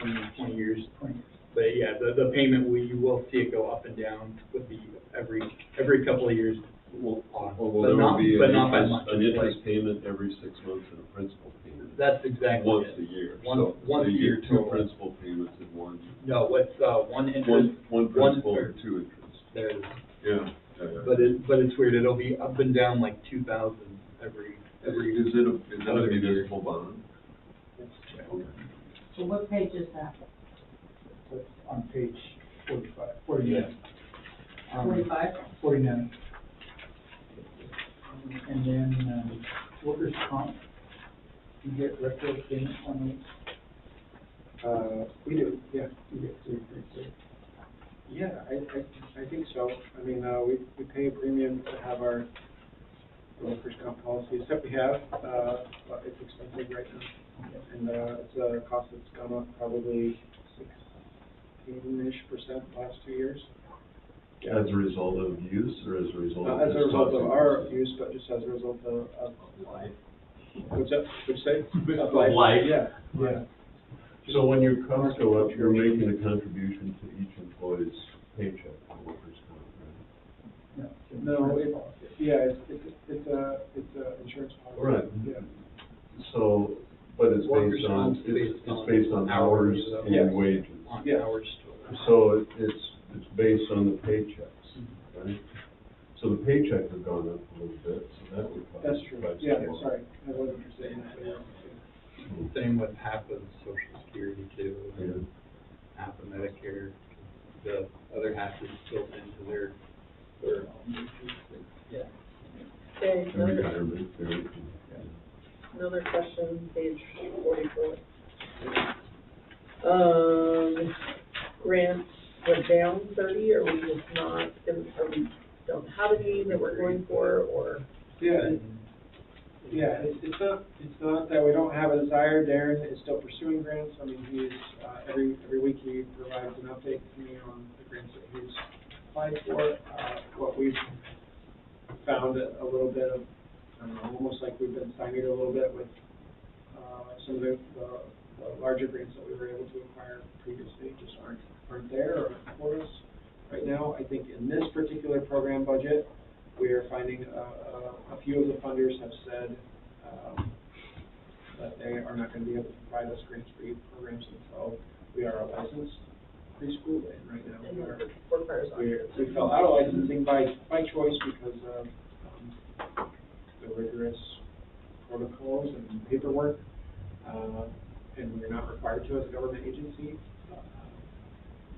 20 years. 20 years. But yeah, the payment, you will see it go up and down with the, every couple of years. Well, But there not- will be but not by much. an interest payment every 6 months and a principal payment. That's exactly Once it. a year. Once So a you year get 2 total. principal payments in one. No, what's, one interest, One one principal third. and 2 interests. there's, Yeah. but it's weird, it'll be up and down like 2,000 every. Is it a municipal bond? Okay. So what page is that? That's on page 49. 45? 49. And then, workers' comp, you get retro payments on those? We do, yeah. You get 3. Yeah, I think so. I mean, we pay a premium to have our workers' comp policies that we have, but it's expensive right now. And, it's a cost that's gone up probably 16-ish% last 2 years. As a result of use or as a result of? As a this result of cost our increase? use, but just as a result of Life. what's that, what'd you say? Of life. Yeah, yeah. So when your costs go up, you're making a contribution to each employee's paycheck for workers' comp, right? No, it's a insurance policy. Right. Yeah. So, but it's Workers' based on, comp's it's based on hours Yes. and wages. On Yes. hours. So it's based on the paychecks, right? So the paycheck has gone up a little bit, so that would cause. That's true. price to Yeah, go up. sorry, I wasn't saying that. Same with Medicare, the other half is built into their, yeah. Okay, And retirement, everything. another question, page 44. Grants went down 30, are we just not, are we don't have any that we're going for, or? Yeah, it's not that we don't have a desire. Darren is still pursuing grants. I mean, he's, every week he provides an update to me on the grants that he's applied for. What we've found a little bit of, I don't know, almost like we've been stymied a little bit with, some of the larger grants that we were able to acquire previously just aren't there or aren't for us right now. I think in this particular program budget, we are finding a few of the funders have said that they are not going to be able to provide us grant-free programs until we are a licensed preschool, and right now we fell out of licensing by choice because of the rigorous protocols and paperwork, and we're not required to as a government agency.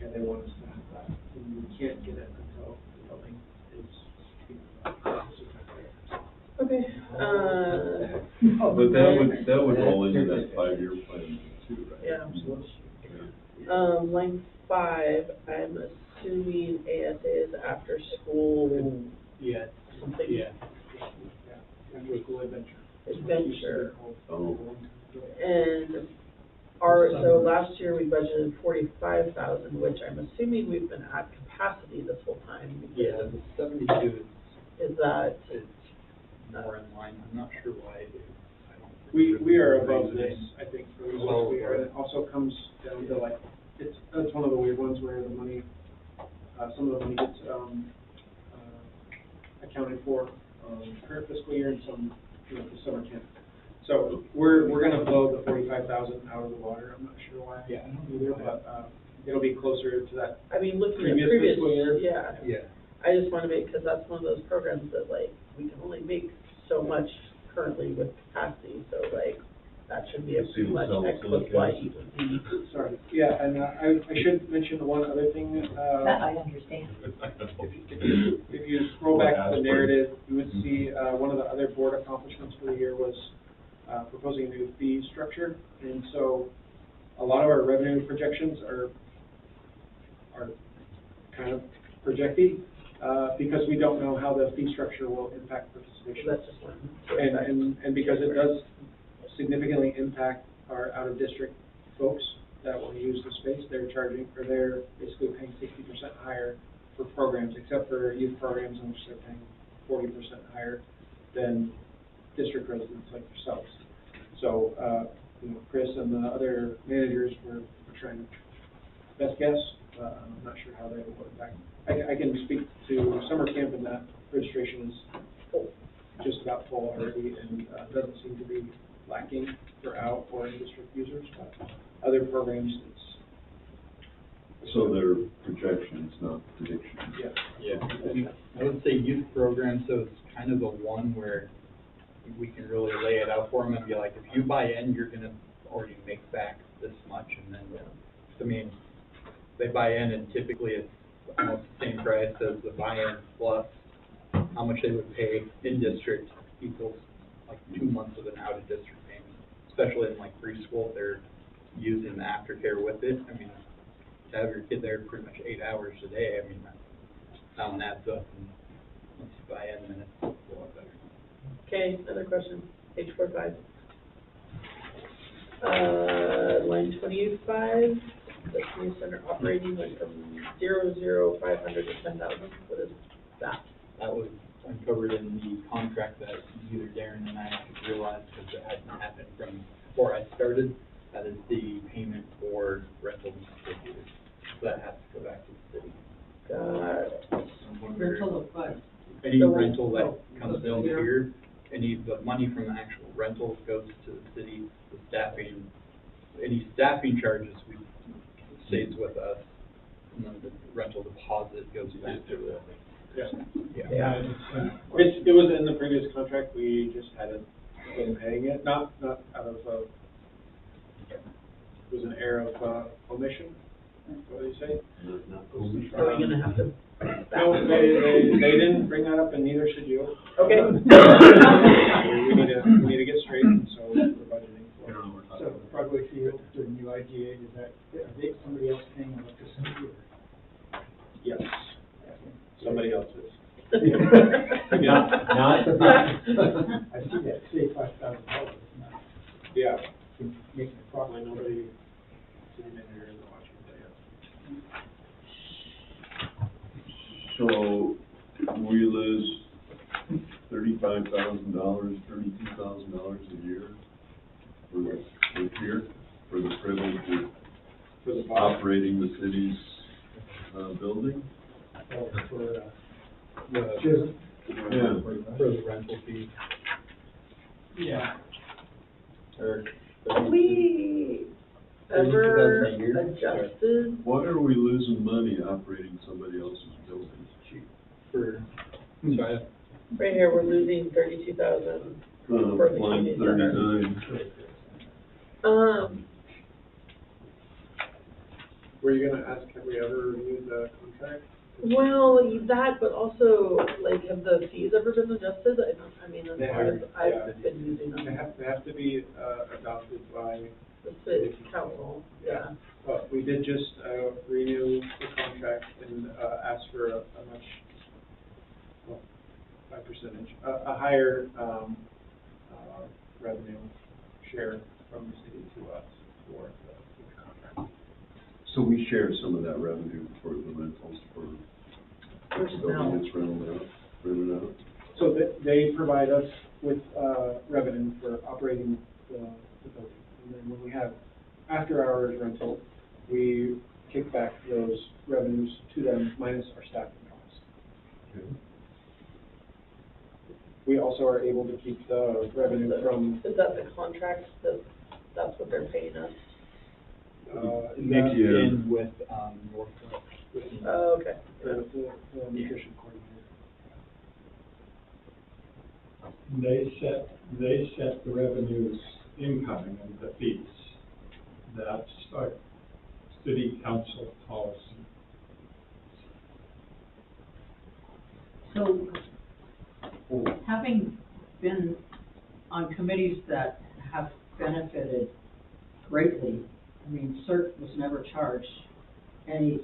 And they want us to have that, and we can't get it until the building is. Okay, But that would roll into that 5-year plan too, right? yeah, absolutely. Yeah. Line 5, I'm assuming ASA is after school. Yeah. Something. Yeah. After school Adventure. Oh. And so last year we budgeted 45,000, which I'm assuming we've been at capacity this whole time. Yeah, the 72 Is that, is more in line, I'm not sure why, I don't. We are above this, I think, for the most we are. It also comes down to like, it's one of the weird ones where the money, some of the money gets, accounted for, current fiscal year and some, the summer camp. So we're gonna blow the 45,000 out of the water. I'm not sure why. Yeah, I don't either, but it'll be closer to that. I mean, looking at Previous previous, fiscal year? yeah. Yeah. I just want to make, because that's one of those programs that like, we can only make so much currently with capacity, so like, that should be a See pretty much what's X else plus Y equals Z. Sorry. Yeah, and I should mention one other thing. That I understand. If you scroll back to the narrative, you would see one of the other board accomplishments for the year was proposing a new fee structure. And so a lot of our revenue projections are kind of projected because we don't know how the fee structure will impact participation. That's just one. And because it does significantly impact our out-of-district folks that want to use the space, they're basically paying 60% higher for programs, except for youth programs in which they're paying 40% higher than district residents like yourselves. So, Chris and the other managers were trying to best guess. I'm not sure how they will impact. I can speak to summer camp, and that registration is full, just about full already, and doesn't seem to be lacking for out or in-district users, but other programs, So they're projections, not predictions. yeah. Yeah, and I would say youth programs, so it's kind of the one where we can really lay it out for them and be like, if you buy in, you're gonna already make back this much, and then, I mean, they buy in and typically it's almost the same price as the buy-in plus how much they would pay in district equals like 2 months of an out-of-district payment, especially in like preschool, if they're using the aftercare with it. I mean, to have your kid there pretty much 8 hours a day, I mean, that adds up, and once you buy in, then it's a lot better. Okay, another question, page 45. Line 25, the community center operating went from 500 to 10,000. What is that? That was uncovered in the contract that either Darren and I realized because it hadn't happened from before I started. That is the payment for rental distributors. So that has to go back to the city. Rental of what? Any So- rental that comes in here, the money from the actual rental goes to the city. The staffing, any staffing charges stays with us, and then the rental deposit goes back to the. Yeah. It was in the previous contract, we just hadn't been paying it, not out of, it was an error of omission. What do you say? Are we gonna have to? No, they didn't bring that up, and neither should you. Okay. We need to get straight, so we're budgeting for it. So the Broadway Field, the new IGA, is that, are they, somebody else paying electricity or? Yes, somebody else is. Not, I see that, say $5,000, not Yeah. making a profit. Nobody sitting in here is watching, but yeah. So we lose $35,000, $32,000 a year for the privilege of For the operating the city's, building? For the, Yeah. for the rental fee. yeah. Or, Have we ever adjusted? Why are we losing money operating somebody else's building? For, sorry, Right here, we're losing 32,000. For the Line community center. 39. Were you gonna ask, have we ever renewed the contract? Well, that, but also, like, have the fees ever been adjusted? I mean, They have, yeah. I've been using them. They have to be, adopted by, The city council, yeah. but we did just, renew the contract and, ask for a much, well, by percentage, a higher, revenue share from the city to us for the contract. So we share some of that revenue for the rentals for Versus building now. that's rented out. So they provide us with, revenue for operating the building. And then when we have after-hours rental, we kick back those revenues to them minus our staffing costs. Okay. We also are able to keep the revenue from, Is that the contract, that's what they're paying us? mixed Yeah. in with, Northwest. Oh, okay. the nutrition coordinator. They set the revenues incoming and the fees. That's our city council policy. So, having been on committees that have benefited greatly, I mean, CERT was never charged any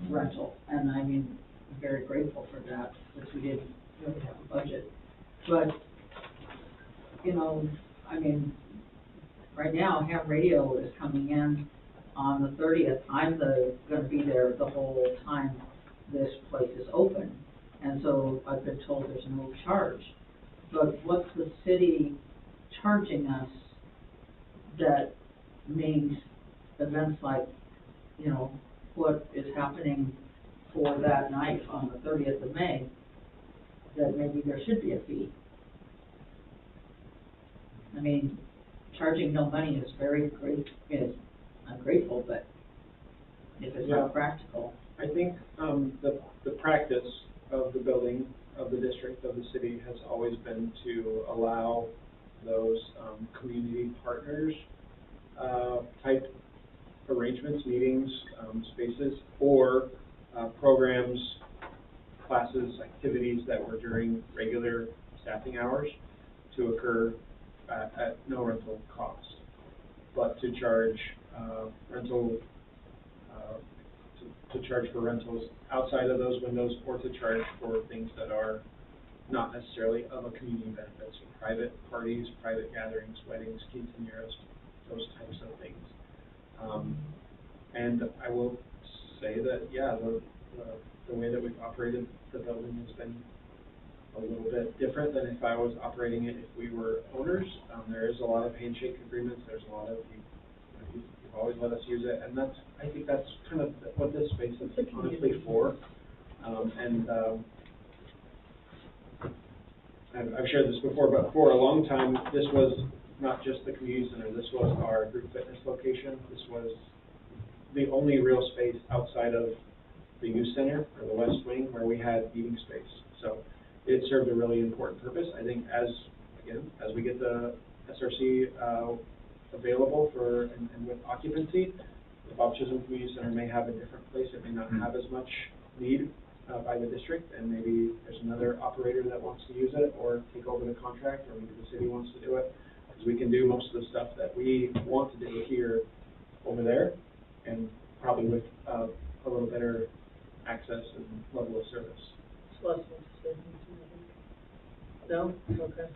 rental, and I mean, I'm very grateful for that, because we didn't really have a budget. But, you know, I mean, right now, ham radio is coming in on the 30th. I'm gonna be there the whole time this place is open. And so I've been told there's no charge. But what's the city charging us that means events like, you know, what is happening for that night on the 30th of May, that maybe there should be a fee? I mean, charging no money is very great, I'm grateful, but if it's Yeah. not practical. I think, the practice of the building, of the district, of the city has always been to allow those, community partners, type arrangements, meetings, spaces, or, programs, classes, activities that were during regular staffing hours to occur at no rental cost, but to charge, rental, to charge for rentals outside of those windows, or to charge for things that are not necessarily of a community benefit, so private parties, private gatherings, weddings, quinceañeras, those types of things. And I will say that, yeah, the way that we've operated the building has been a little bit different than if I was operating it if we were owners. There is a lot of handshake agreements, there's a lot of, you've always let us use it, and I think that's kind of what this space is honestly for. I've shared this before, but for a long time, this was not just the community center, this was our group fitness location, this was the only real space outside of the youth center, or the west wing, where we had meeting space. So it served a really important purpose. I think as we get the SRC available for, and with occupancy, the Bob Chisholm Community Center may have a different place, it may not have as much need by the district, and maybe there's another operator that wants to use it, or take over the contract, or maybe the city wants to do it. Because we can do most of the stuff that we want to do here over there, and probably with a little better access and level of service. Less than no? Okay.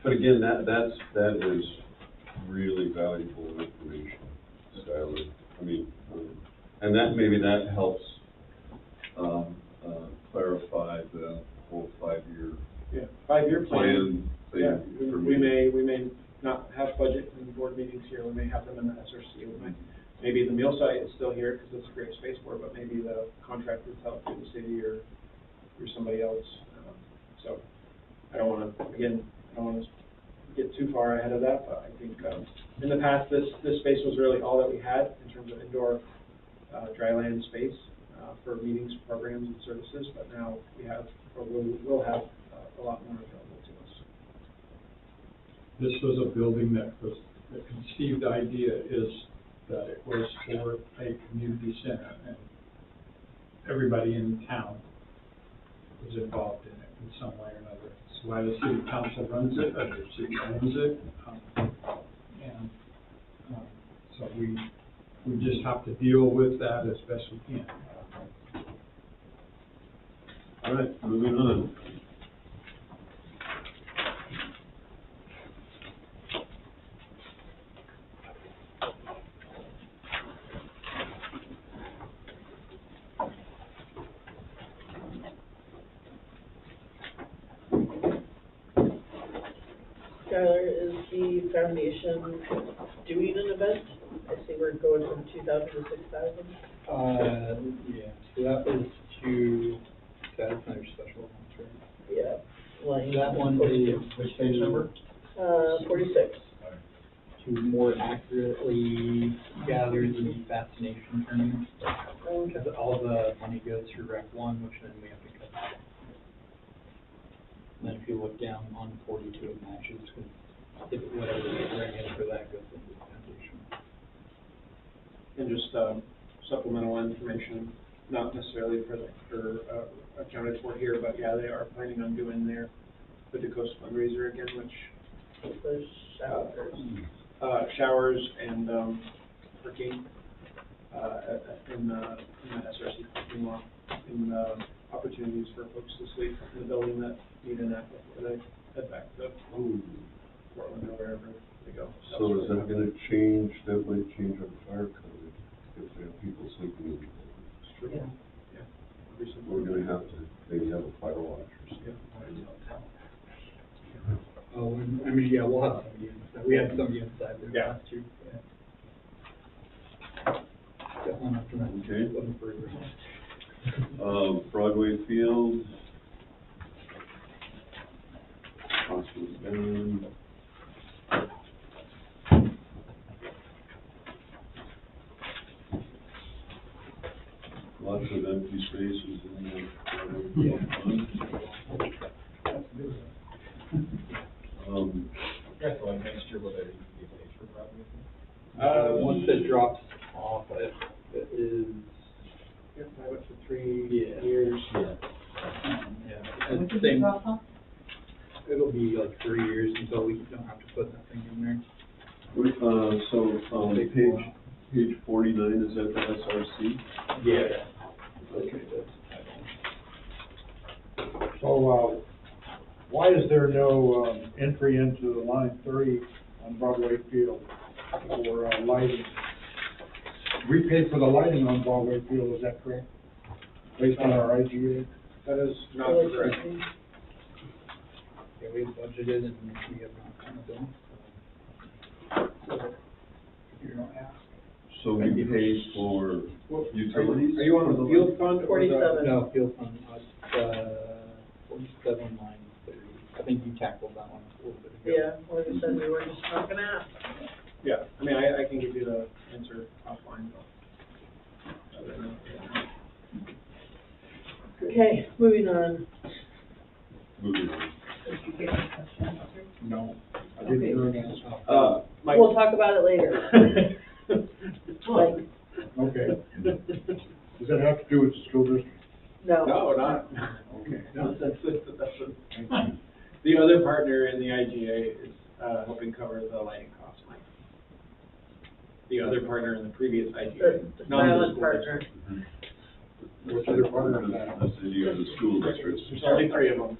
But again, that is really valuable information, Skylar. I mean, and maybe that helps, clarify the whole 5-year. Yeah, 5-year plan. Thing Yeah, for we me. may not have budget and board meetings here, we may have them in the SRC, maybe the meal site is still here, because it's a great space for it, but maybe the contract is held through the city or somebody else. So, I don't wanna get too far ahead of that, but I think, in the past, this space was really all that we had in terms of indoor, dry land space, for meetings, programs, and services, but now we have, or we'll have, a lot more available to us. This was a building that was, the conceived idea is that it was for a community center, and everybody in town was involved in it in some way or another. It's why the city council runs it, or the city owns it, so we just have to deal with that as best we can. All right, moving on. Skylar, is the foundation doing an event? I see we're going from 2,000 to 6,000. Yeah, so that was to satisfy your special events, right? Yeah. Line That one 42. is which page number? 46. To more accurately gather the fascination tournament. Because all the money goes through Rec 1, which then we have to cut. And then if you look down on 42, it matches, because whatever we bring in for that goes into the foundation. And just, supplemental information, not necessarily accounted for here, but yeah, they are planning on doing their Hood to Coast fundraiser again, which, The showers. showers and, parking, in the SRC parking lot, and, opportunities for folks to sleep in the building that need a nap before they head back to Portland or wherever they go. So is that gonna change, that might change our fire code if they have people sleeping in the building? Yeah. Yeah. We're gonna have to maybe have a fire watch or something. Oh, and, I mean, yeah, we'll have somebody inside. We had somebody inside there Yeah. last year. Got one after that. Okay. Looking for it. Broadway Field. Cost was down. Lots of empty spaces in the Yeah. Yeah, so like next year, will there be a page for Broadway? Once it drops off, it is, Yeah, I went for 3 Yeah. years. yeah. When It's did same, it drop off? it'll be like 3 years until we don't have to put nothing in there. Page 49, is that the SRC? Yeah. Okay. So, why is there no, entry into line 3 on Broadway Field for, lighting? We paid for the lighting on Broadway Field, is that correct? Based on our IGA? That is not correct. Yeah, we budgeted and we have not kind of done. You don't have. So we pay for utilities? Are you on the field fund or the? 47. No, field fund, 47 line 30. I think you tackled that one a little bit ago. Yeah, like I said, we were just not gonna ask. Yeah, I mean, I can give you the answer offline, but. Okay, moving on. Moving on. Did you get a question answered? No. I didn't hear an answer. Mike. We'll talk about it later. like, Okay. Does that have to do with the school district? no. No, not, Okay. no, the other partner in the IGA is, helping cover the lighting costs, Mike. The other partner in the previous IGA. The not the silent school partner. district. Which other partner is that? The city or the school districts. There's only 3 of them.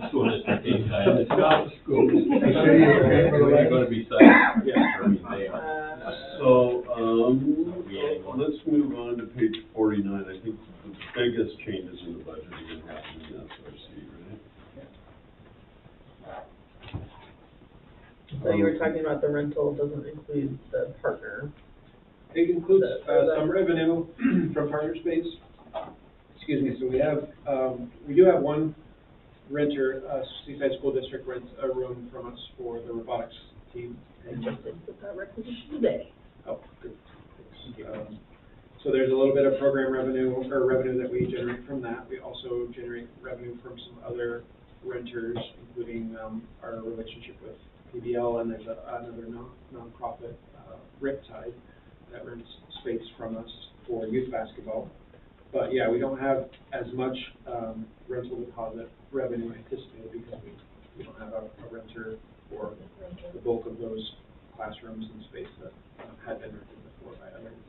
School district, it's not the school. The city is okay for the They're lighting? gonna be silent. Yeah. I mean, they are. So, let's move on to page 49. I think the biggest changes in the budget are going to happen in SRC, right? So you were talking about the rental doesn't include the partner. It includes, some revenue from partner space. Excuse me, so we do have one renter, Seaside School District rents a room from us for the robotics team. I just did put that requisition today. Oh, good. So there's a little bit of program revenue, or revenue that we generate from that. We also generate revenue from some other renters, including, our relationship with PBL, and there's another nonprofit, Riptide, that rents space from us for youth basketball. But yeah, we don't have as much, rental deposit revenue anticipated because we don't have a renter for the bulk of those classrooms and space that had been rented before by other entities.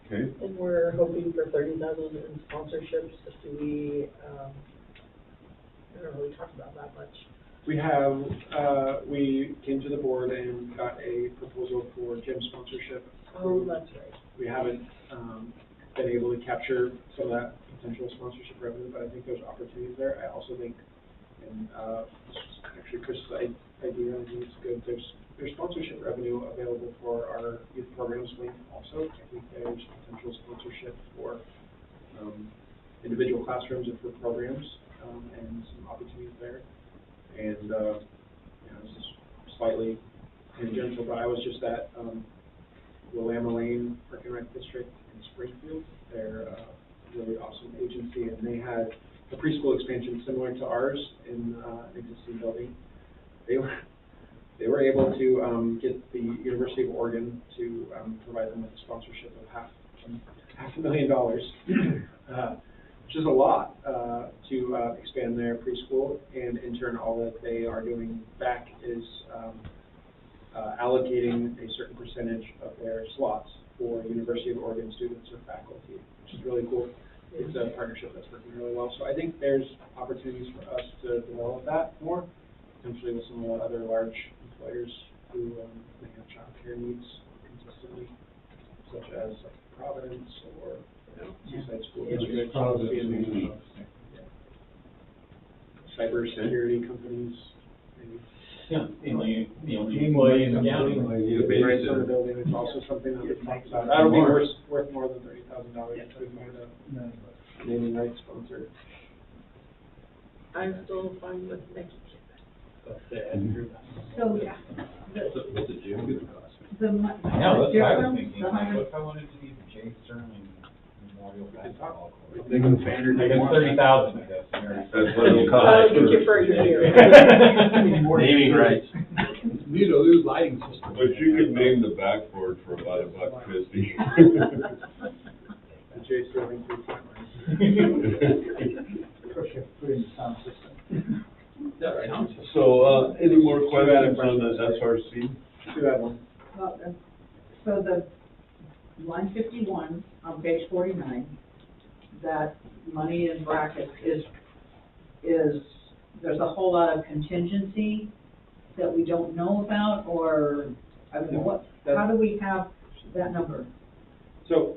Okay. And we're hoping for 30,000 in sponsorships. Do we, I don't really talk about that much. We have, we came to the board and got a proposal for gym sponsorship. Oh, that's right. We haven't, been able to capture some of that potential sponsorship revenue, but I think there's opportunities there. I also think, and, this is actually Chris's idea, I think it's good, there's sponsorship revenue available for our youth programs wing also. I think there's potential sponsorship for, individual classrooms and for programs, and some opportunities there. And, you know, this is slightly tangential, but I was just at, Willamette Lane Park and Rec District in Springfield. They're a really awesome agency, and they had a preschool expansion similar to ours in, an existing building. They were able to, get the University of Oregon to, provide them with a sponsorship of $500,000, which is a lot, to, expand their preschool, and in turn, all that they are doing back is, allocating a certain percentage of their slots for University of Oregon students or faculty, which is really cool. It's a partnership that's working really well. So I think there's opportunities for us to develop that more, potentially with some of the other large employers who, may have childcare needs consistently, such as like Providence or, Seaside School District. Cybersecurity companies, maybe. Yeah, the only employee in the county. Right from the building, it's also something that we've talked about. That'll be worth more than $30,000 if we find a naming rights sponsor. I'm still fine with Nikki. So, What's a gym gonna cost? the Yeah, that's what I was difference, thinking, the like, what hundred, if I wanted to use Jay Sterling Memorial Basketball Court? They can banner I they guess want. 30,000, I guess. That's what it'll I'll cost. get you for a year. Naming rights. Need a new lighting system. But you could name the backboard for about $1.50. The J. Sterling 3 Especially if putting the sound system. So, any more questions on the SRC? You have one. well, so the line 51 on page 49, that money in brackets is, there's a whole lot of contingency that we don't know about, or, I mean, what, how do we have that number? So,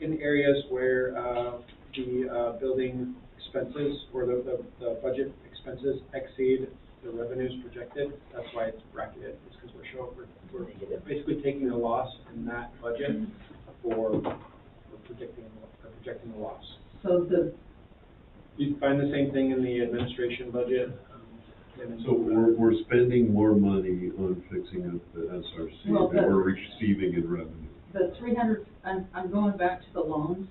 in areas where, the building expenses or the budget expenses exceed the revenues projected, that's why it's bracketed, it's because we're basically taking a loss in that budget for projecting the loss. So You find the same thing in the administration budget. So we're spending more money on fixing up the SRC Well, than we're receiving in revenue. the 300, I'm going back to the loans,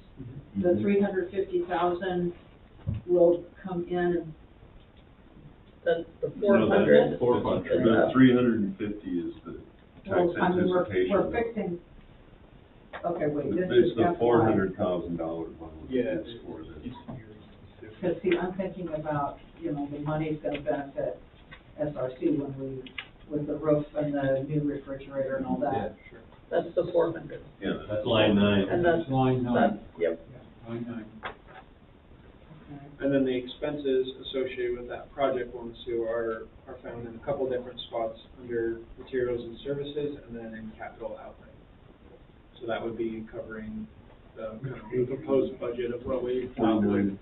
the 350,000 will come in That's the No, 400. that's 400. The 350 is the tax Well, I mean, anticipation. we're fixing, okay, wait, this It's is the FY. $400,000 one. Yeah. It's for this. Because see, I'm thinking about, you know, the money's gonna benefit SRC with the roof and the new refrigerator and all that. Sure. That's the 400. Yeah, That's line 9. And that's, Line nine. that's, yep. Line 9. And then the expenses associated with that project, one, Sue, are found in a couple different spots under materials and services and then in capital outlay. So that would be covering the kind of proposed budget of what we outlined.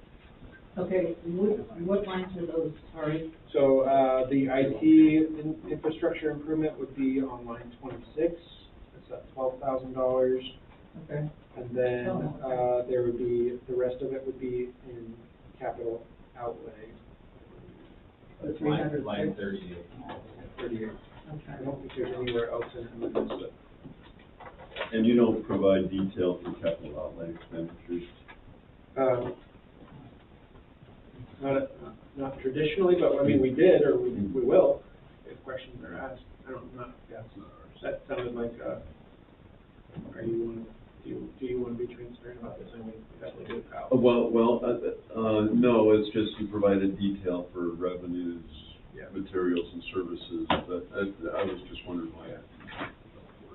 Okay, what lines are those, sorry? So, the IT infrastructure improvement would be on line 26, that's at $12,000. Okay. And then, Oh, there would be, the rest of it would be in capital outlay, The Line 300. 38. 38. I Okay. don't think there's anywhere else in it that missed it. And you don't provide detail for capital outlay expenditures? Not traditionally, but I mean, we did, or we will, if questions are asked. I don't know, yeah, that sounded like, do you want to be transparent about this? I mean, we definitely do, Kyle. No, it's just you provided detail for revenues, Yeah. materials and services, but I was just wondering why.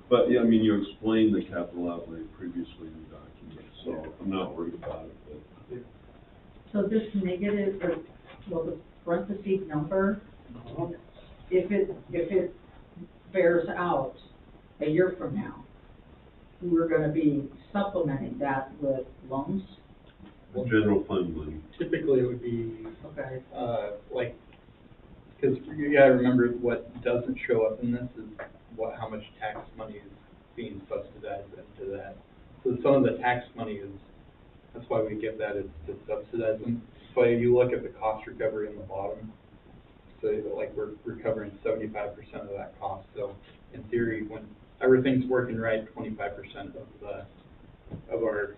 But, yeah, I mean, you explained the capital outlay previously in the document, so I'm not worried about it, but. So this negative, or, well, the parentheses number, if it bears out a year from now, we're gonna be supplementing that with loans? The general fund money. Typically, it would be, Okay. like, because you gotta remember what doesn't show up in this is how much tax money is being subsidized into that. So some of the tax money is, that's why we give that, is to subsidize them. So you look at the cost recovery in the bottom, so like we're recovering 75% of that cost. So in theory, when everything's working right, 25% of our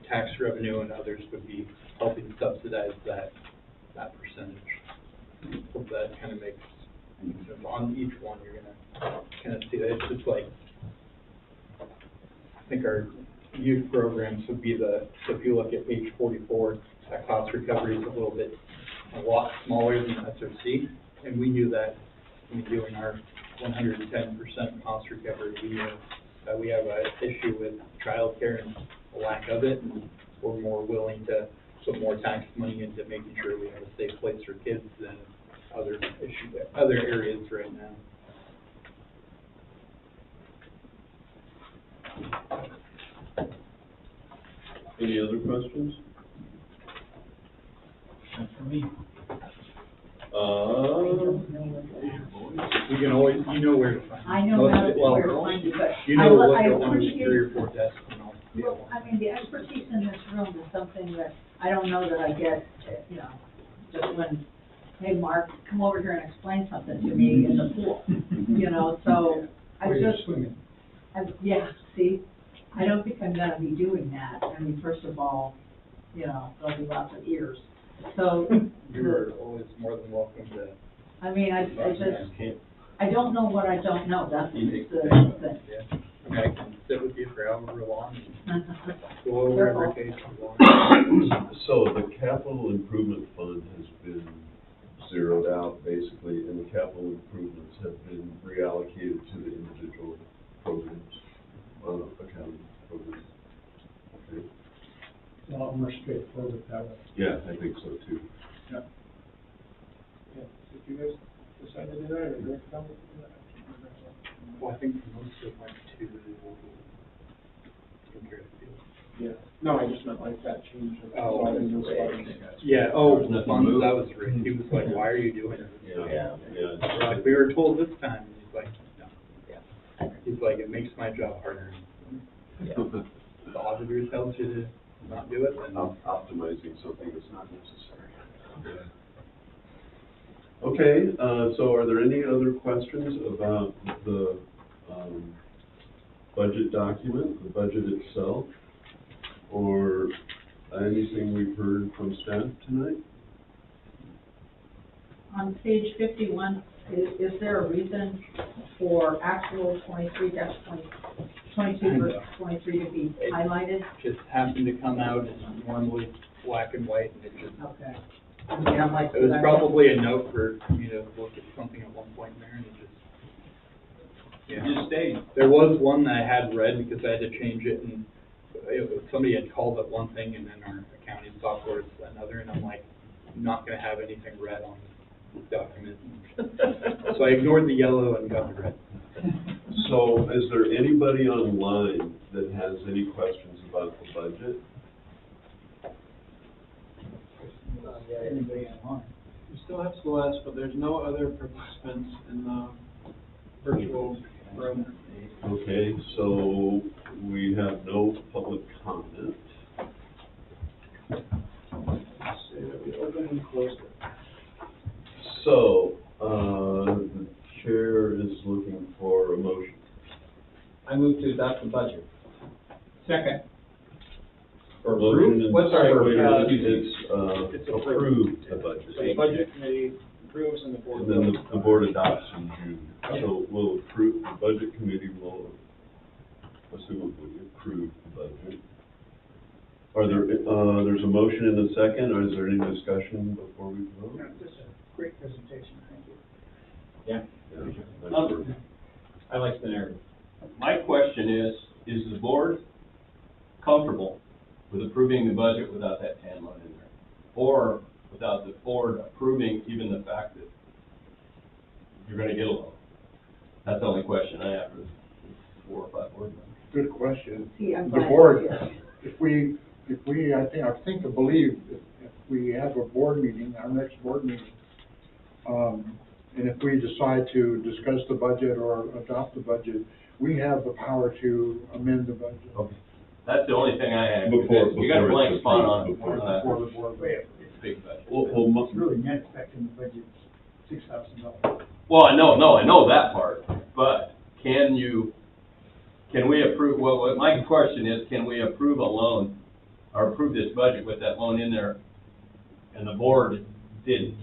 tax revenue and others would be helping subsidize that percentage. So that kind of makes sense. On each one, you're gonna kind of see that. It's just like, I think our youth programs would be so if you look at page 44, that cost recovery is a lot smaller than SRC, and we knew that when doing our 110% cost recovery. We knew that we have an issue with childcare and a lack of it, and we're more willing to put more tax money into making sure we have a safe place for kids than other areas right now. Any other questions? That's for me. You can always, you know where to find. I know where to find it, but You know what I the one with appreciate. 3 or 4 desks and all. Well, I mean, the expertise in this room is something that I don't know that I get, you know, just when, hey, Mark, come over here and explain something to me in the pool, you know, so I Where you're just, swimming. yeah, see, I don't think I'm gonna be doing that. I mean, first of all, you know, there'll be lots of ears, so. You're always more than welcome to. I mean, I just, I don't know what I don't know, that's the thing. Yeah. I mean, I can sit with you for however long and go over every page you want. So the capital improvement fund has been zeroed out basically, and the capital improvements have been reallocated to the individual programs, accounting programs. Okay. A lot more straightforward that way. Yeah, I think so too. Yeah. Yeah, if you guys decide to do that, or direct comment to do that. Well, I think most of it went to Yeah, no, I just meant like that change of. Oh, sliding those funds. Yeah, There's nothing funds, moved. that was Rick. He was like, why are you doing this? Yeah. We're like, we were told this time. And he's like, no. He's like, it makes my job harder. The auditor tells you to not do it, then. Optimizing something that's not necessary. Okay, so are there any other questions about the, budget document, the budget itself, or anything we've heard from staff tonight? on page 51, is there a reason for actual 22 versus 23 to be highlighted? Just happened to come out as normally black and white, and it just, Okay. Yeah, I'm like, it was probably a note for me to look at something at one point there, and it just, yeah. You stayed. There was one that I had red because I had to change it, and somebody had called it one thing, and then our accounting software is another, and I'm like, I'm not gonna have anything red on this document. So I ignored the yellow and got the red. So is there anybody online that has any questions about the budget? Anybody online? You still have Celeste, but there's no other participants in the virtual room. Okay, so we have no public comment. Say that we opened and closed it. So, the chair is looking for a motion. I move to adopt the budget. Second. Or motion and What's our- wait, It's approve the budget. So the budget committee approves and the board. And then votes. the board adopts in June. So we'll approve, the budget committee will assumably approve the budget. Are there, there's a motion and a second, or is there any discussion before we vote? No, this is a great presentation, thank you. Yeah, Yeah, I like the narrative. My question is the board comfortable with approving the budget without that tan line in there? Or without the board approving even the fact that you're gonna get a loan? That's the only question I have for 4 or 5 board members. Good question. See, I'm The glad. board, if we, I think I believe, if we have a board meeting, our next board meeting, and if we decide to discuss the budget or adopt the budget, we have the power to amend the budget. Okay. That's the only thing I had. Before You got a blank it's spot on, approved, on that Before the board. big budget. Well, It's really net effect in the budget, $6,000. Well, I know that part, but can we approve, well, my question is, can we approve a loan, or approve this budget with that loan in there, and the board didn't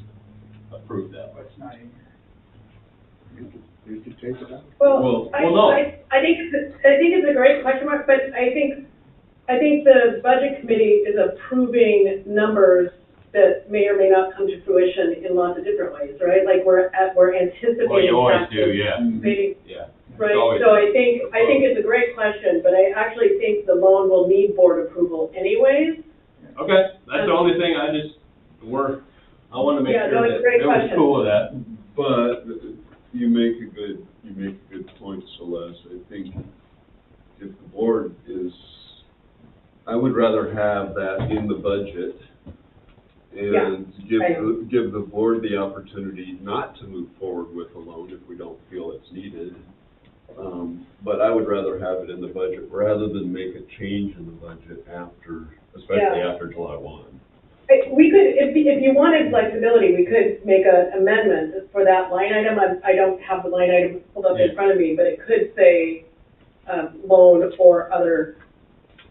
approve that? It's not in here. You could take it out. Well, no. I think it's a great question mark, but I think the budget committee is approving numbers that may or may not come to fruition in lots of different ways, right? Like we're anticipating. Well, you always do, factors, yeah. maybe, Yeah. right? It's always- So I think it's a great question, but I actually think the loan will need board approval anyways. Okay, that's the only thing I wanna make Yeah, sure no, it's that a great it was question. cool with that. but you make a good point, Celeste. I think if the board is, I would rather have that in the budget and give the board the opportunity not to move forward with a loan if we don't feel it's needed. But I would rather have it in the budget rather than make a change in the budget especially after July 1. We could, if you wanted flexibility, we could make an amendment for that line item. I don't have the line item pulled up in front of me, but it could say, loan or other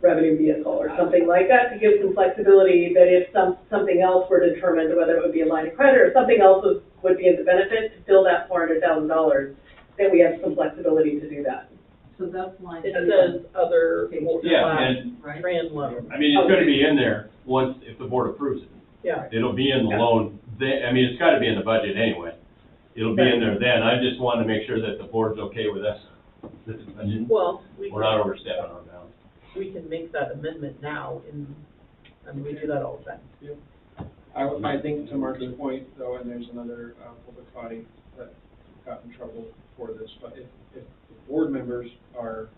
revenue vehicle or something like that to give some flexibility that if something else were determined, whether it would be a line of credit or something else would be in the benefit to fill that $400,000, that we have some flexibility to do that. So that's line. It says other Yeah, slash and, Right? trans loan. I mean, it's gonna be in there if the board approves it. Yeah. It'll be in the loan, it's gotta be in the budget anyway. It'll be in there then, I just wanted to make sure that the board's okay with us. Well, We're not overstepping our bounds. we can make that amendment now we do that all the time. I think to Mark's point, though, and there's another public body that got in trouble for this, but if the board members are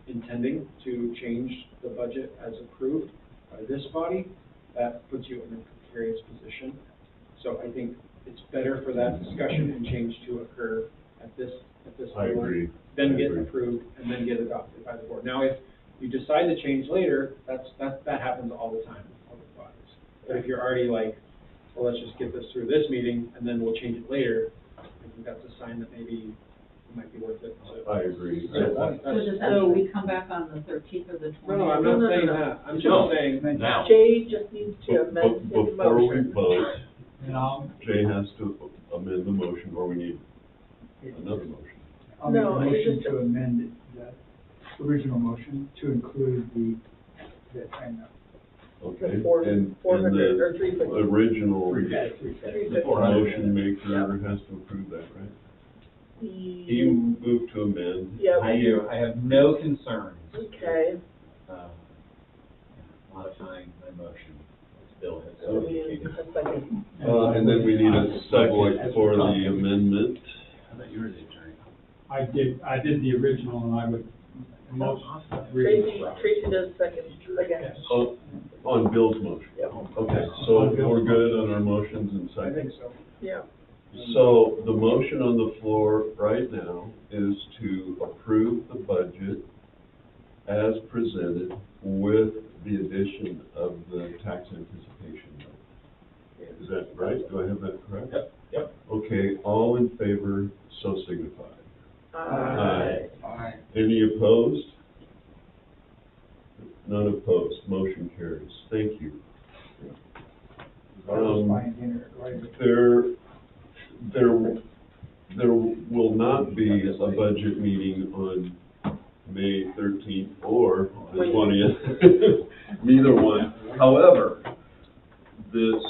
intending to change the budget as approved by this body, that puts you in a precarious position. So I think it's better for that discussion and change to occur at this I level, agree. then get I agree. approved, and then get adopted by the board. Now, if you decide to change later, that happens all the time in public bodies. But if you're already like, well, let's just get this through this meeting, and then we'll change it later, I think that's a sign that maybe it might be worth it. So- I agree. So does that mean we come back on the 13th or the 20th? No, I'm No, not no, saying no. that. I'm No. just saying, Now, Jay just needs to amend his Before we motion. vote, And I'll, Jay has to amend the motion, or we need another motion. I'll make a No, it's motion just to amend that original motion to include the kind of. Okay, The four- and 400 or the 350. original The motion maker has to approve that, right? He moved to amend. Yep. I do, I have no concerns. Okay, Modifying my motion, as Bill has so we need indicated. a second. And then we need a second for the amendment. I thought you were the attorney. I did the original, and I would most Tracy does second again. Oh, on Bill's motion. Yep. Okay, so we're good on our motions and seconds? so. Yeah. So the motion on the floor right now is to approve the budget as presented with the addition of the tax anticipation note. Is that right? Do I have that correct? Yep. Okay, all in favor, so signified. Aye. Aye. Any opposed? None opposed, motion carries. Thank you. There will not be a budget meeting on May 13th or the 20th, neither one. However, this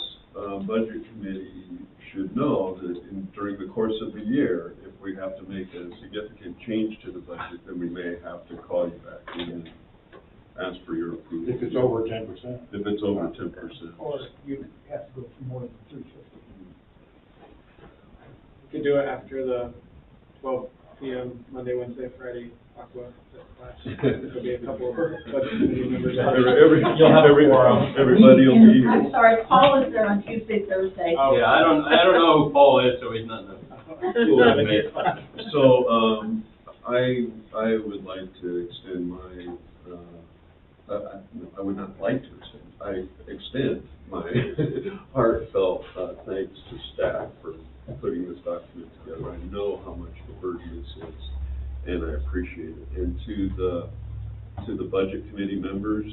budget committee should know that during the course of the year, if we have to make a significant change to the budget, then we may have to call you back and ask for your approval. If it's over 10%. If it's over 10%. Or you have to go for more than 350. We could do it after the 12 p.m. Monday, Wednesday, Friday, Aqua class. There'll be a couple of budget committee members. You'll have a quorum. Everybody will be here. I'm sorry, Paul is there on Tuesday, Thursday. Oh. Yeah, I don't know who Paul is, so he's not. So, I would like to extend my, I would not like to extend, I extend my heartfelt, thanks to staff for putting this document together. I know how much the burden this is, and I appreciate it. And to the budget committee members,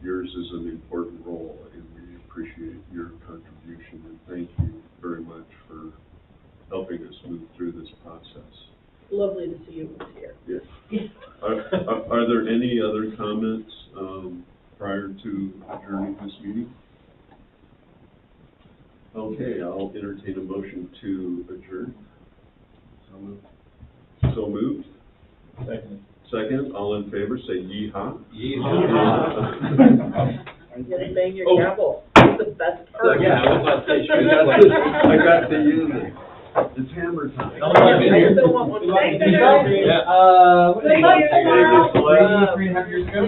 yours is an important role, and we appreciate your contribution, and thank you very much for helping us move through this process. Lovely to see you here. Yes. Are there any other comments, prior to adjourning this meeting? Okay, I'll entertain a motion to adjourn. So moved? Second, all in favor, say yeehaw. You gotta bang your Oh. gavel. It's the best part. Yeah, I was about to say, sure. I got to use it. It's hammer time. I still want one. Thanks, Thank you. guys. Yeah. Good luck tomorrow. 3.5 years ago.